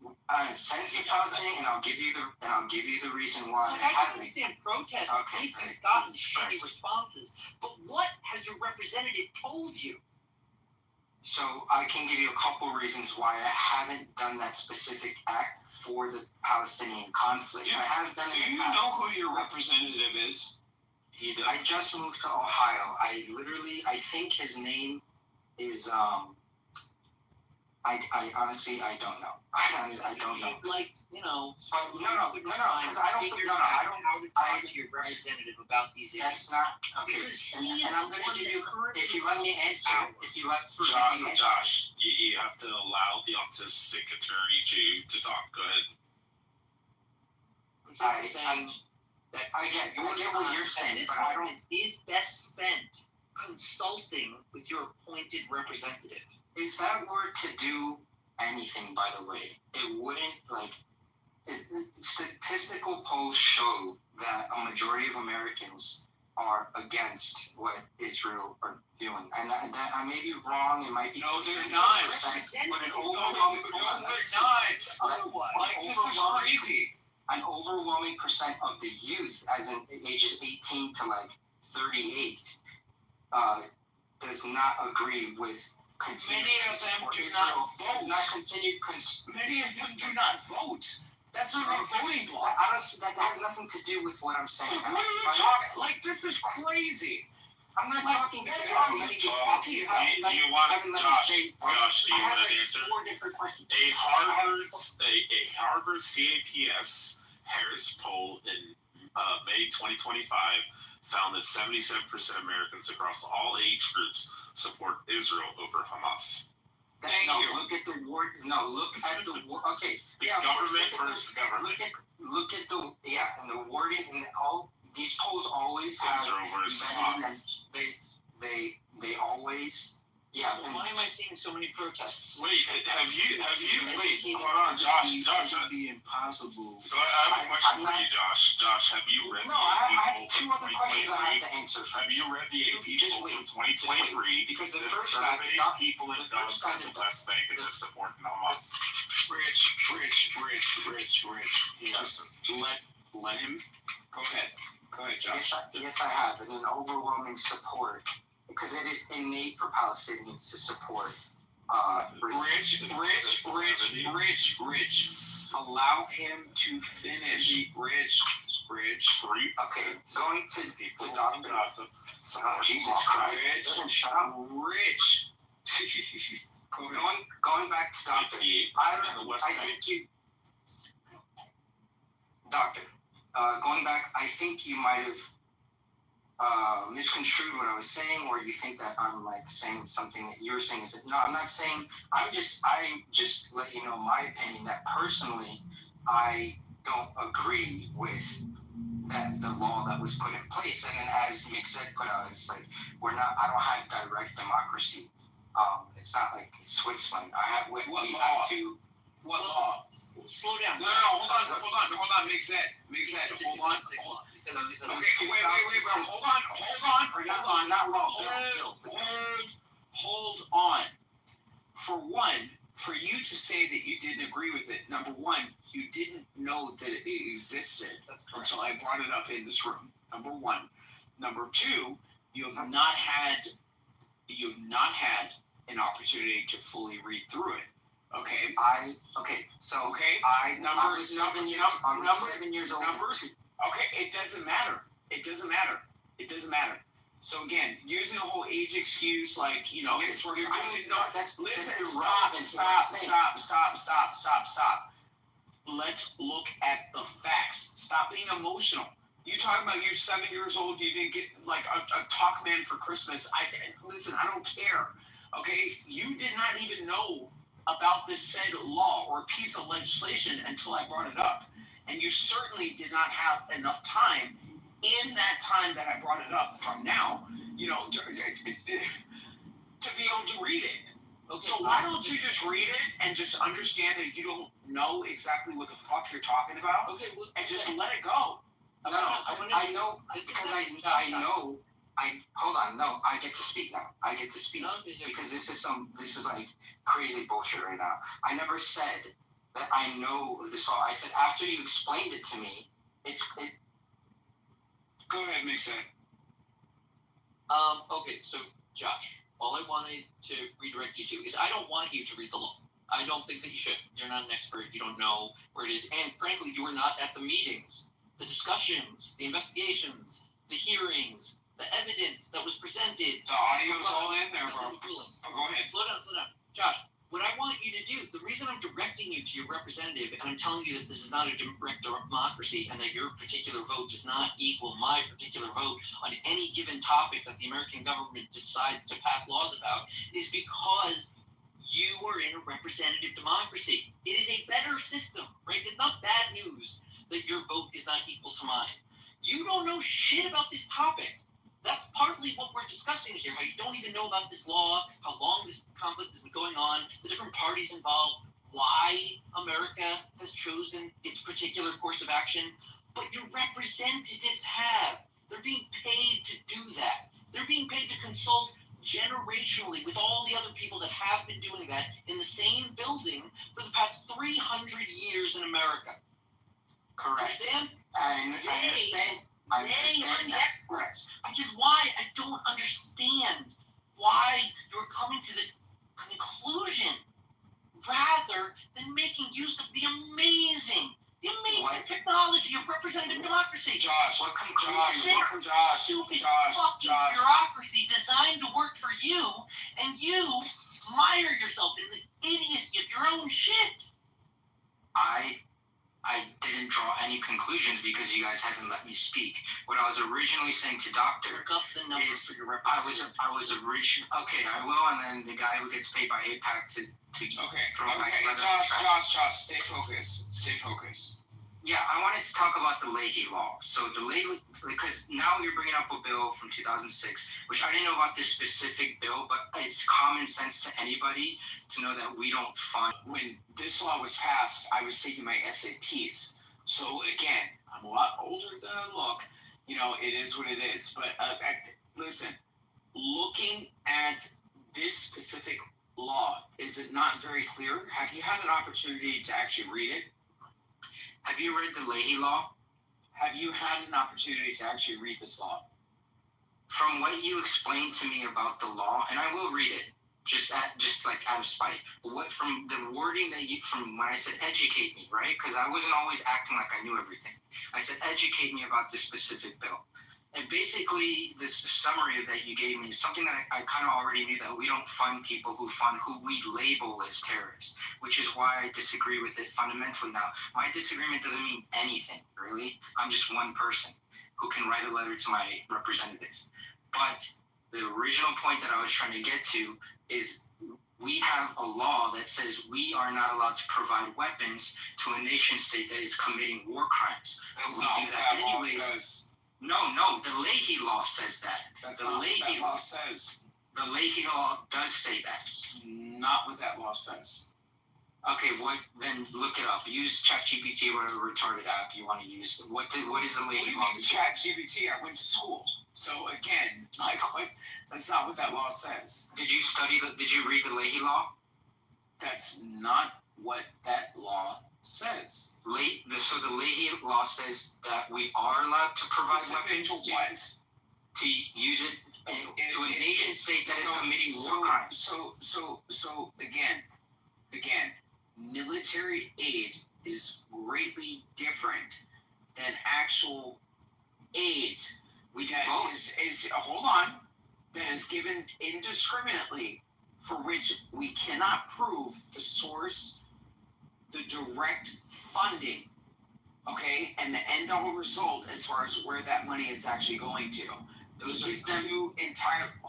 since you're Palestinian, and I'll give you the reason why. I understand protest. Okay, you've gotten shitty responses, but what has your representative told you? So I can give you a couple reasons why I haven't done that specific act for the Palestinian conflict. I haven't done it. Do you know who your representative is? I just moved to Ohio. I think his name is I honestly don't know. I don't know. No. Because I don't know how to talk to your representative about these issues. That's not okay. And I'm going to give you, if you let me answer, Josh, you have to allow the autistic attorney to talk. Go ahead. I get what you're saying, but I don't. Is best spent consulting with your appointed representative. If that were to do anything, by the way. It wouldn't, like, statistical polls show that a majority of Americans are against what Israel are doing. And I may be wrong, it might be... No, they're not. But an overwhelming... No, they're not. Like, this is crazy. An overwhelming percent of the youth, as in ages 18 to, like, 38, does not agree with continuing. Many of them do not vote. Many of them do not vote. That's not a voting block. Honestly, that has nothing to do with what I'm saying. What are you talking? Like, this is crazy. I'm not talking. You want Josh? Do you want an answer? 4 different questions. A Harvard CAPS Harris poll in May 2025 found that 77% of Americans across all age groups support Israel over Hamas. Thank you. Look at the word. No, look at the word. Okay. Government versus government. Look at the and the wording and all these polls always have Israel versus Hamas. They always And why am I seeing so many protests? Wait, have you hold on, Josh. It would be impossible. So I have a question for you, Josh. Josh, have you read No, I have 2 other questions I have to answer. Have you read the AP poll from 2023? Because the first surveyed people in the West Bank and they're supporting Hamas. Rich. Just let him. Go ahead, Josh. Yes, I have. And an overwhelming support. Because it is innate for Palestinians to support Rich. Allow him to finish. Rich. Okay, going to the doctor. Jesus Christ. Shut up. Rich. Going back to doctor. I think you... Doctor. Going back, I think you might have misconstrued what I was saying, or you think that I'm like saying something that you're saying is that no, I'm not saying. I just let you know my opinion that personally I don't agree with the law that was put in place. And then as Mick said put out, it's like I don't have direct democracy. It's not like Switzerland. What law? Slow down. No, hold on. Mick said, hold on. Okay, wait, hold on. Not law. Hold on. For one, for you to say that you didn't agree with it, number one, you didn't know that it existed until I brought it up in this room. Number one. Number two, you have not had an opportunity to fully read through it. Okay. I was 7 years old. Okay, it doesn't matter. So again, using the whole age excuse, like, Stop. Let's look at the facts. Stop being emotional. You talking about you're 7 years old, you didn't get like a Talkman for Christmas. Listen, I don't care. Okay, you did not even know about this said law or piece of legislation until I brought it up. And you certainly did not have enough time in that time that I brought it up from now, to be able to read it. Okay. So why don't you just read it and just understand that you don't know exactly what the fuck you're talking about? Okay, and just let it go. I know because I know. Hold on. No, I get to speak now. Because this is like crazy bullshit right now. I never said that I know of this law. I said after you explained it to me, it. Go ahead, Mick. Okay, so Josh, all I wanted to redirect you to is I don't want you to read the law. I don't think that you should. You're not an expert. You don't know where it is. And frankly, you were not at the meetings, the discussions, the investigations, the hearings, the evidence that was presented. The audio's all in there, bro. Go ahead. Slow down. Josh, what I want you to do, the reason I'm directing you to your representative and I'm telling you that this is not a direct democracy and that your particular vote does not equal my particular vote on any given topic that the American government decides to pass laws about is because you are in a representative democracy. It is a better system, right? It's not bad news that your vote is not equal to mine. You don't know shit about this topic. That's partly what we're discussing here, how you don't even know about this law, how long this conflict has been going on, the different parties involved. chosen its particular course of action, but your representatives have. They're being paid to do that. They're being paid to consult generationally with all the other people that have been doing that in the same building for the past 300 years in America. Correct. Understand? I understand. I They are the that. experts, which is why I don't understand why you're coming to this conclusion rather than making use of the amazing technology of representative democracy. Josh, What conclusion? Stupid fucking bureaucracy designed to work for you, and you mire yourself in the idiocy of your own shit. I didn't draw any conclusions because you guys haven't let me speak. What I was originally saying to Doctor Look up the numbers for your I was originally okay. I will, and then the guy who gets paid by APAC to throw my Josh, stay focused. Yeah, I wanted to talk about the Leahy Law. So the Leahy, because now you're bringing up a bill from 2006, which I didn't know about this specific bill, but it's common sense to anybody to know that we don't fund. When this law was passed, I was taking my SATs. So again, I'm a lot older than I look. You know, it is what it is. But listen, looking at this specific law, is it not very clear? Have you had an opportunity to actually read it? Have you read the Leahy Law? Have you had an opportunity to actually read this law? From what you explained to me about the law, and I will read it, just like out of spite. What from the wording that from when I said educate me, right? Because I wasn't always acting like I knew everything. I said educate me about this specific bill. And basically, this summary that you gave me is something that I kind of already knew, that we don't fund people who fund who we label as terrorists, which is why I disagree with it fundamentally. Now, my disagreement doesn't mean anything, really. I'm just one person who can write a letter to my representatives. But the original point that I was trying to get to is we have a law that says we are not allowed to provide weapons to a nation state that is committing war crimes. That's we not do what that that law anyways. says. No, the Leahy Law says that. That's the not what Leahy that law says. The Leahy Law does say that. Not what that law says. Okay, then look it up. Use ChatGPT, whatever retarded app you want to use. What is the Leahy Law? ChatGPT? I went to school. So again, that's not what that law says. Did you read the Leahy Law? That's not what that law says. So the Leahy Law says that we are allowed to provide weapons to what? To use it to a nation state that is committing war crimes. So again, military aid is greatly different than actual aid. That is given indiscriminately, for which we cannot prove the source, the direct funding, okay, and the end-all result as far as where that money is actually going to. Those are two entirely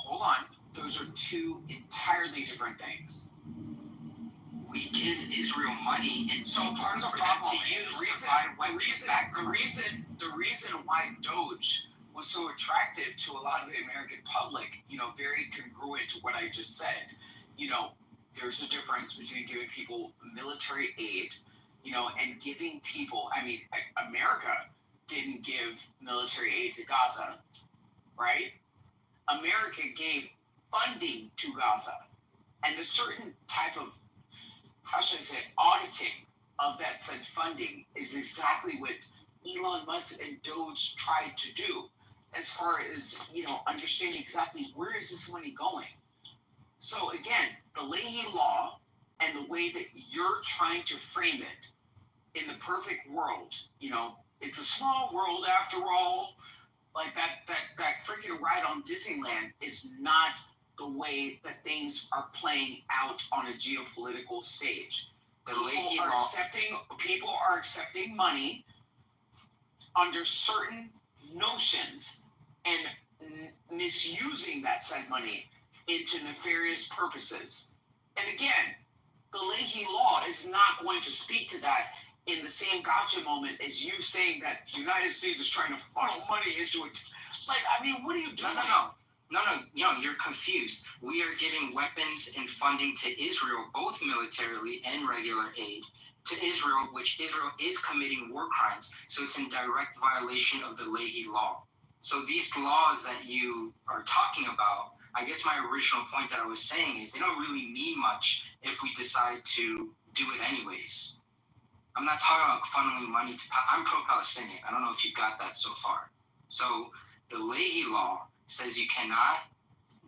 different things. We give Israel money, and so part of the problem the reason why Doge was so attractive to a lot of the American public, very congruent to what I just said. There's a difference between giving people military aid, and giving people, America didn't give military aid to Gaza, right? America gave funding to Gaza, and a certain type of, auditing of that said funding is exactly what Elon Musk and Doge tried to do, as far as, understanding exactly where is this money going. So again, the Leahy Law and the way that you're trying to frame it in the perfect world, it's a small world after all, like that freaking ride on Disneyland is not the way that things are playing out on a geopolitical stage. People are accepting money under certain notions and misusing that said money into nefarious purposes. And again, the Leahy Law is not going to speak to that in the same gotcha moment as you saying that the United States is trying to funnel money into it. What are you doing? No, you're confused. We are giving weapons and funding to Israel, both militarily and regular aid, to Israel, which Israel is committing war crimes. So it's in direct violation of the Leahy law. So these laws that you are talking about, I guess my original point that I was saying is they don't really mean much if we decide to do it anyways. I'm not talking about funneling money to. I'm pro-Palestinian. I don't know if you got that so far. So the Leahy law says you cannot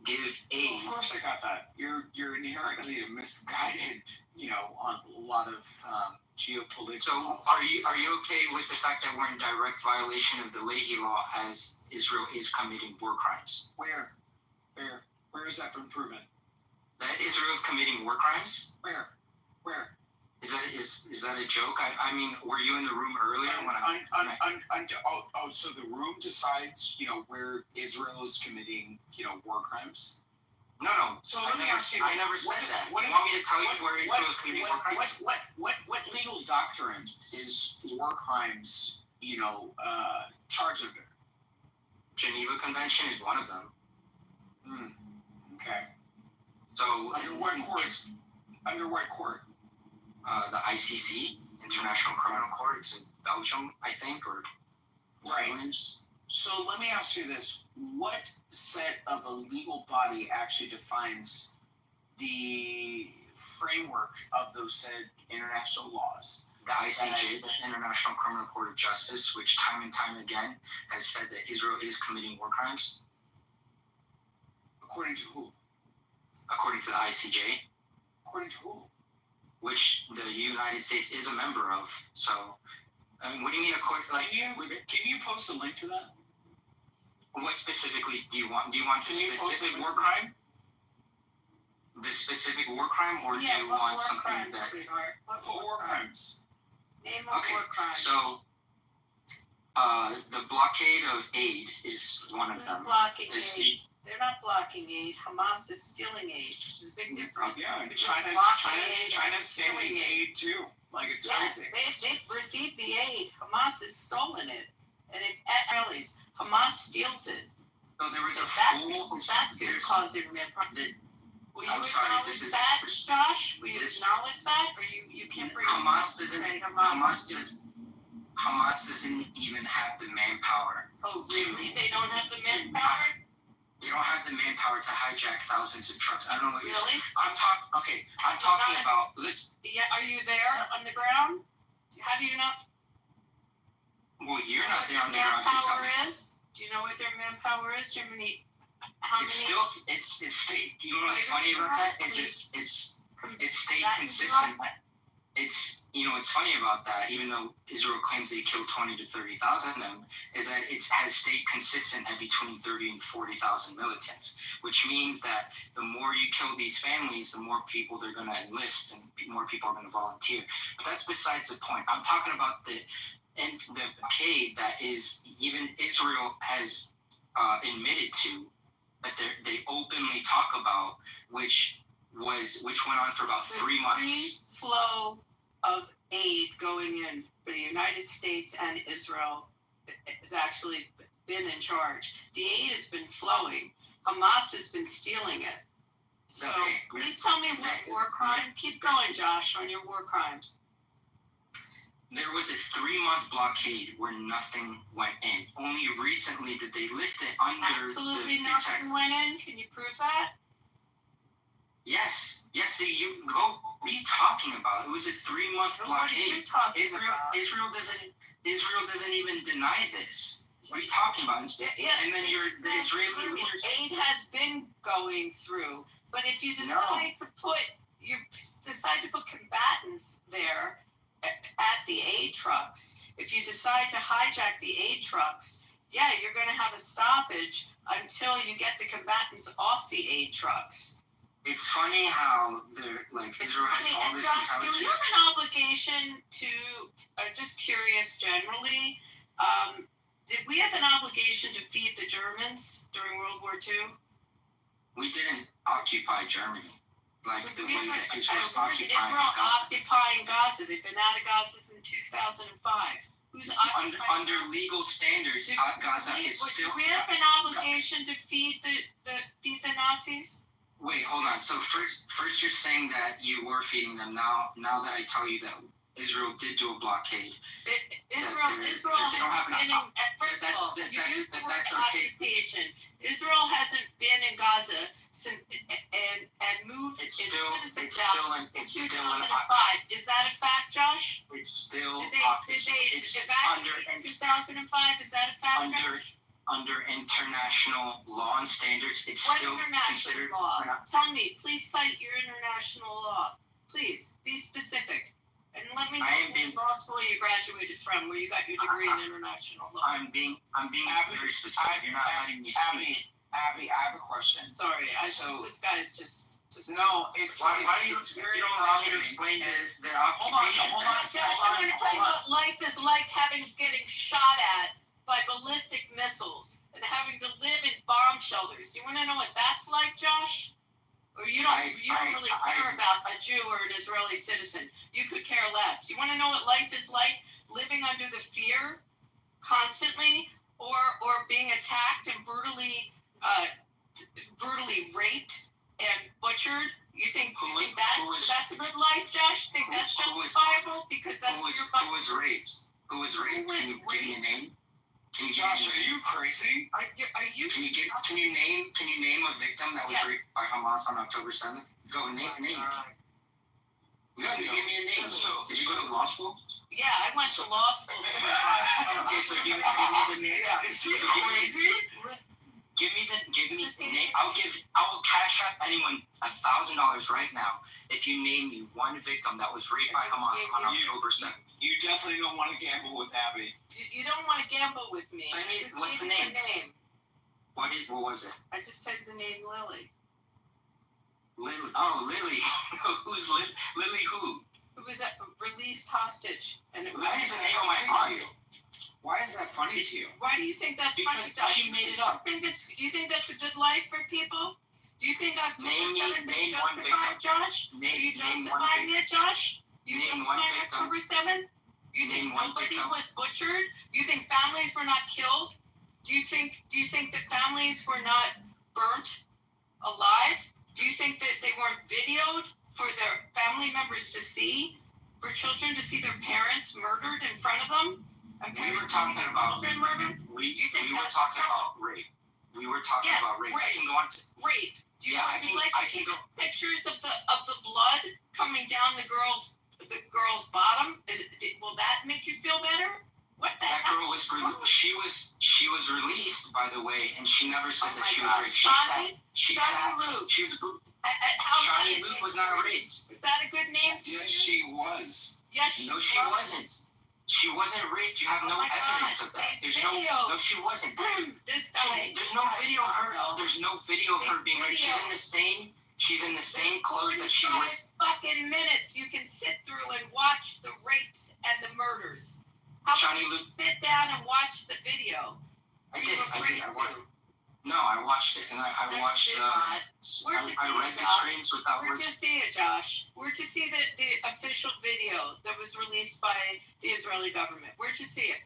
give aid. Well, of course, I got that. You're inherently misguided, on a lot of geopolitical. So policies. are you okay with the fact that we're in direct violation of the Leahy law as Israel is committing war crimes? Where has that been proven? That Israel is committing war crimes? Where? Is that a joke? I mean, were you in the room earlier so the room decides, where Israel is committing, war crimes? No. So I never said that. You want me to tell you where Israel is committing war crimes? What legal doctrine is war crimes, charged under? Geneva Convention is one of them. Okay. So under what court? The ICC, International Criminal Court. It's in Belgium, I think, or Netherlands. So let me ask you this. What set of a legal body actually defines the framework of those said international laws? The ICJ, the International Criminal Court of Justice, which time and time again has said that Israel is committing war crimes. According to who? According to the ICJ. According to who? Which the United States is a member of. So, I mean, what do you mean according to, Can you post a link to that? What specifically do you want? Do you want the specific war crime? The specific war crime, or do you want something that... What war crimes? Name a war crime. So, the blockade of aid is one of them. Blocking aid. They're not blocking aid. Hamas is stealing aid. There's a big difference. Yeah, and China's stealing aid too. Like it's crazy. They've received the aid. Hamas has stolen it, and Israelis. Hamas steals it. So there was a That's going to cause it. Will you acknowledge that, Josh? Will you acknowledge that, or you can't bring Hamas doesn't even have the manpower. Oh, really? They don't have the manpower? They don't have the manpower to hijack thousands of trucks. I don't know what you're saying. Really? I'm talking about. Yeah, are you there on the ground? How do you know? Well, you're not there on the ground. Manpower is? Do you know what their manpower is? Germany. It's state. You know what's funny about that? It's stayed consistent. It's funny about that, even though Israel claims they killed 20 to 30,000 of them, is that it has stayed consistent at between 30 and 40,000 militants, which means that the more you kill these families, the more people they're going to enlist and more people are going to volunteer. But that's besides the point. I'm talking about the blockade that is even Israel has admitted to, that they openly talk about, which went on for about 3 months. The flow of aid going in for the United States and Israel has actually been in charge. The aid has been flowing. Hamas has been stealing it. So please tell me what war crime. Keep going, Josh, on your war crimes. There was a 3-month blockade where nothing went in. Only recently did they lift it under Absolutely the nothing pretext. went in. Can you prove that? Yes. You go. What are you talking about? It was a 3-month blockade. Israel doesn't even deny this. What are you talking about? And then the Israeli leaders. Aid has been going through, but if you decide to put combatants there at the aid trucks, if you decide to hijack the aid trucks, you're going to have a stoppage until you get the combatants off the aid trucks. It's funny how Israel has all this intelligence. Do we have an obligation to? Just curious, generally, did we have an obligation to feed the Germans during World War II? We didn't occupy Germany the way that Israel's occupying Gaza. They've been out of Gaza since 2005. Who's under legal standards? Gaza is still. Do we have an obligation to feed the Nazis? Wait, hold on. So first you're saying that you were feeding them. Now that I tell you that Israel did do a blockade. Israel they don't have hasn't been in. First of all, you use the word occupation. Israel hasn't been in Gaza since and moved It's its still citizens it's out still an in it's still an 2005. Is that a fact, Josh? it's still Did they it's evacuate in 2005? Is that a fact, under Josh? under international law and standards. It's What still international considered. law? Tell me, please cite your international law. Please, be specific. And let me know what law school you graduated from, where you got your degree in international law. I'm being very specific. You're not letting me speak. Abby, I have a question. Sorry, So- this guy's just. No, it's Why do you very don't allow me to frustrating. explain the occupation? Hold on. Josh, I'm going to tell you what life is like getting shot at by ballistic missiles and having to live in bomb shelters. You want to know what that's like, Josh? Or you don't really care about a Jew or an Israeli citizen. You could care less. You want to know what life is like living under the fear constantly, or being attacked and brutally raped and butchered? You think that's a good life, Josh? Think that's justifiable? Because that's Who was raped? Who was raped? Can you give me a name? Can you Josh, are you crazy? Are you? Can you name a victim that was raped by Hamas on October 7th? Go name it. No, you give me a name. Did you go to law school? Yeah, I went to law school. Okay, so give me the name. Is he crazy? Give me the name. I will cash out anyone $1,000 right now if you name me one victim that was raped by Hamas on October 7th. You definitely don't want to gamble with Abby. You don't want to gamble with me. What's the name? What was it? I just said the name Lily. Lily. Oh, Lily. Who's Lily? Who? Who was a released hostage? And That is the name of my aunt. Why is that funny to you? Why do you think that's Because funny? she made it up. You think that's a good life for people? Do you think October 7th is name one justified, victim. Josh? Are you justifying it, Josh? You Name one justifying victim. October 7th? You think Name one nobody victim. was butchered? You think families were not killed? Do you think that families were not burnt alive? Do you think that they weren't videoed for their family members to see? For children to see their parents murdered in front of them? And We were parents talking see their about children murdered? we Do you think were that's talking acceptable? about rape. We were talking Yes, about rape. I rape. can go on to Rape. Do you Yeah, I would can- you like I to can see go- pictures of the blood coming down the girl's bottom? Will that make you feel better? What the that heck? girl was she was released, by the way, and she never said Oh that my she was God. raped. Shawnee She Luke. she was How's Shawnee that a Luke name was for not you? raped. Is that a good name? Yes, she was. Yes, No, she wasn't. She wasn't raped. You have Oh no my evidence God. of that. There's There's video. no, she wasn't. This guy. There's no video of her. There's no video of her being raped. She's in the same clothes that she was. 45 fucking minutes you can sit through and watch the rapes and the murders. How about Shawnee you Luke- sit down and watch the video? I did. I watched. No, I watched it, and I watched. I read the screens without Where'd words. you see it, Josh? Where'd you see the official video that was released by the Israeli government? Where'd you see it?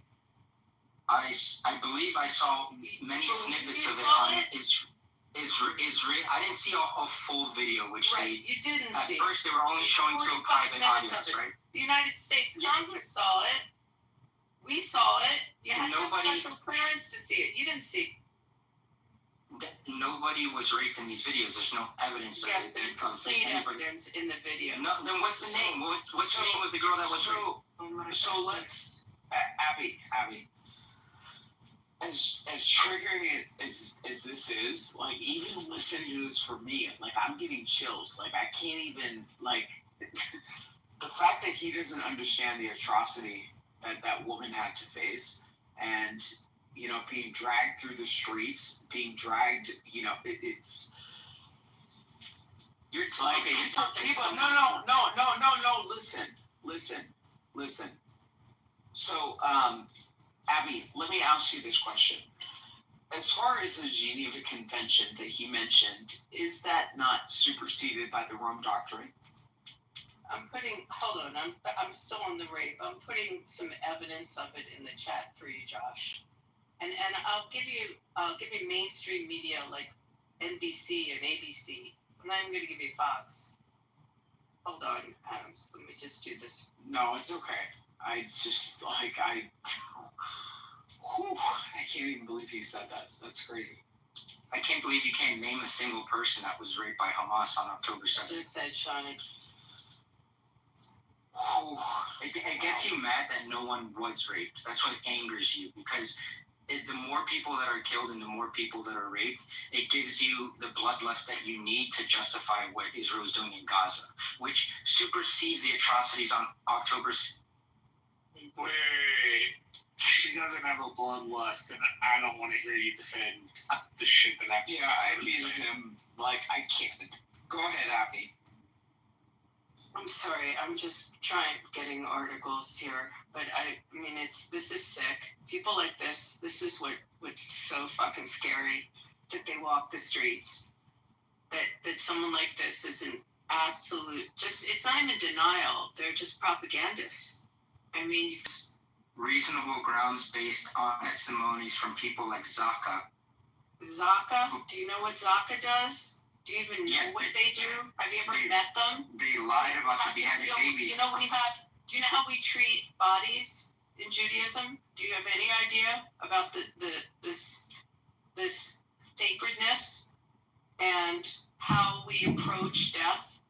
I believe I saw many snippets of it on Israel. I didn't see a full video, which Right, you didn't at see it. first they were only showing to a 45 private minutes audience, of it. right? The United States Congress saw it. We saw it. You had Nobody- no special clearance to see it. You didn't see it. Nobody was raped in these videos. There's no evidence of Yes, it. there's of complete anybody. evidence in the video. No, then what's the name? What's the name of the girl that was raped? Oh my So God. let's, Abby, as triggering as this is, like, even listening to this for me, like, I'm getting chills. Like, I can't even, like, the fact that he doesn't understand the atrocity that woman had to face, and, you know, being dragged through the streets, being dragged, you know, it's... You're Like, okay. You're talking. people, listen. So, Abby, let me ask you this question. As far as the Geneva Convention that he mentioned, is that not superseded by the Rome Doctrine? Hold on, I'm still on the rape. I'm putting some evidence of it in the chat for you, Josh. And I'll give you mainstream media like NBC and ABC. I'm not even gonna give you Fox. Hold on, Adams. Let me just do this. No, it's okay. I just whew, I can't even believe he said that. That's crazy. I can't believe you can't name a single person that was raped by Hamas on October 7th. Just said, Shawnee. It gets you mad that no one was raped. That's what angers you, because the more people that are killed and the more people that are raped, it gives you the bloodlust that you need to justify what Israel's doing in Gaza, which supersedes the atrocities on October. Wait, she doesn't have a bloodlust, and I don't want to hear you defend the shit that happened. Yeah, I mean, I can't. Go ahead, Abby. I'm sorry, I'm just getting articles here, but I mean, this is sick. People like this is what's so fucking scary, that they walk the streets, that someone like this is an absolute, it's not even denial, they're just propagandists. I mean, Reasonable grounds based on testimonies from people like Zaka. Zaka? Do you know what Zaka does? Do you even know what they do? Have you ever met them? They lied about the beheaded babies. Do you know how we treat bodies in Judaism? Do you have any idea about this sacredness and how we approach death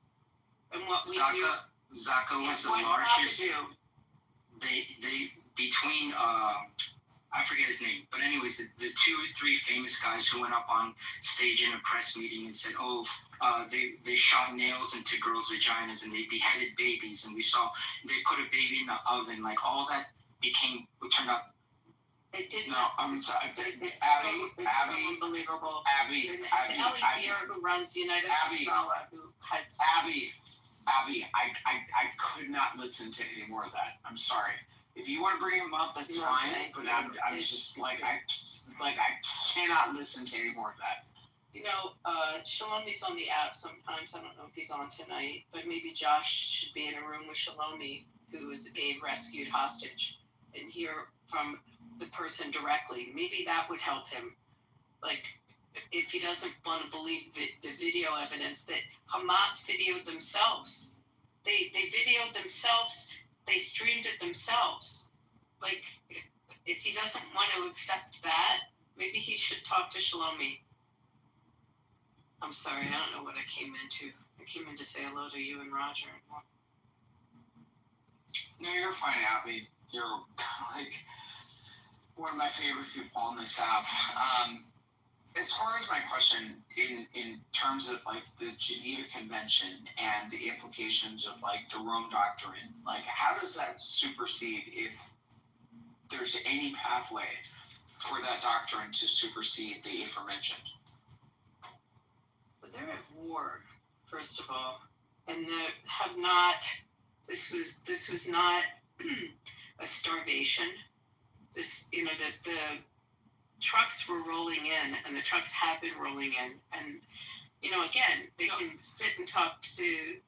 and what we do? Zaka was the largest. They between I forget his name, but anyways, the 2 or 3 famous guys who went up on stage in a press meeting and said, they shot nails into girls' vaginas and they beheaded babies, and we saw they put a baby in the oven, like all that turned out. It didn't. No, I'm sorry. It's unbelievable. Abby, Ellie Beer, who runs United Umbrella, who heads. Abby, I could not listen to any more of that. I'm sorry. If you want to bring him up, that's fine. But I'm just I cannot listen to any more of that. You know, Shalomi's on the app sometimes. I don't know if he's on tonight, but maybe Josh should be in a room with Shalomi, who is a rescued hostage, and hear from the person directly. Maybe that would help him. Like, if he doesn't want to believe the video evidence that Hamas videoed themselves. They videoed themselves. They streamed it themselves. Like, if he doesn't want to accept that, maybe he should talk to Shalomi. I'm sorry, I don't know what I came into. I came in to say hello to you and Roger. No, you're fine, Abby. You're like one of my favorite people on this app. As far as my question, in terms of like the Geneva Convention and the implications of like the Rome Doctrine, like how does that supersede, if there's any pathway for that doctrine to supersede the aforementioned? But they're at war, first of all, and they have not. This was not a starvation. This, the trucks were rolling in, and the trucks have been rolling in, and again, they can sit and talk to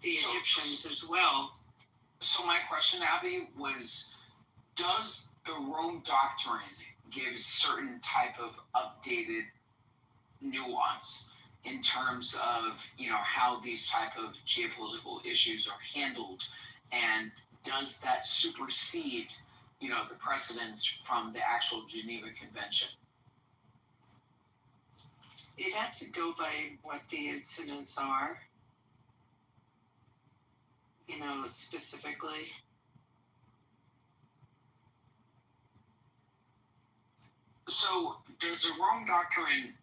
the Egyptians as well. So my question, Abby, was, does the Rome Doctrine give certain type of updated nuance in terms of how these type of geopolitical issues are handled, and does that supersede the precedents from the actual Geneva Convention? You'd have to go by what the incidents are, specifically. So does the Rome Doctrine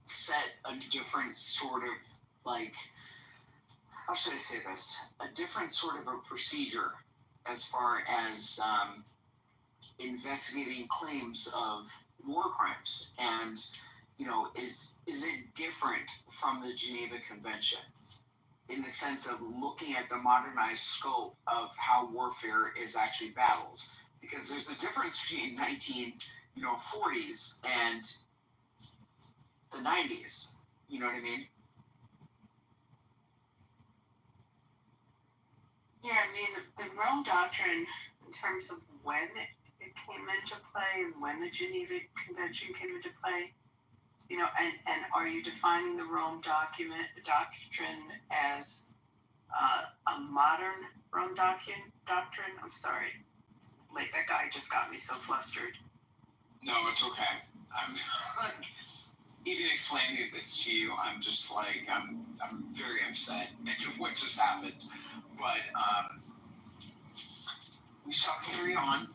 set a different sort of how should I say this? A different sort of a procedure as far as investigating claims of war crimes, and is it different from the Geneva Convention in the sense of looking at the modernized scope of how warfare is actually battled? Because there's a difference between 1940s and the 90s. You know what I mean? Yeah, I mean, the Rome Doctrine, in terms of when it came into play and when the Geneva Convention came into play, You know, and are you defining the Rome doctrine as a modern Rome doctrine? I'm sorry. Like, that guy just got me so flustered. No, it's okay. I'm even explaining this to you. I'm just like I'm very upset at what just happened. But we shall carry on.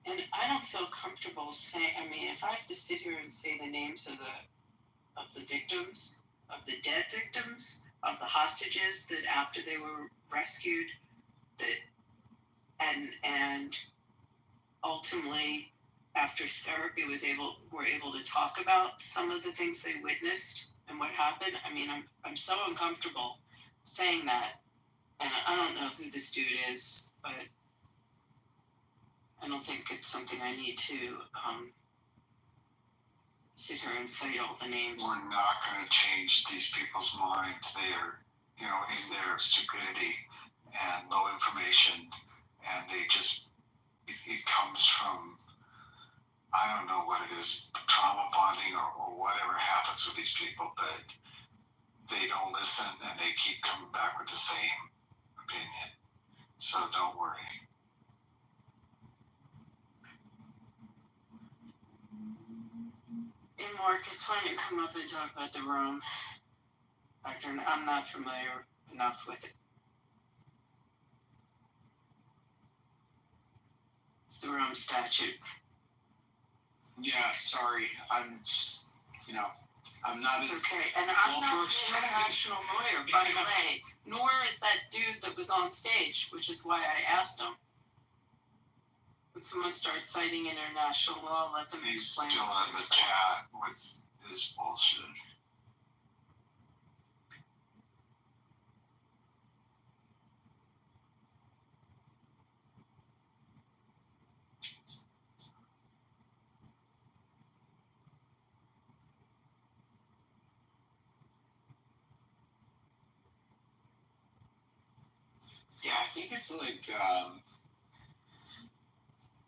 And I don't feel comfortable saying. I mean, if I have to sit here and say the names of the victims, of the dead victims, of the hostages that after they were rescued, that and ultimately after therapy were able to talk about some of the things they witnessed and what happened. I mean, I'm so uncomfortable saying that, and I don't know who this dude is, but I don't think it's something I need to sit here and say all the names. We're not going to change these people's minds. They are, in their stupidity and low information, and they just, it comes from, I don't know what it is, trauma bonding or whatever happens with these people, but they don't listen and they keep coming back with the same opinion. So don't worry. Hey Marcus, why don't you come up and talk about the Rome? I'm not familiar enough with it. It's the Rome statute. Yeah, sorry. I'm just, I'm not It's okay. And I'm not an international lawyer, by the way, nor is that dude that was on stage, which is why I asked him. When someone starts citing international law, let them He's explain. still in the chat with his bullshit. Yeah, I think it's like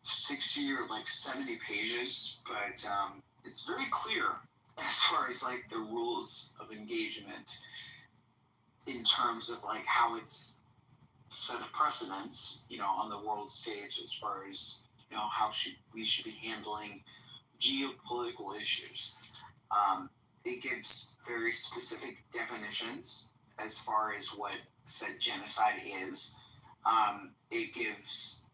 60 or like 70 pages, but it's very clear as far as like the rules of engagement in terms of like how it's set a precedence, on the world stage as far as how we should be handling geopolitical issues. It gives very specific definitions as far as what said genocide is. It gives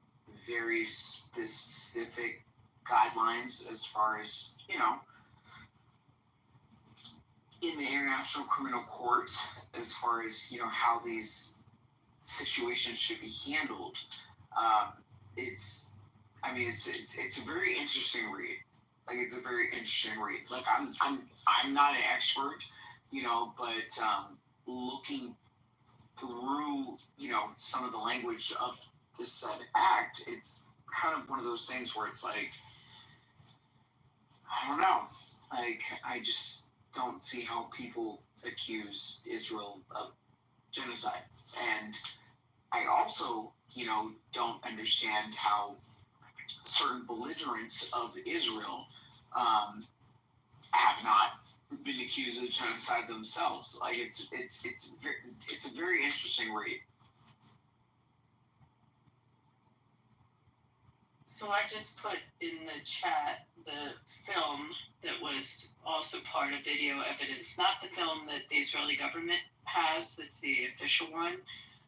very specific guidelines as far as, in the International Criminal Court, as far as, how these situations should be handled. It's a very interesting read. Like, it's a very interesting read. Like, I'm not an expert, but looking through, some of the language of this said act, it's kind of one of those things where it's like, I don't know. Like, I just don't see how people accuse Israel of genocide. And I also, don't understand how certain belligerents of Israel have not been accused of genocide themselves. Like, it's a very interesting read. So I just put in the chat the film that was also part of video evidence, not the film that the Israeli government has, that's the official one,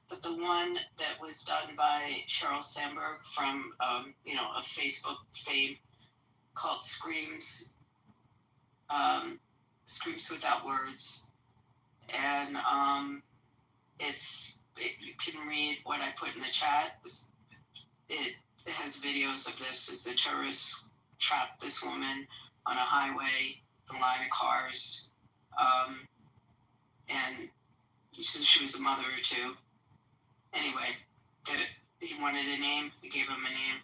but the one that was done by Sheryl Sandberg from, a Facebook fame called Screams Without Words. And you can read what I put in the chat. It has videos of this as the terrorists trapped this woman on a highway, a line of cars, and she was a mother or two. Anyway, he wanted a name. We gave him a name.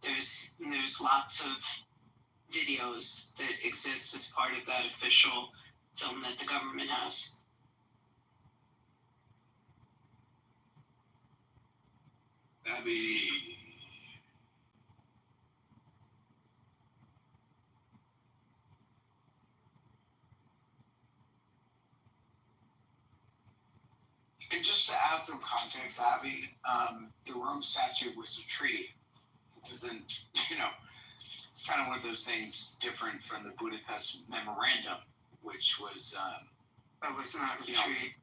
There's lots of videos that exist as part of that official film that the government has. Abby. And just to add some context, Abby, the Rome Statute was a treaty. It wasn't, it's kind of one of those things different from the Budapest Memorandum, which was, That was not a treaty.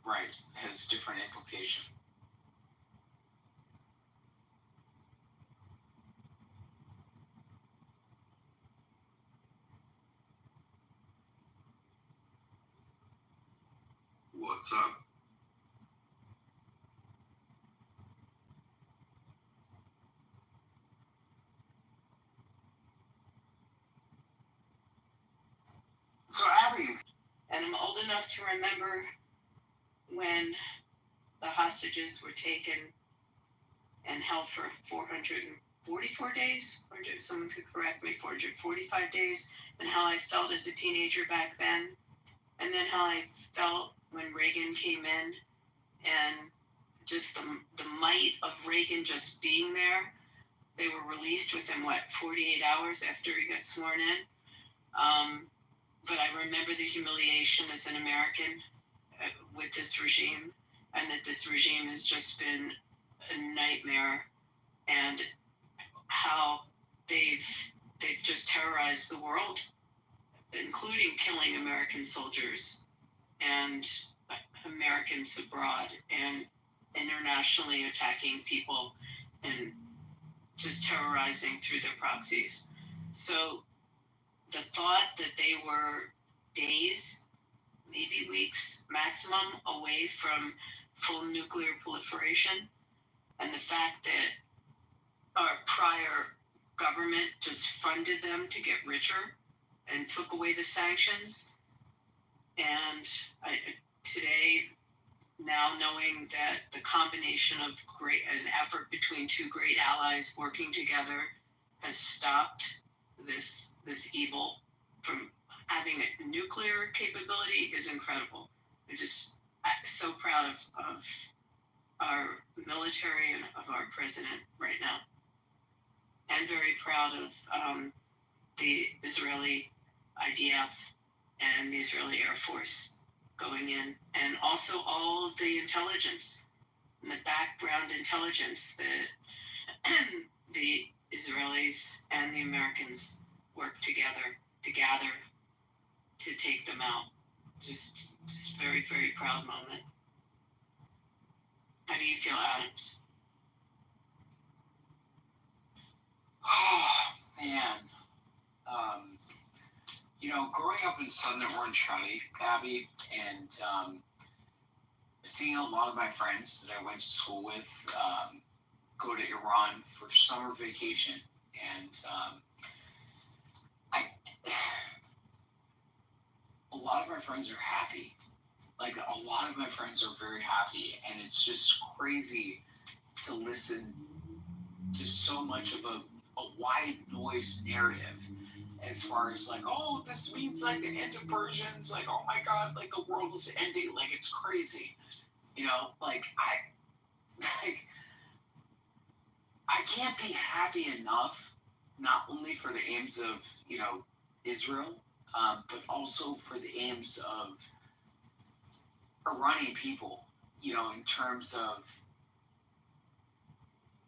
Right, has different implication. What's up? So Abby. And I'm old enough to remember when the hostages were taken and held for 444 days, or someone could correct me, 445 days, and how I felt as a teenager back then, and then how I felt when Reagan came in, and just the might of Reagan just being there. They were released within, 48 hours after he got sworn in. But I remember the humiliation as an American with this regime, and that this regime has just been a nightmare, and how they've just terrorized the world, including killing American soldiers and Americans abroad, and internationally attacking people and just terrorizing through their proxies. So the thought that they were days, maybe weeks maximum, away from full nuclear proliferation, and the fact that our prior government just funded them to get richer and took away the sanctions. And today, now knowing that the combination of an effort between two great allies working together has stopped this evil from having a nuclear capability is incredible. I'm just so proud of our military and of our president right now, and very proud of the Israeli IDF and the Israeli Air Force going in, and also all of the intelligence and the background intelligence that the Israelis and the Americans work together to gather to take them out. Just very, very proud moment. How do you feel, Adams? Oh, man. Growing up in Southern Orange County, Abby, and seeing a lot of my friends that I went to school with go to Iran for summer vacation, and a lot of my friends are happy. Like, a lot of my friends are very happy, and it's just crazy to listen to so much of a wide noise narrative as far as like, oh, this means like the end of Persians, like, oh my god, like the world is ending, like it's crazy. I can't be happy enough, not only for the aims of, Israel, but also for the aims of Iranian people, in terms of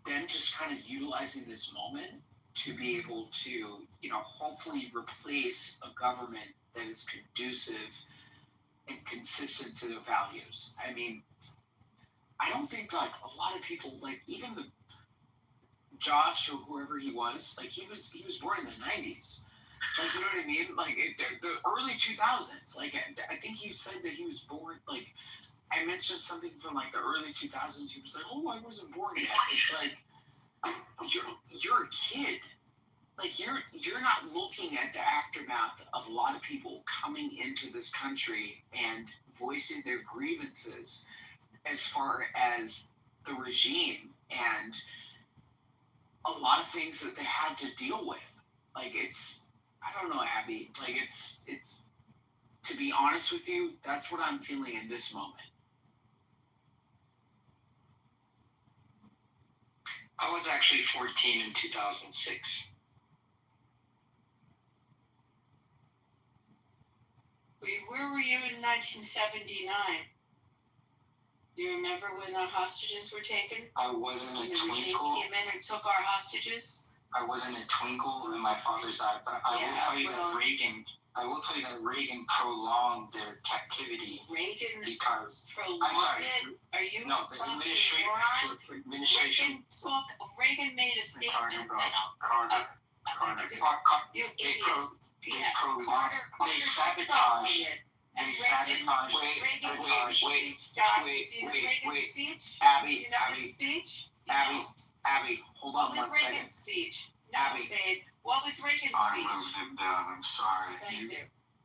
them just kind of utilizing this moment to be able to, hopefully replace a government that is conducive and consistent to their values. I mean, I don't think like a lot of people, like even the Josh or whoever he was, like he was born in the 90s. Like, you know what I mean? Like the early 2000s. Like I think he said that he was born, like I mentioned something from like the early 2000s. He was like, oh, I wasn't born yet. It's like, you're a kid. Like you're not looking at the aftermath of a lot of people coming into this country and voicing their grievances as far as the regime and a lot of things that they had to deal with. Like, I don't know, Abby. Like, it's, to be honest with you, that's what I'm feeling in this moment. I was actually 14 in 2006. Where were you in 1979? You remember when our hostages were taken? I wasn't a When the regime twinkle. came in and took our hostages? I wasn't a twinkle in my father's eye, but I will tell you that Reagan prolonged their captivity. Reagan because prolonged I'm sorry. it? Are you No, the fucking administration. moron? The administration. Reagan made a We're talking statement. about Carter. You They idiot. prolonged. Carter They sabotaged. And They sabotaged. Reagan Wait, gave a speech, John. Do you know Reagan's speech? Abby, Do you know his speech? Abby, hold on What one was second. Reagan's speech? No, Abby. babe. What was Reagan's I speech? wrote him down. I'm sorry. Thank you.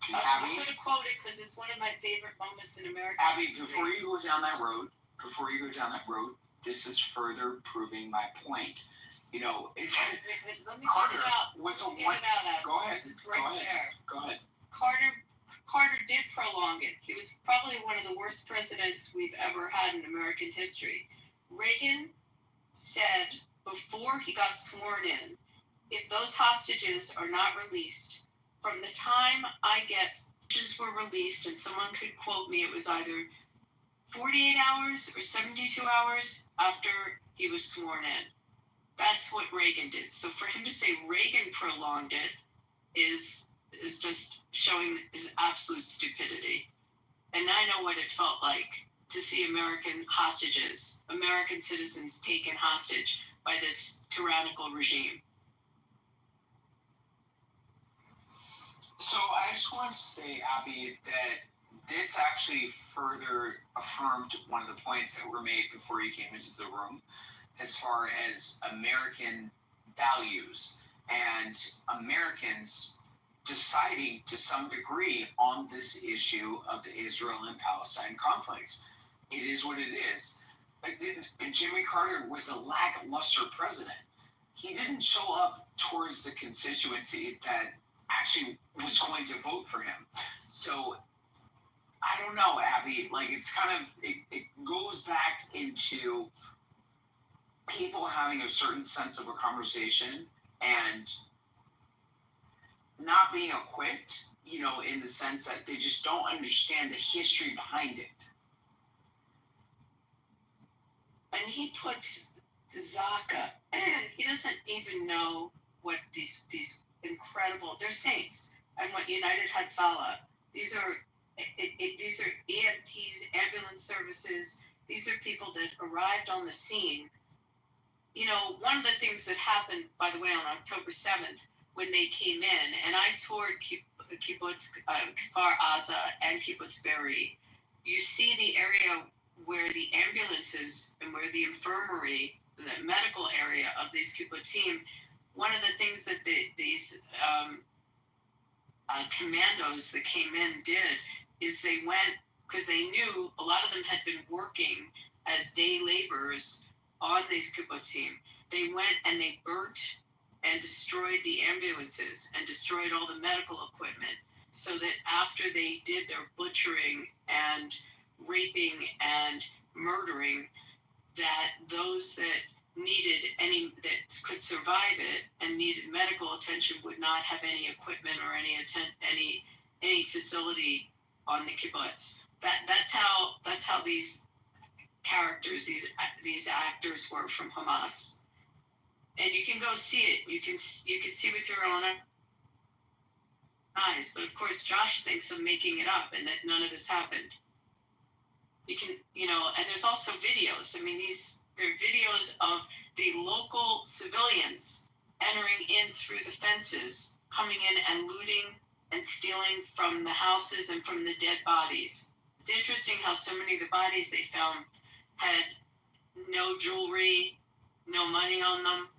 Can I'm going to quote it because it's one of my favorite moments in American Abby, history. before you go down that road, this is further proving my point. You know, it's Let me Carter get it out. was a Get it one. out, Adam. Go ahead. It's right Go ahead. there. Go ahead. Carter did prolong it. He was probably one of the worst presidents we've ever had in American history. Reagan said before he got sworn in, if those hostages are not released, from the time hostages were released, and someone could quote me, it was either 48 hours or 72 hours after he was sworn in. That's what Reagan did. So for him to say Reagan prolonged it is just showing his absolute stupidity. And I know what it felt like to see American hostages, American citizens taken hostage by this tyrannical regime. So I just wanted to say, Abby, that this actually further affirmed one of the points that were made before you came into the room, as far as American values and Americans deciding to some degree on this issue of the Israel and Palestine conflict. It is what it is. Jimmy Carter was a lackluster president. He didn't show up towards the constituency that actually was going to vote for him. So I don't know, Abby, like it's kind of, it goes back into people having a certain sense of a conversation and not being equipped, you know, in the sense that they just don't understand the history behind it. And he puts Zaka, and he doesn't even know what these incredible, they're saints, and what United Hatzalah, these are EMTs, ambulance services, these are people that arrived on the scene. You know, one of the things that happened, by the way, on October 7th, when they came in, and I toured Kibbutz Kfar Aza and Kibbutz Be'eri, you see the area where the ambulances and where the infirmary, the medical area of these kibbutzim, one of the things that these commandos that came in did is they went, because they knew a lot of them had been working as day laborers on these kibbutzim. They went and they burnt and destroyed the ambulances and destroyed all the medical equipment, so that after they did their butchering and raping and murdering, that those that that could survive it and needed medical attention would not have any equipment or any facility on the kibbutz. That's how these characters, these actors were from Hamas. And you can go see it. You can see with your own eyes. But of course, Josh thinks I'm making it up and that none of this happened. You can, and there's also videos. I mean, they're videos of the local civilians entering in through the fences, coming in and looting and stealing from the houses and from the dead bodies. It's interesting how so many of the bodies they found had no jewelry, no money on them.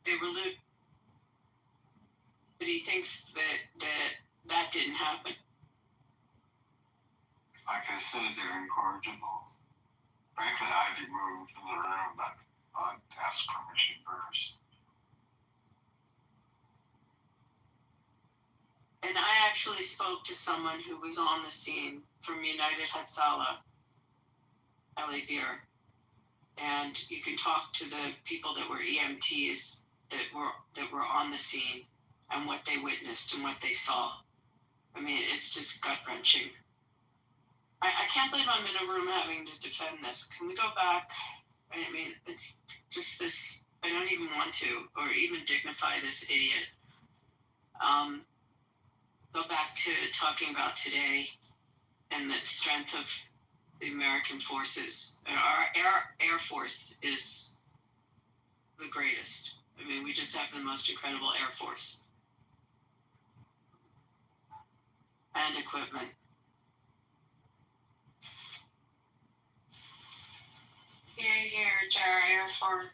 They were looted. But he thinks that didn't happen. Like I said, they're incorrigible. Frankly, I'd be moved from the room, but I'd ask permission first. actually spoke to someone who was on the scene from United Hatzalah, LA Beer, and you can talk to the people that were EMTs that were on the scene and what they witnessed and what they saw. I mean, it's just gut wrenching. I can't believe I'm in a room having to defend this. Can we go back? I mean, it's just this. I don't even want to, or even dignify this idiot. Go back to talking about today and the strength of the American forces. Our Air Force is the greatest. I mean, we just have the most incredible Air Force and equipment. Here, to our Air Force.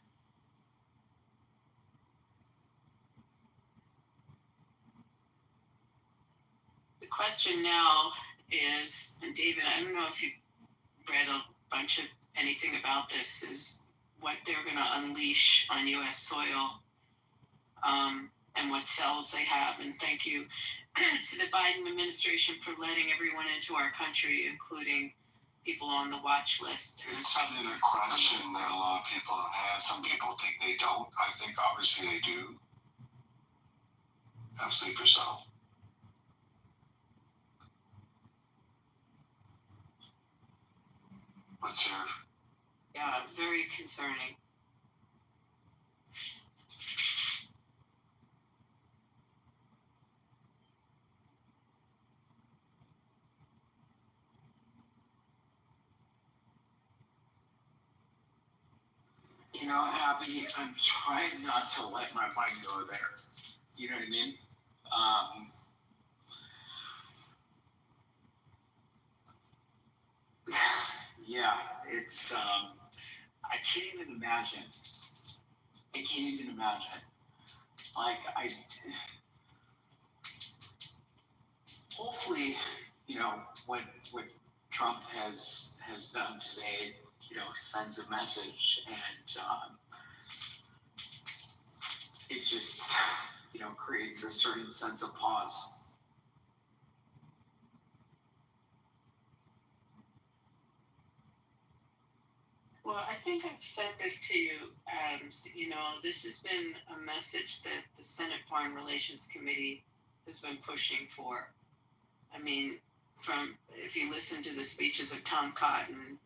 The question now is, and David, I don't know if you read a bunch of anything about this, is what they're going to unleash on U.S. soil, and what cells they have. And thank you to the Biden administration for letting everyone into our country, including people on the watch list. It's been a question that a lot of people have had. Some people think they don't. I think obviously they do. Have sleep yourself. What's your... Yeah, very concerning. You know, Abby, I'm trying not to let my mind go there. You know what I mean? Yeah, it's, I can't even imagine. Like, hopefully, you know, what Trump has done today, you know, sends a message, and it just, you know, creates a certain sense of pause. Well, I think I've said this to you. You know, this has been a message that the Senate Foreign Relations Committee has been pushing for. I mean, if you listen to the speeches of Tom Cotton,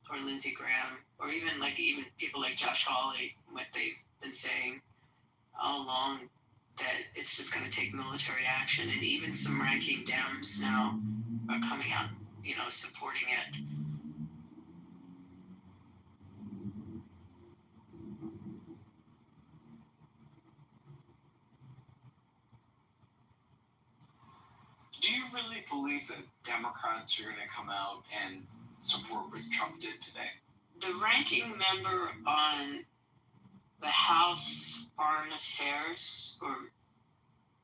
or Lindsey Graham, or even people like Josh Hawley, what they've been saying all along, that it's just going to take military action, and even some ranking Dems now are coming out, you know, supporting it. Do you really believe that Democrats are going to come out and support what Trump did today? The ranking member on the House Foreign Affairs or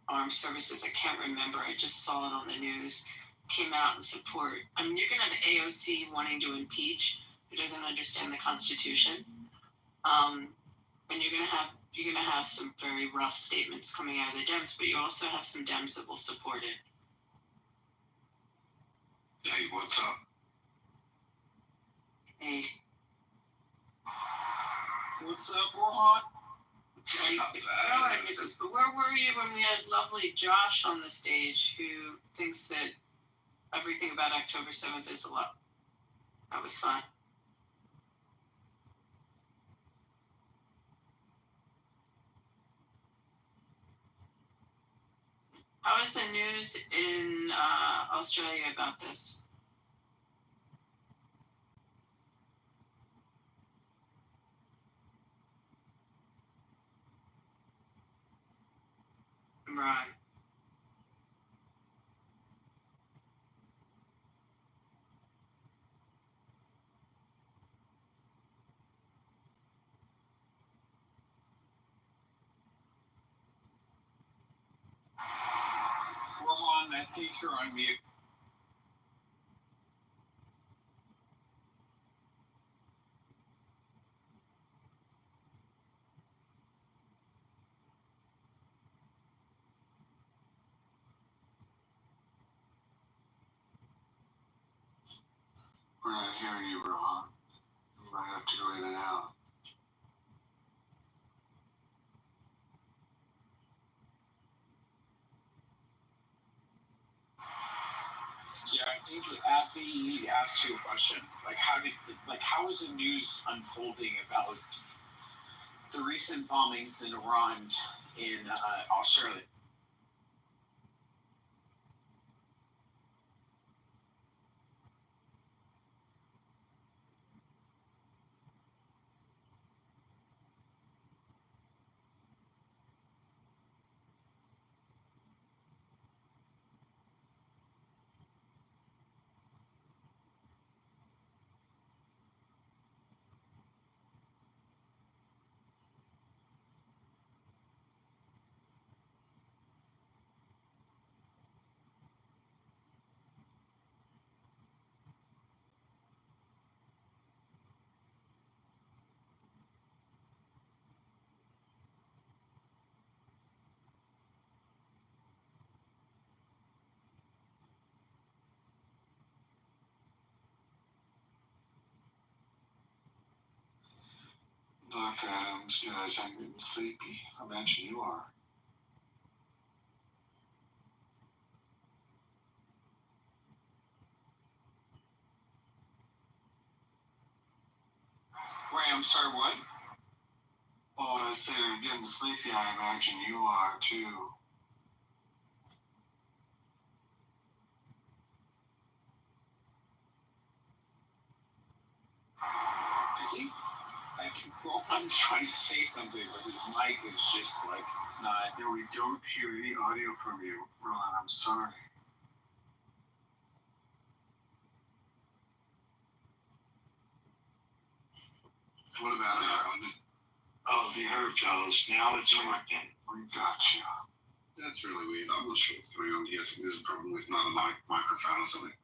Armed Services, I can't remember, I just saw it on the news, came out in support. I mean, you're going to have AOC wanting to impeach, who doesn't understand the Constitution. And you're going to have some very rough statements coming out of the Dems, but you also have some Dems that will support it. Hey, what's up? Hey. What's up, Rohan? Where were you when we had lovely Josh on the stage, who thinks that everything about October 7th is a lot? That was fun. How is the news in Australia about this? Right. Rohan, I think you're on mute. We're not hearing you, Ron. We might have to go in and out. Yeah, I think Abby asked you a question. How is the news unfolding about the recent bombings in Iran in Australia? Dr. Adams, guys, I'm getting sleepy. I imagine you are. Wait, I'm sorry, what? Oh, I said I'm getting sleepy. I imagine you are too. I think Rohan's trying to say something, but his mic is just like not. Yeah, we don't hear any audio from you, Ron. I'm sorry. What about it? Oh, the herb gels. Now it's working. We got you. That's really weird. I'm not sure what's going on here. I think there's a problem with my microphone or something.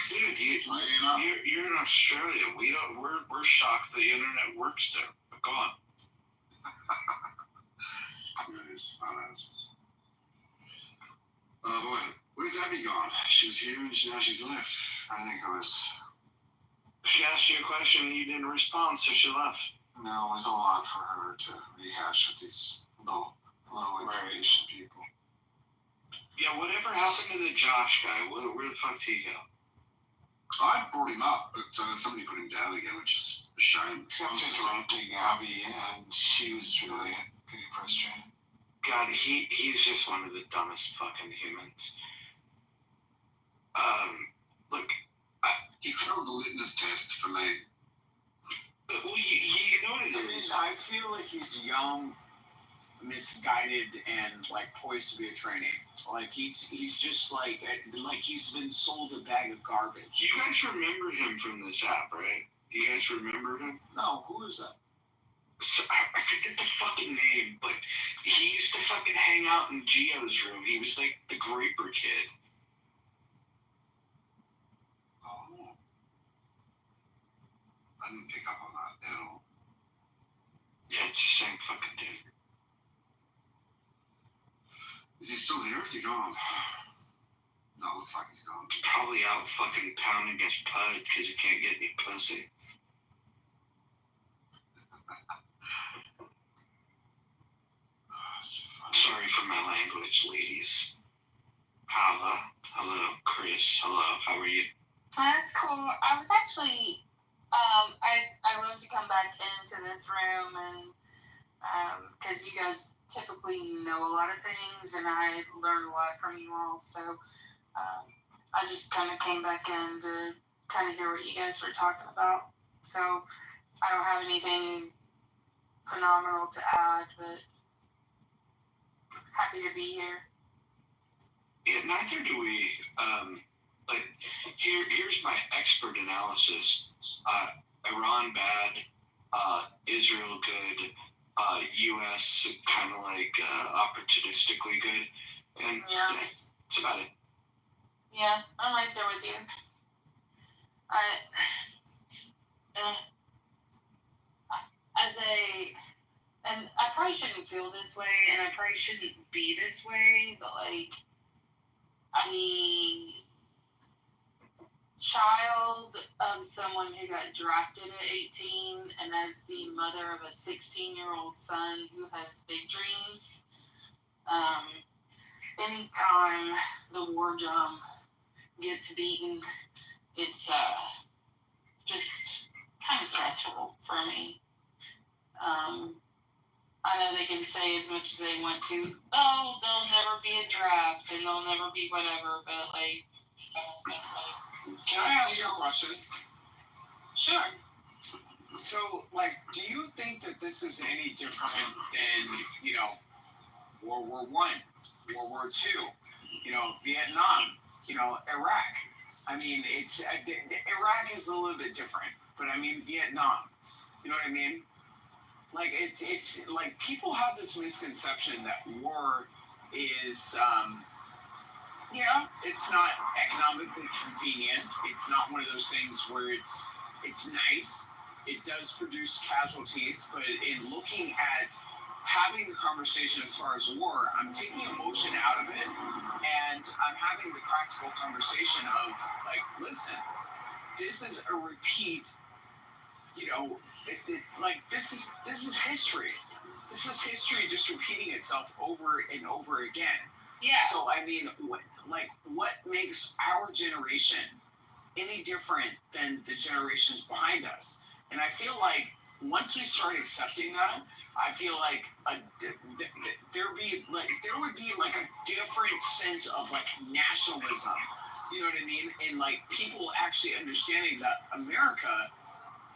Dude, you're in Australia. We're shocked the internet works there. But go on. Nice. Boy, where's Abby gone? She was here and now she's left. I think it was. She asked you a question and you didn't respond, so she left. No, it was a lot for her to rehash with these low information people. Yeah, whatever happened to the Josh guy? Where the fuck did he go? I brought him up, but somebody put him down again, which is a shame. I was interrupting Abby, and she was really getting frustrated. God, he's just one of the dumbest fucking humans. Look, he failed the litmus test for me. Well, you know what it is. I feel like he's young, misguided, and like poised to be a trainee. Like he's just like he's been sold a bag of garbage. You guys remember him from this app, right? Do you guys remember him? No, who is that? So, I forget the fucking name, but he used to fucking hang out in Gio's room. He was like the Graper kid. Oh. I didn't pick up on that at all. Yeah, it's the same fucking dude. Is he still here or is he gone? No, it looks like he's gone. Probably out fucking pounding his pud because he can't get any pussy. Sorry for my language, ladies. Hello, Chris. Hello, how are you? That's cool. I was actually, I love to come back into this room and, because you guys typically know a lot of things and I learn a lot from you all, so I just kind of came back in to kind of hear what you guys were talking about. So I don't have anything phenomenal to add, but happy to be here. Yeah, neither do we. But here's my expert analysis. Iran bad, Israel good, U.S. kind of like opportunistically good, and yeah, that's about it. Yeah, I'm right there with you. And I probably shouldn't feel this way, and I probably shouldn't be this way, but like, I mean, child of someone who got drafted at 18 and as the mother of a 16-year-old son who has big dreams, anytime the war drum gets beaten, it's just kind of stressful for me. I know they can say as much as they want to, oh, there'll never be a draft and there'll never be whatever, but like... Can I ask you a question? Sure. So, like, do you think that this is any different than, you know, World War I, World War II, you know, Vietnam, you know, Iraq? I mean, it's Iraq is a little bit different, but I mean Vietnam. You know what I mean? Like it's like people have this misconception that war is, you know, it's not economically convenient. It's not one of those things where it's nice. It does produce casualties, but in looking at having the conversation as far as war, I'm taking emotion out of it, and I'm having the practical conversation of like, listen, this is a repeat. You know, like this is history. This is history just repeating itself over and over again. Yeah. So I mean, what makes our generation any different than the generations behind us? And I feel like once we start accepting that, I feel like there would be like a different sense of like nationalism. You know what I mean? And like people actually understanding that America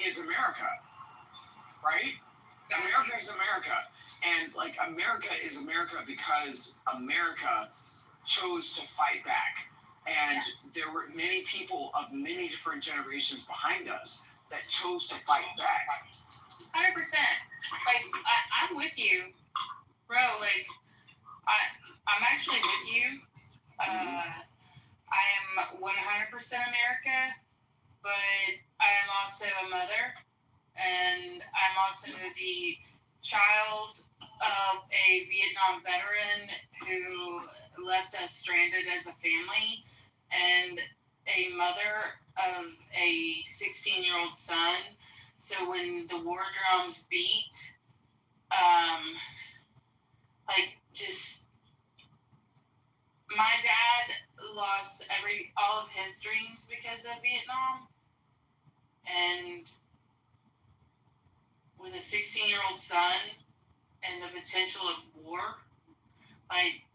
is America, right? America is America, and like America is America because America chose to fight back, and there were many people of many different generations behind us that chose to fight back. 100%. Like I'm with you, bro. Like I'm actually with you. I am 100% America, but I am also a mother, and I'm also the child of a Vietnam veteran who left us stranded as a family, and a mother of a 16-year-old son. So when the war drums beat, like just my dad lost all of his dreams because of Vietnam, and with a 16-year-old son and the potential of war, like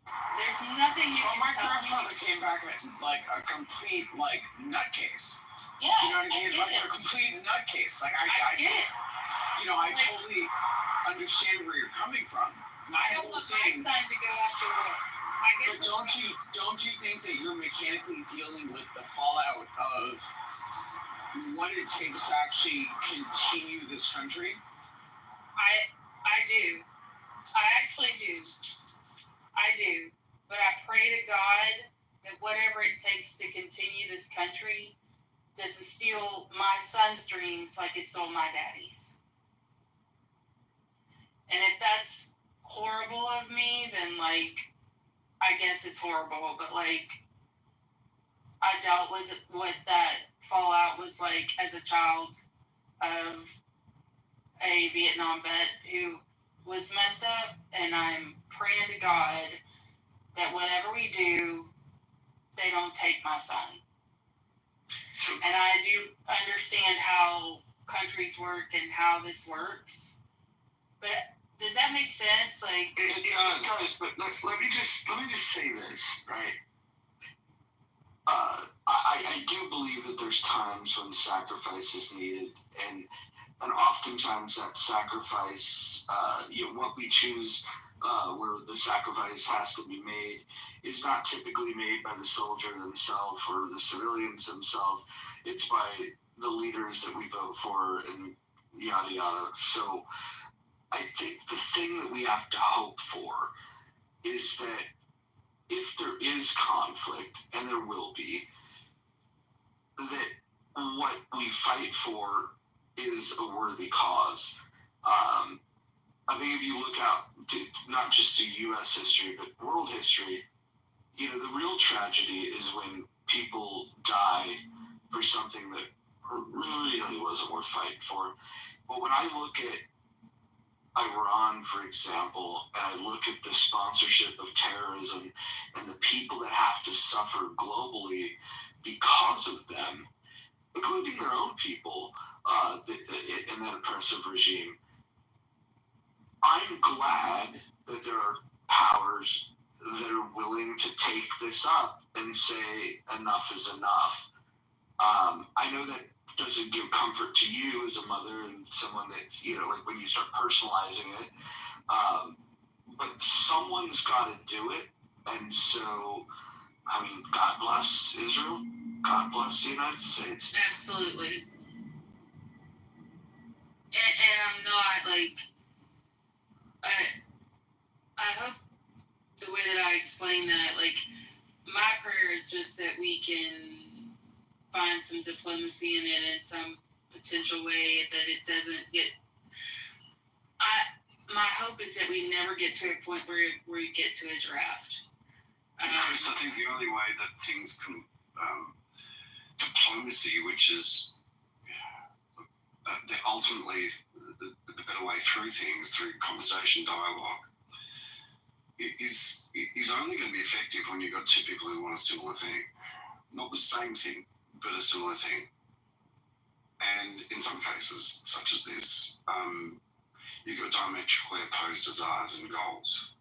there's nothing you can. My grandfather came back like a complete like nutcase. Yeah, you know what I mean? Like a complete nutcase. Like I get it. You know, I totally understand where you're coming from. I don't want my son to go after war. But don't you think that you're mechanically dealing with the fallout of what it takes to actually continue this country? I do. I actually do. I do. But I pray to God that whatever it takes to continue this country doesn't steal my son's dreams like it stole my daddy's. And if that's horrible of me, then like I guess it's horrible, but like I dealt with what that fallout was like as a child of a Vietnam vet who was messed up, and I'm praying to God that whatever we do, they don't take my son. And I do understand how countries work and how this works, but does that make sense? Like it does. But let me just say this, right? I do believe that there's times when sacrifice is needed, and oftentimes that sacrifice, what we choose, where the sacrifice has to be made, is not typically made by the soldier themselves or the civilians themselves. It's by the leaders that we vote for, and yada yada. So I think the thing that we have to hope for is that if there is conflict, and there will be, that what we fight for is a worthy cause. I think if you look out to not just to U.S. history, but world history, the real tragedy is when people die for something that really wasn't worth fighting for. But when I look at Iran, for example, and I look at the sponsorship of terrorism and the people that have to suffer globally because of them, including their own people in that oppressive regime, I'm glad that there are powers that are willing to take this up and say enough is enough. I know that doesn't give comfort to you as a mother and someone that, you know, like when you start personalizing it, but someone's got to do it. And so, I mean, God bless Israel. God bless the United States. Absolutely. And I'm not like, I hope the way that I explain that, like, my prayer is just that we can find some diplomacy in it in some potential way, that it doesn't get. My hope is that we never get to a point where we get to a draft. Chris, I think the only way that things can diplomacy, which is ultimately the better way through things, through conversation, dialogue, is only going to be effective when you've got two people who want a similar thing. Not the same thing, but a similar thing. And in some cases, such as this, you've got diametrically opposed desires and goals.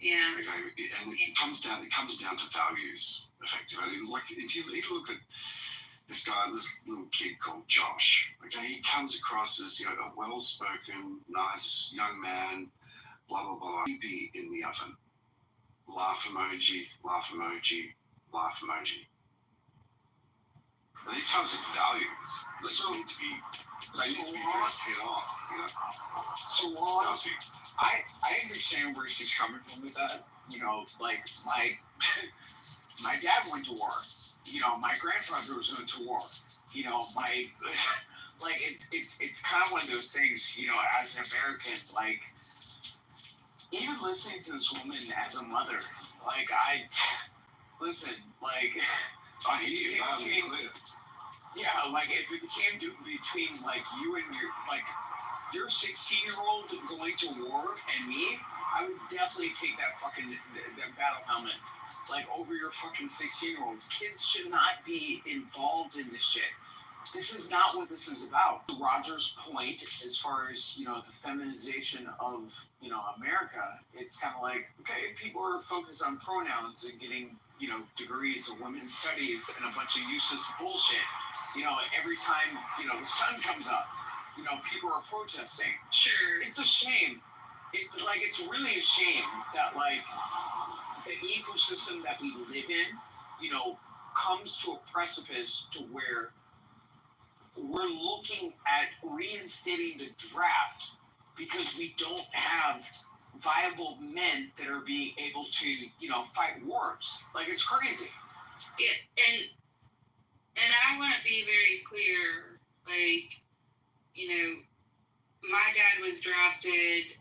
Yeah. Okay, and it comes down to values, effectively. Like if you look at this guy, this little kid called Josh. Okay, he comes across as, you know, a well-spoken, nice young man. Blah blah blah. Be in the oven. Laugh emoji. Laugh emoji. Laugh emoji. These types of values need to be first hit off. You know. So Ron, I understand where she's coming from with that. You know, like my dad went to war. You know, my grandfather was went to war. You know, like it's kind of one of those things. You know, as an American, like even listening to this woman as a mother, like listen, like. I hear you loud and clear. Yeah, like if it came between like you and your 16-year-old going to war and me, I would definitely take that fucking that battle helmet like over your fucking 16-year-old. Kids should not be involved in this shit. This is not what this is about. Roger's point, as far as, you know, the feminization of, you know, America, it's kind of like, okay, people are focused on pronouns and getting, you know, degrees of women's studies and a bunch of useless bullshit. You know, every time, you know, the sun comes up, you know, people are protesting. Sure. It's a shame. It's really a shame that, like, the ecosystem that we live in, you know, comes to a precipice to where we're looking at reinstating the draft because we don't have viable men that are being able to, you know, fight wars. Like, it's crazy. Yeah, and I want to be very clear, like, you know, my dad was drafted,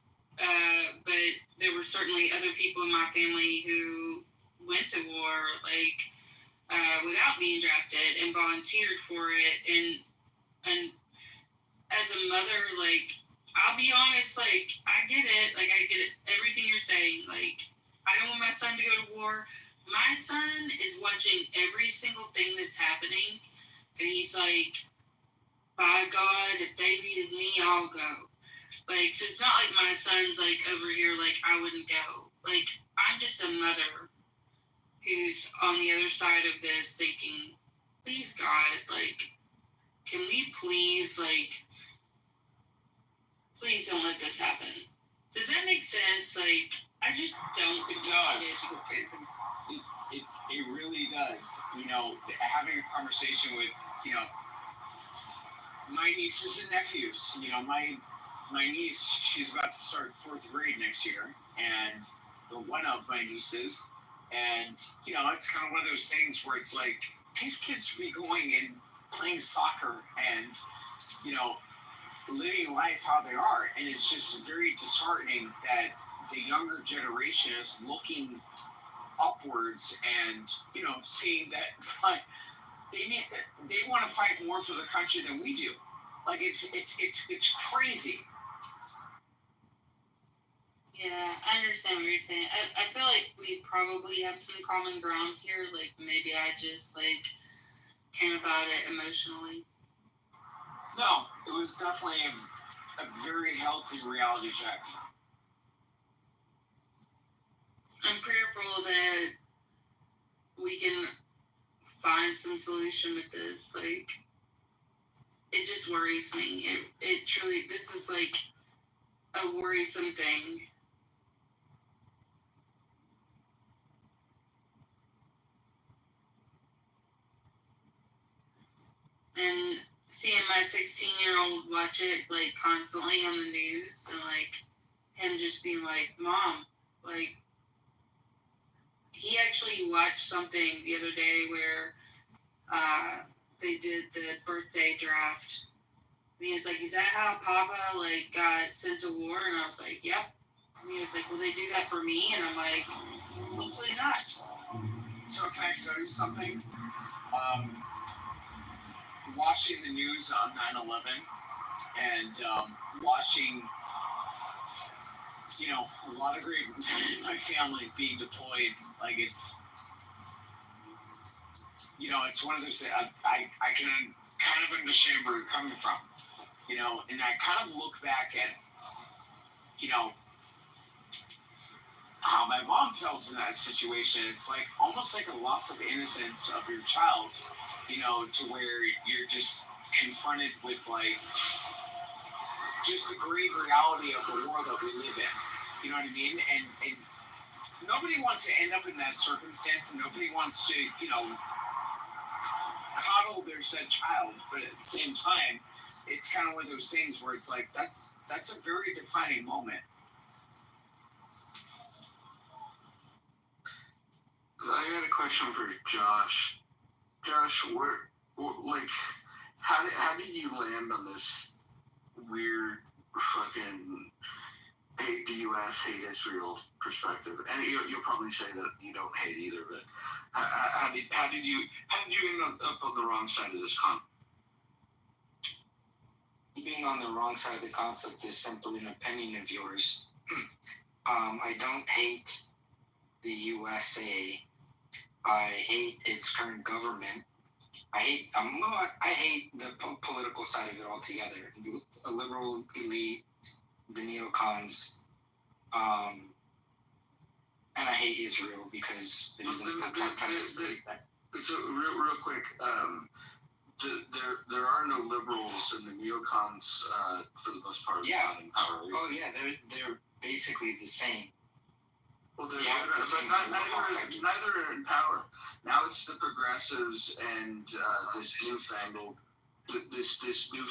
but there were certainly other people in my family who went to war, like, without being drafted and volunteered for it. And as a mother, like, I'll be honest, like, I get it. Like, I get it, everything you're saying. Like, I don't want my son to go to war. My son is watching every single thing that's happening, and he's like, by God, if they needed me, I'll go. Like, so it's not like my son's, like, over here, like, I wouldn't go. Like, I'm just a mother who's on the other side of this thinking, please, God, like, can we please, like, please don't let this happen. Does that make sense? Like, I just don't. It does. It really does. You know, having a conversation with, you know, my nieces and nephews. You know, my niece, she's about to start 4th grade next year, and one of my nieces, and, you know, it's kind of one of those things where it's like, these kids should be going and playing soccer and, you know, living life how they are. And it's just very disheartening that the younger generation is looking upwards and, seeing that like they want to fight more for the country than we do. Like it's crazy. Yeah, I understand what you're saying. I feel like we probably have some common ground here. Like maybe I just came about it emotionally. No, it was definitely a very healthy reality check. I'm prayerful that we can find some solution with this. Like, it just worries me. It truly, this is like a worrisome thing. And seeing my 16-year-old watch it constantly on the news, and him just being like, Mom, he actually watched something the other day where they did the birthday draft. And he was like, is that how Papa got sent to war? And I was like, yep. And he was like, will they do that for me? And I'm like, hopefully not. So can I show you something? Watching the news on 9/11 and watching, a lot of great men in my family being deployed, it's one of those things. I can kind of understand where you're coming from, and I kind of look back at, how my mom felt in that situation. It's almost like a loss of innocence of your child, to where you're just confronted with just the grave reality of the world that we live in. You know what I mean? And nobody wants to end up in that circumstance, and nobody wants to, coddle their said child. But at the same time, it's kind of one of those things where it's that's a very defining moment. I got a question for Josh. Josh, how did you land on this weird fucking hate the U.S., hate Israel perspective? And you'll probably say that you don't hate either, but how did you end up on the wrong side of this conflict? Being on the wrong side of the conflict is simply an opinion of yours. I don't hate the USA. I hate its current government. I hate the political side of it altogether. The liberal elite, the neocons, and I hate Israel because it is an apartheid state. So real quick, there are no liberals and the neocons for the most part. Yeah. Not in power. Oh yeah, they're basically the same. Well, but neither are in power. Now it's the progressives and this newfangled, this new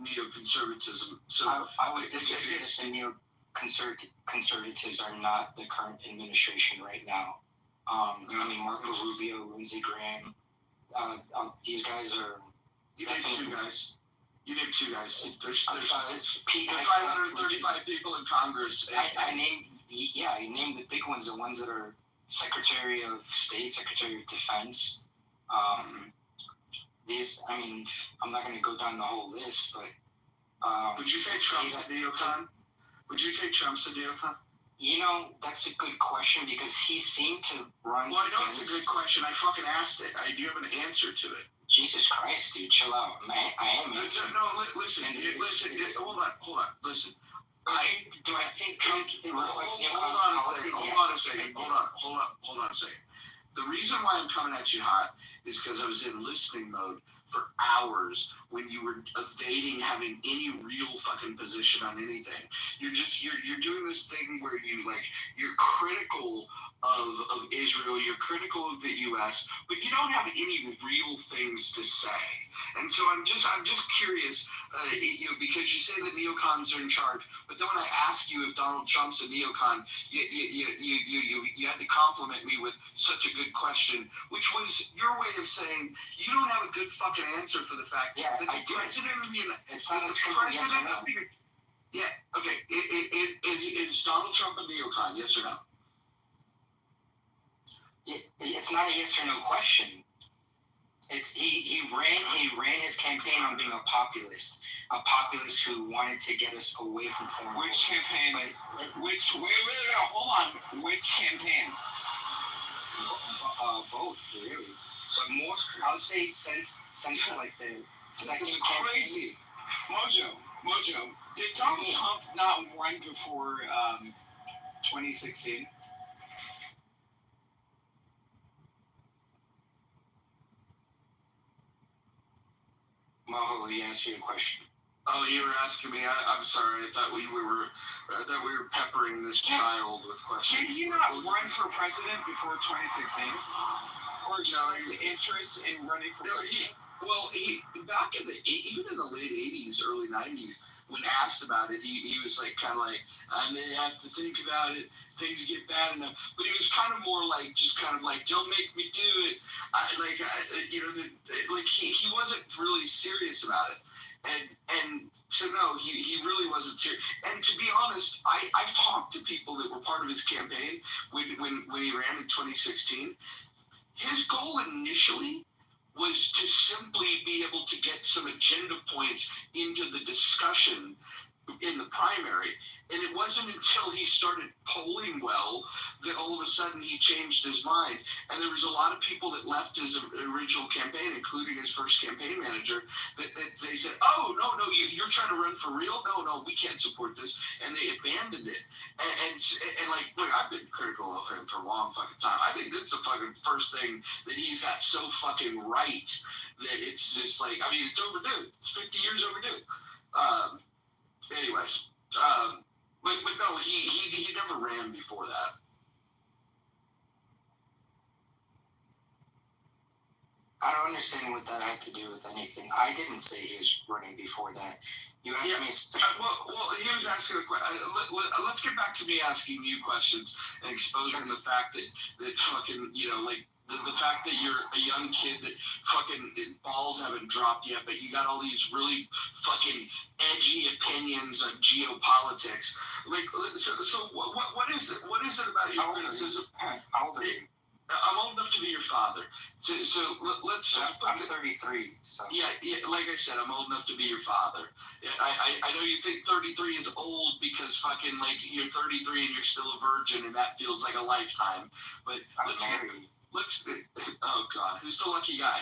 neoconservatism. So I would disagree that the neoconservatives are not the current administration right now. Marco Rubio, Lindsey Graham, these guys are. You named two guys. There's 535 people in Congress. I named the big ones, the ones that are Secretary of State, Secretary of Defense. I'm not going to go down the whole list, but. Would you say Trump's a neocon? That's a good question because he seemed to run. Well, I know it's a good question. I fucking asked it. Do you have an answer to it? Jesus Christ, dude, chill out. I am. Listen. Hold on. Listen. Do I think Trump reflects Hold on a second. The reason why I'm coming at you hot is because I was in listening mode for hours when you were evading having any real fucking position on anything. You're doing this thing where you're critical of Israel, you're critical of the U.S., but you don't have any real things to say. And so I'm just curious, because you say the neocons are in charge, but then when I ask you if Donald Trump's a neocon, you had to compliment me with such a good question, which was your way of saying you don't have a good fucking answer for the fact that the president of the United States. Yeah, okay. Is Donald Trump a neocon? Yes or no? It's not a yes or no question. It's he ran his campaign on being a populist who wanted to get us away from foreign. Which campaign? Wait, hold on. Which campaign? Both, really. So more, I would say since like the second This is crazy. Mojo. Did Donald Trump not run before 2016? Mojo, let me answer your question. Oh, you were asking me. I'm sorry. I thought we were peppering this child with questions. Did he not run for president before 2016? Or express interest in running for president? He back in even in the late 80s, early 90s, when asked about it, he was like kind of like, I may have to think about it. Things get bad enough, but he was kind of more like just kind of like, don't make me do it. He wasn't really serious about it. And so no, he really wasn't serious. And to be honest, I've talked to people that were part of his campaign when he ran in 2016. His goal initially was to simply be able to get some agenda points into the discussion in the primary. And it wasn't until he started polling well that all of a sudden he changed his mind. And there was a lot of people that left his original campaign, including his first campaign manager, that they said, oh, no, you're trying to run for real? No, we can't support this. And they abandoned it. And look, I've been critical of him for a long fucking time. I think this is the fucking first thing that he's got so fucking right that it's just like, I mean, it's overdue. It's 50 years overdue. Anyways, but no, he never ran before that. I don't understand what that had to do with anything. I didn't say he was running before that. You asked me. Well, he was asking a question. Let's get back to me asking you questions and exposing the fact that fucking, the fact that you're a young kid that fucking balls haven't dropped yet, but you got all these really fucking edgy opinions on geopolitics. So what is it? What is it about your criticism? How old are you? I'm old enough to be your father. So let's. I'm 33. So yeah. Like I said, I'm old enough to be your father. I know you think 33 is old because fucking you're 33 and you're still a virgin, and that feels like a lifetime. But oh God, who's the lucky guy?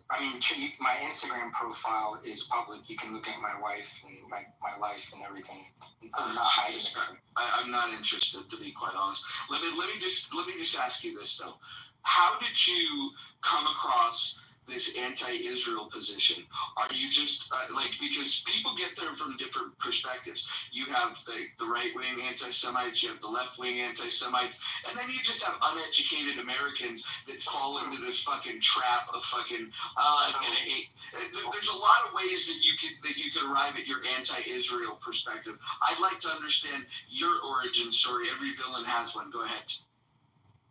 I mean, my Instagram profile is public. You can look at my wife and my life and everything. I'm not hiding it. I'm not interested, to be quite honest. Let me just ask you this though: how did you come across this anti-Israel position? Are you just because people get there from different perspectives. You have the right-wing anti-Semites, you have the left-wing anti-Semites, and then you just have uneducated Americans that fall into this fucking trap of fucking I'm gonna hate. There's a lot of ways that you could arrive at your anti-Israel perspective. I'd like to understand your origin story. Every villain has one. Go ahead.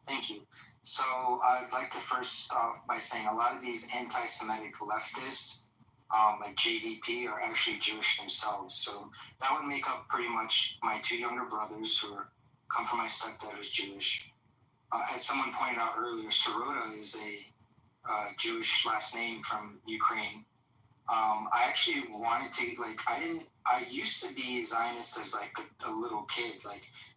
Thank you. So I'd like to first off by saying a lot of these anti-Semitic leftists, like JVP, are actually Jewish themselves. So that would make up pretty much my two younger brothers who come from my stepdad who's Jewish. As someone pointed out earlier, Sirota is a Jewish last name from Ukraine. I actually wanted to I used to be Zionist as a little kid,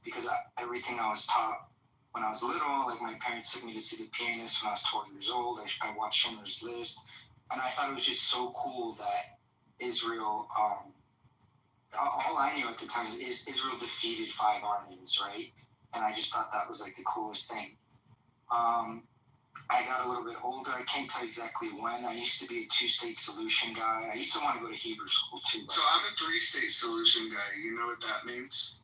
because everything I was taught when I was little, my parents took me to see The Pianist when I was 12 years old. I watched Schindler's List, and I thought it was just so cool that Israel, all I knew at the time is Israel defeated 5 armies, right? And I just thought that was the coolest thing. I got a little bit older. I can't tell you exactly when. I used to be a 2-state solution guy. I used to want to go to Hebrew school too. So I'm a 3-state solution guy. You know what that means?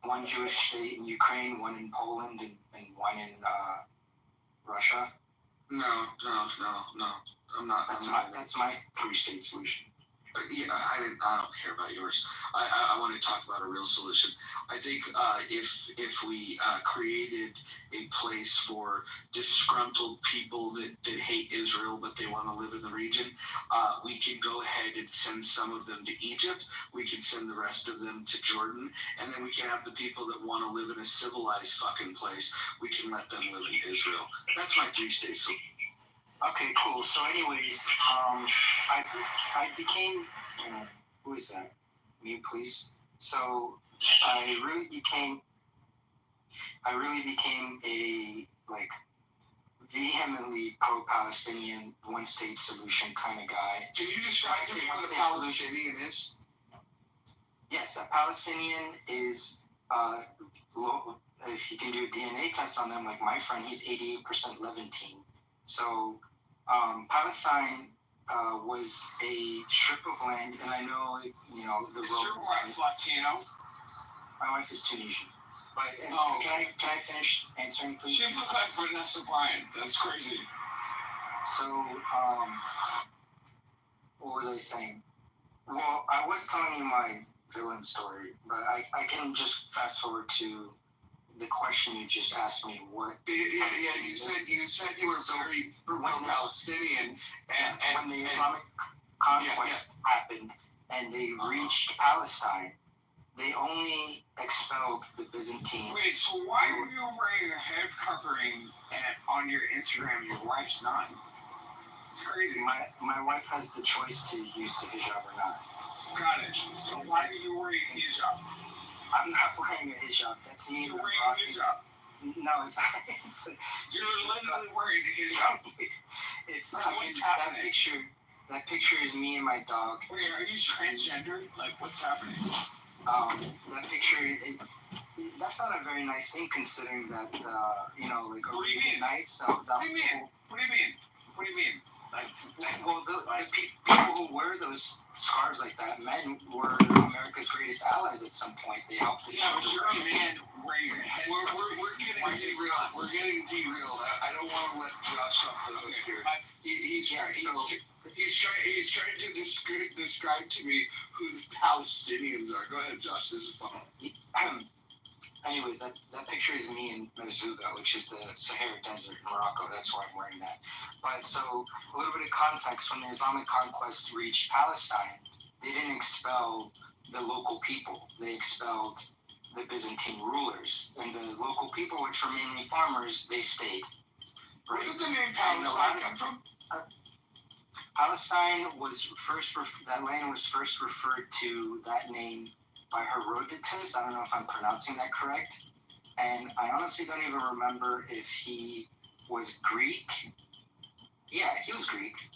1 Jewish state in Ukraine, 1 in Poland, and 1 in Russia. No. I'm not. That's my 3-state solution. Yeah, I don't care about yours. I want to talk about a real solution. I think if we created a place for disgruntled people that hate Israel but they want to live in the region, we could go ahead and send some of them to Egypt. We could send the rest of them to Jordan, and then we can have the people that want to live in a civilized fucking place. We can let them live in Israel. That's my 3-state solution. Okay, cool. So, anyways, I became. Who is that? Mute, please. So, I really became a vehemently pro-Palestinian one-state solution kind of guy. Can you describe to me what a Palestinian is? Yes, a Palestinian is. If you can do a DNA test on them, like my friend, he's 88% Levantine. So, Palestine was a strip of land, and I know, the Is your wife Latino? My wife is Tunisian. But can I finish answering, please? She looks like Vanessa Bryant. That's crazy. So, what was I saying? Well, I was telling you my villain story, but I can just fast forward to the question you just asked me. What? Yeah. You said you were very pro-Palestinian, and when the Islamic conquest happened and they reached Palestine, they only expelled the Byzantine. Wait, so why are you wearing a head covering and on your Instagram your wife's not? It's crazy. My wife has the choice to use the hijab or not. Got it. So why are you wearing a hijab? I'm not wearing a hijab. That's me. You're wearing a hijab. No, it's not. You're literally wearing a hijab. It's not. What's happening? That picture is me and my dog. Wait, are you transgender? Like, what's happening? That picture, that's not a very nice thing considering that, Arabian Nights. What do you mean? What do you mean? What do you mean? Well, the people who wear those scarves like that, men were America's greatest allies at some point. They helped. Yeah, but you're a man wearing your head. We're getting derailed. We're getting derailed. I don't want to let Josh off the hook here. He's trying to describe to me who the Palestinians are. Go ahead, Josh. This is fun. Anyways, that picture is me in Mazuga, which is the Sahara Desert in Morocco. That's why I'm wearing that. But so, a little bit of context, when the Islamic conquest reached Palestine, they didn't expel the local people. They expelled the Byzantine rulers. And the local people, which were mainly farmers, they stayed. Where did the name Palestine come from? Palestine was that land was first referred to that name by Herodotus. I don't know if I'm pronouncing that correct. And I honestly don't even remember if he was Greek. Yeah, he was Greek.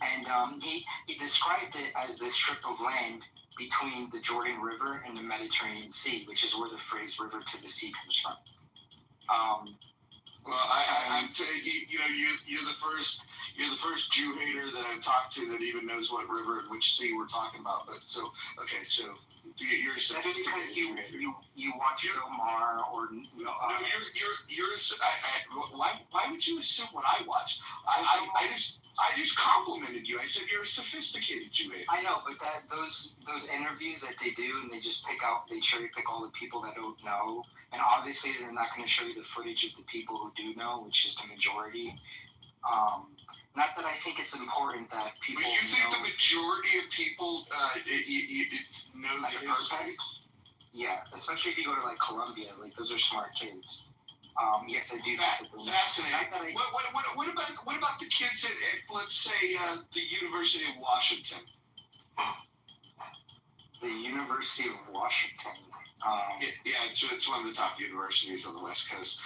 And he described it as this strip of land between the Jordan River and the Mediterranean Sea, which is where the phrase "river to the sea" comes from. Well, I'm saying, you're the first Jew hater that I've talked to that even knows what river and which sea we're talking about. But so you're a sophisticated because Jew hater. You watch Omar or why would you assume what I watch? I just complimented you. I said you're a sophisticated Jew hater. I know, but those interviews that they do, and they just they cherry pick all the people that don't know, and obviously they're not going to show you the footage of the people who do know, which is the majority. Not that I think it's important that people. But you think the majority of people know the protest? Yeah, especially if you go to like Colombia, like those are smart kids. Yes, I do. Fascinating. What about the kids at let's say the University of Washington? The University of Washington. It's one of the top universities on the West Coast,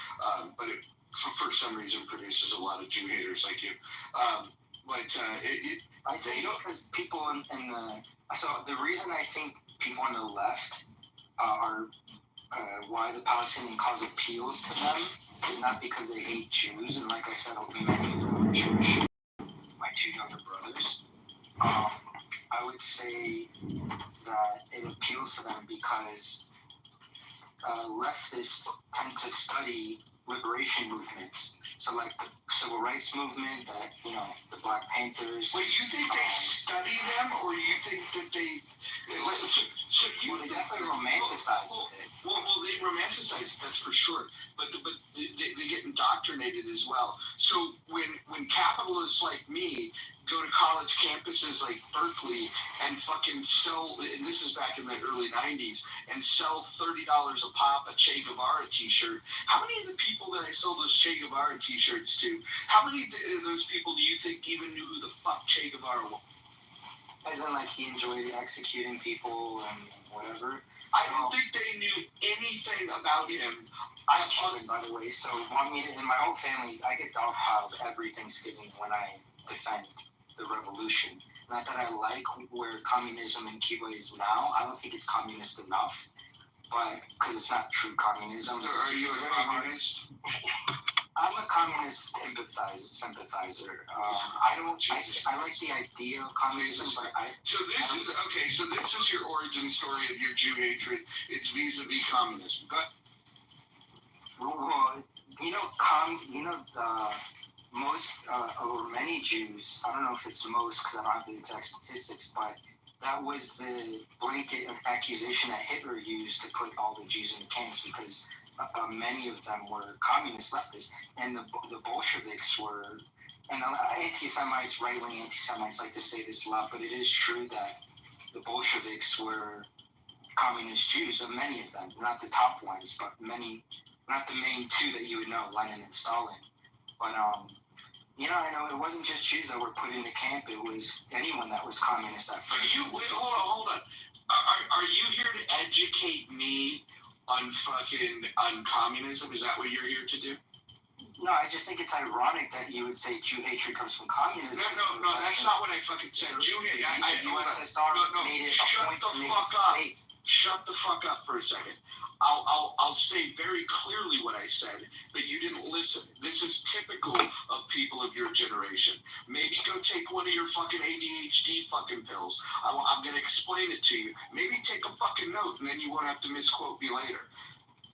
but it for some reason produces a lot of Jew haters like you. I think because people in the reason I think people on the left are why the Palestinian cause appeals to them is not because they hate Jews, and like I said, many of them are Jewish. My two younger brothers. I would say that it appeals to them because leftists tend to study liberation movements. So like the civil rights movement, that the Black Panthers. Wait, you think they study them, or you think that they? So you they definitely romanticize it. Well, they romanticize it. That's for sure. But they get indoctrinated as well. So when capitalists like me go to college campuses like Berkeley and fucking sell, and this is back in the early 90s, and sell $30 a pop a Che Guevara t-shirt, how many of the people that I sold those Che Guevara t-shirts to, how many of those people do you think even knew who the fuck Che Guevara was? As in, like, he enjoyed executing people and whatever. I don't think they knew anything about him. I'm Cuban, by the way, so want me to, in my whole family, I get dogpiled every Thanksgiving when I defend the revolution. Not that I like where communism in Cuba is now. I don't think it's communist enough, but because it's not true communism. So are you a communist? I'm a communist sympathizer. I like the idea of communism, but So this is your origin story of your Jew hatred. It's vis-a-vis communism. Well, most or many Jews, I don't know if it's most because I don't have the exact statistics, but that was the blanket accusation that Hitler used to put all the Jews in the camps, because many of them were communist leftists, and the Bolsheviks were, and anti-Semites, right-wing anti-Semites like to say this a lot, but it is true that the Bolsheviks were communist Jews, many of them, not the top ones, but many, not the main two that you would know, Lenin and Stalin. But, I know it wasn't just Jews that were put into camp, it was anyone that was communist at first. Hold on. Are you here to educate me on communism? Is that what you're here to do? No, I just think it's ironic that you would say Jew hatred comes from communism. No, that's not what I fucking said. Jew hatred. USSR made it a point to make it safe. Shut the fuck up for a second. I'll say very clearly what I said, but you didn't listen. This is typical of people of your generation. Maybe go take one of your fucking ADHD fucking pills. I'm going to explain it to you. Maybe take a fucking note, and then you won't have to misquote me later.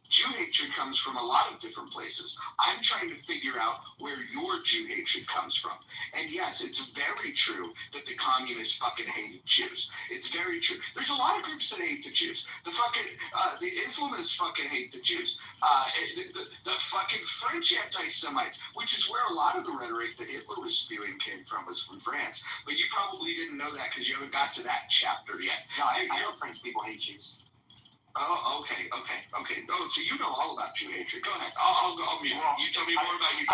Jew hatred comes from a lot of different places. I'm trying to figure out where your Jew hatred comes from. And yes, it's very true that the communists fucking hated Jews. It's very true. There's a lot of groups that hate the Jews. The Islamists fucking hate the Jews. The fucking French anti-Semites, which is where a lot of the rhetoric that Hitler was spewing came from, was from France. But you probably didn't know that because you haven't got to that chapter yet. No, I know French people hate Jews. Oh, okay. Oh, so you know all about Jew hatred. Go ahead. I'll mute. You tell me more about you.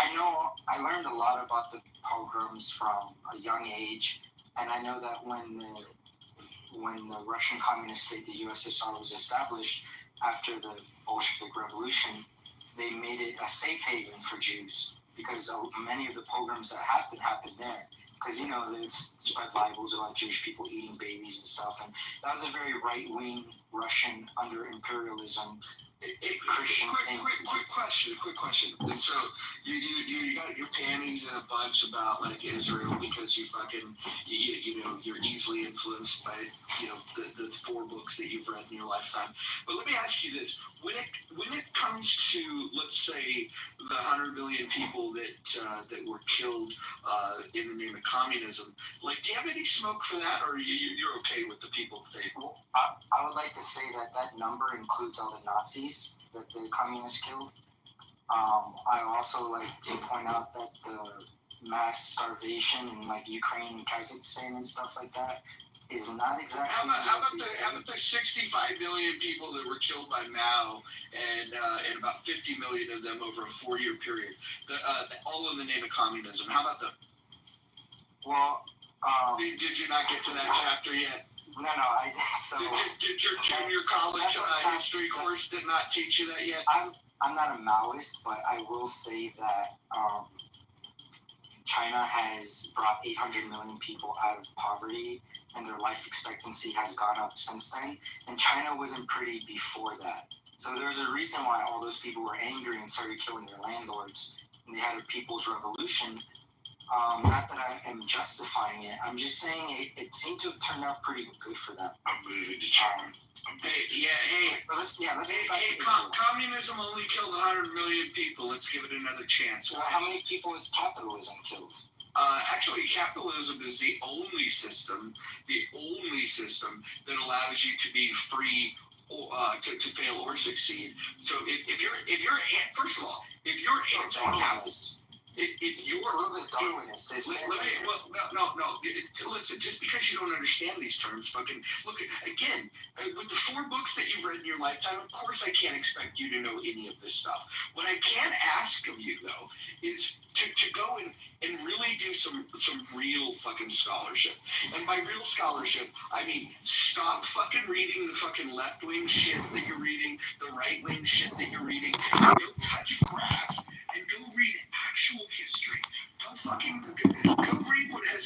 I learned a lot about the pogroms from a young age, and I know that when the Russian communist state, the USSR, was established after the Bolshevik Revolution, they made it a safe haven for Jews, because many of the pogroms that happened there. Because, they spread libels about Jewish people eating babies and stuff. And that was a very right-wing Russian, under imperialism, Christian thing. Quick question. And so you got your panties in a bunch about, like, Israel because you fucking, you're easily influenced by, the 4 books that you've read in your lifetime. But let me ask you this. When it comes to, let's say, the 100 million people that were killed in the name of communism, like, do you have any smoke for that, or you're okay with the people that they? Well, I would like to say that number includes all the Nazis that the communists killed. I also like to point out that the mass starvation in, like, Ukraine and Kazakhstan and stuff like that is not exactly. How about the 65 million people that were killed by Mao, and about 50 million of them over a 4-year period, all in the name of communism? How about them? Well, did you not get to that chapter yet? No, I did. So did your junior college history course did not teach you that yet? I'm not a Maoist, but I will say that China has brought 800 million people out of poverty, and their life expectancy has gone up since then. And China wasn't pretty before that. So there's a reason why all those people were angry and started killing their landlords, and they had a people's revolution. Not that I am justifying it. I'm just saying it seemed to have turned out pretty good for them. I'm moving to China. Communism only killed 100 million people. Let's give it another chance. Well, how many people has capitalism killed? Actually, capitalism is the only system that allows you to be free, or, to fail or succeed. So if you're first of all, if you're anti-capitalist, if you're Darwinist, listen, just because you don't understand these terms, fucking look again with the 4 books that you've read in your lifetime. Of course, I can't expect you to know any of this stuff. What I can ask of you though is to go and really do some real fucking scholarship. And by real scholarship, I mean stop fucking reading the fucking left-wing shit that you're reading, the right-wing shit that you're reading, and go touch grass and go read actual history. Go read what has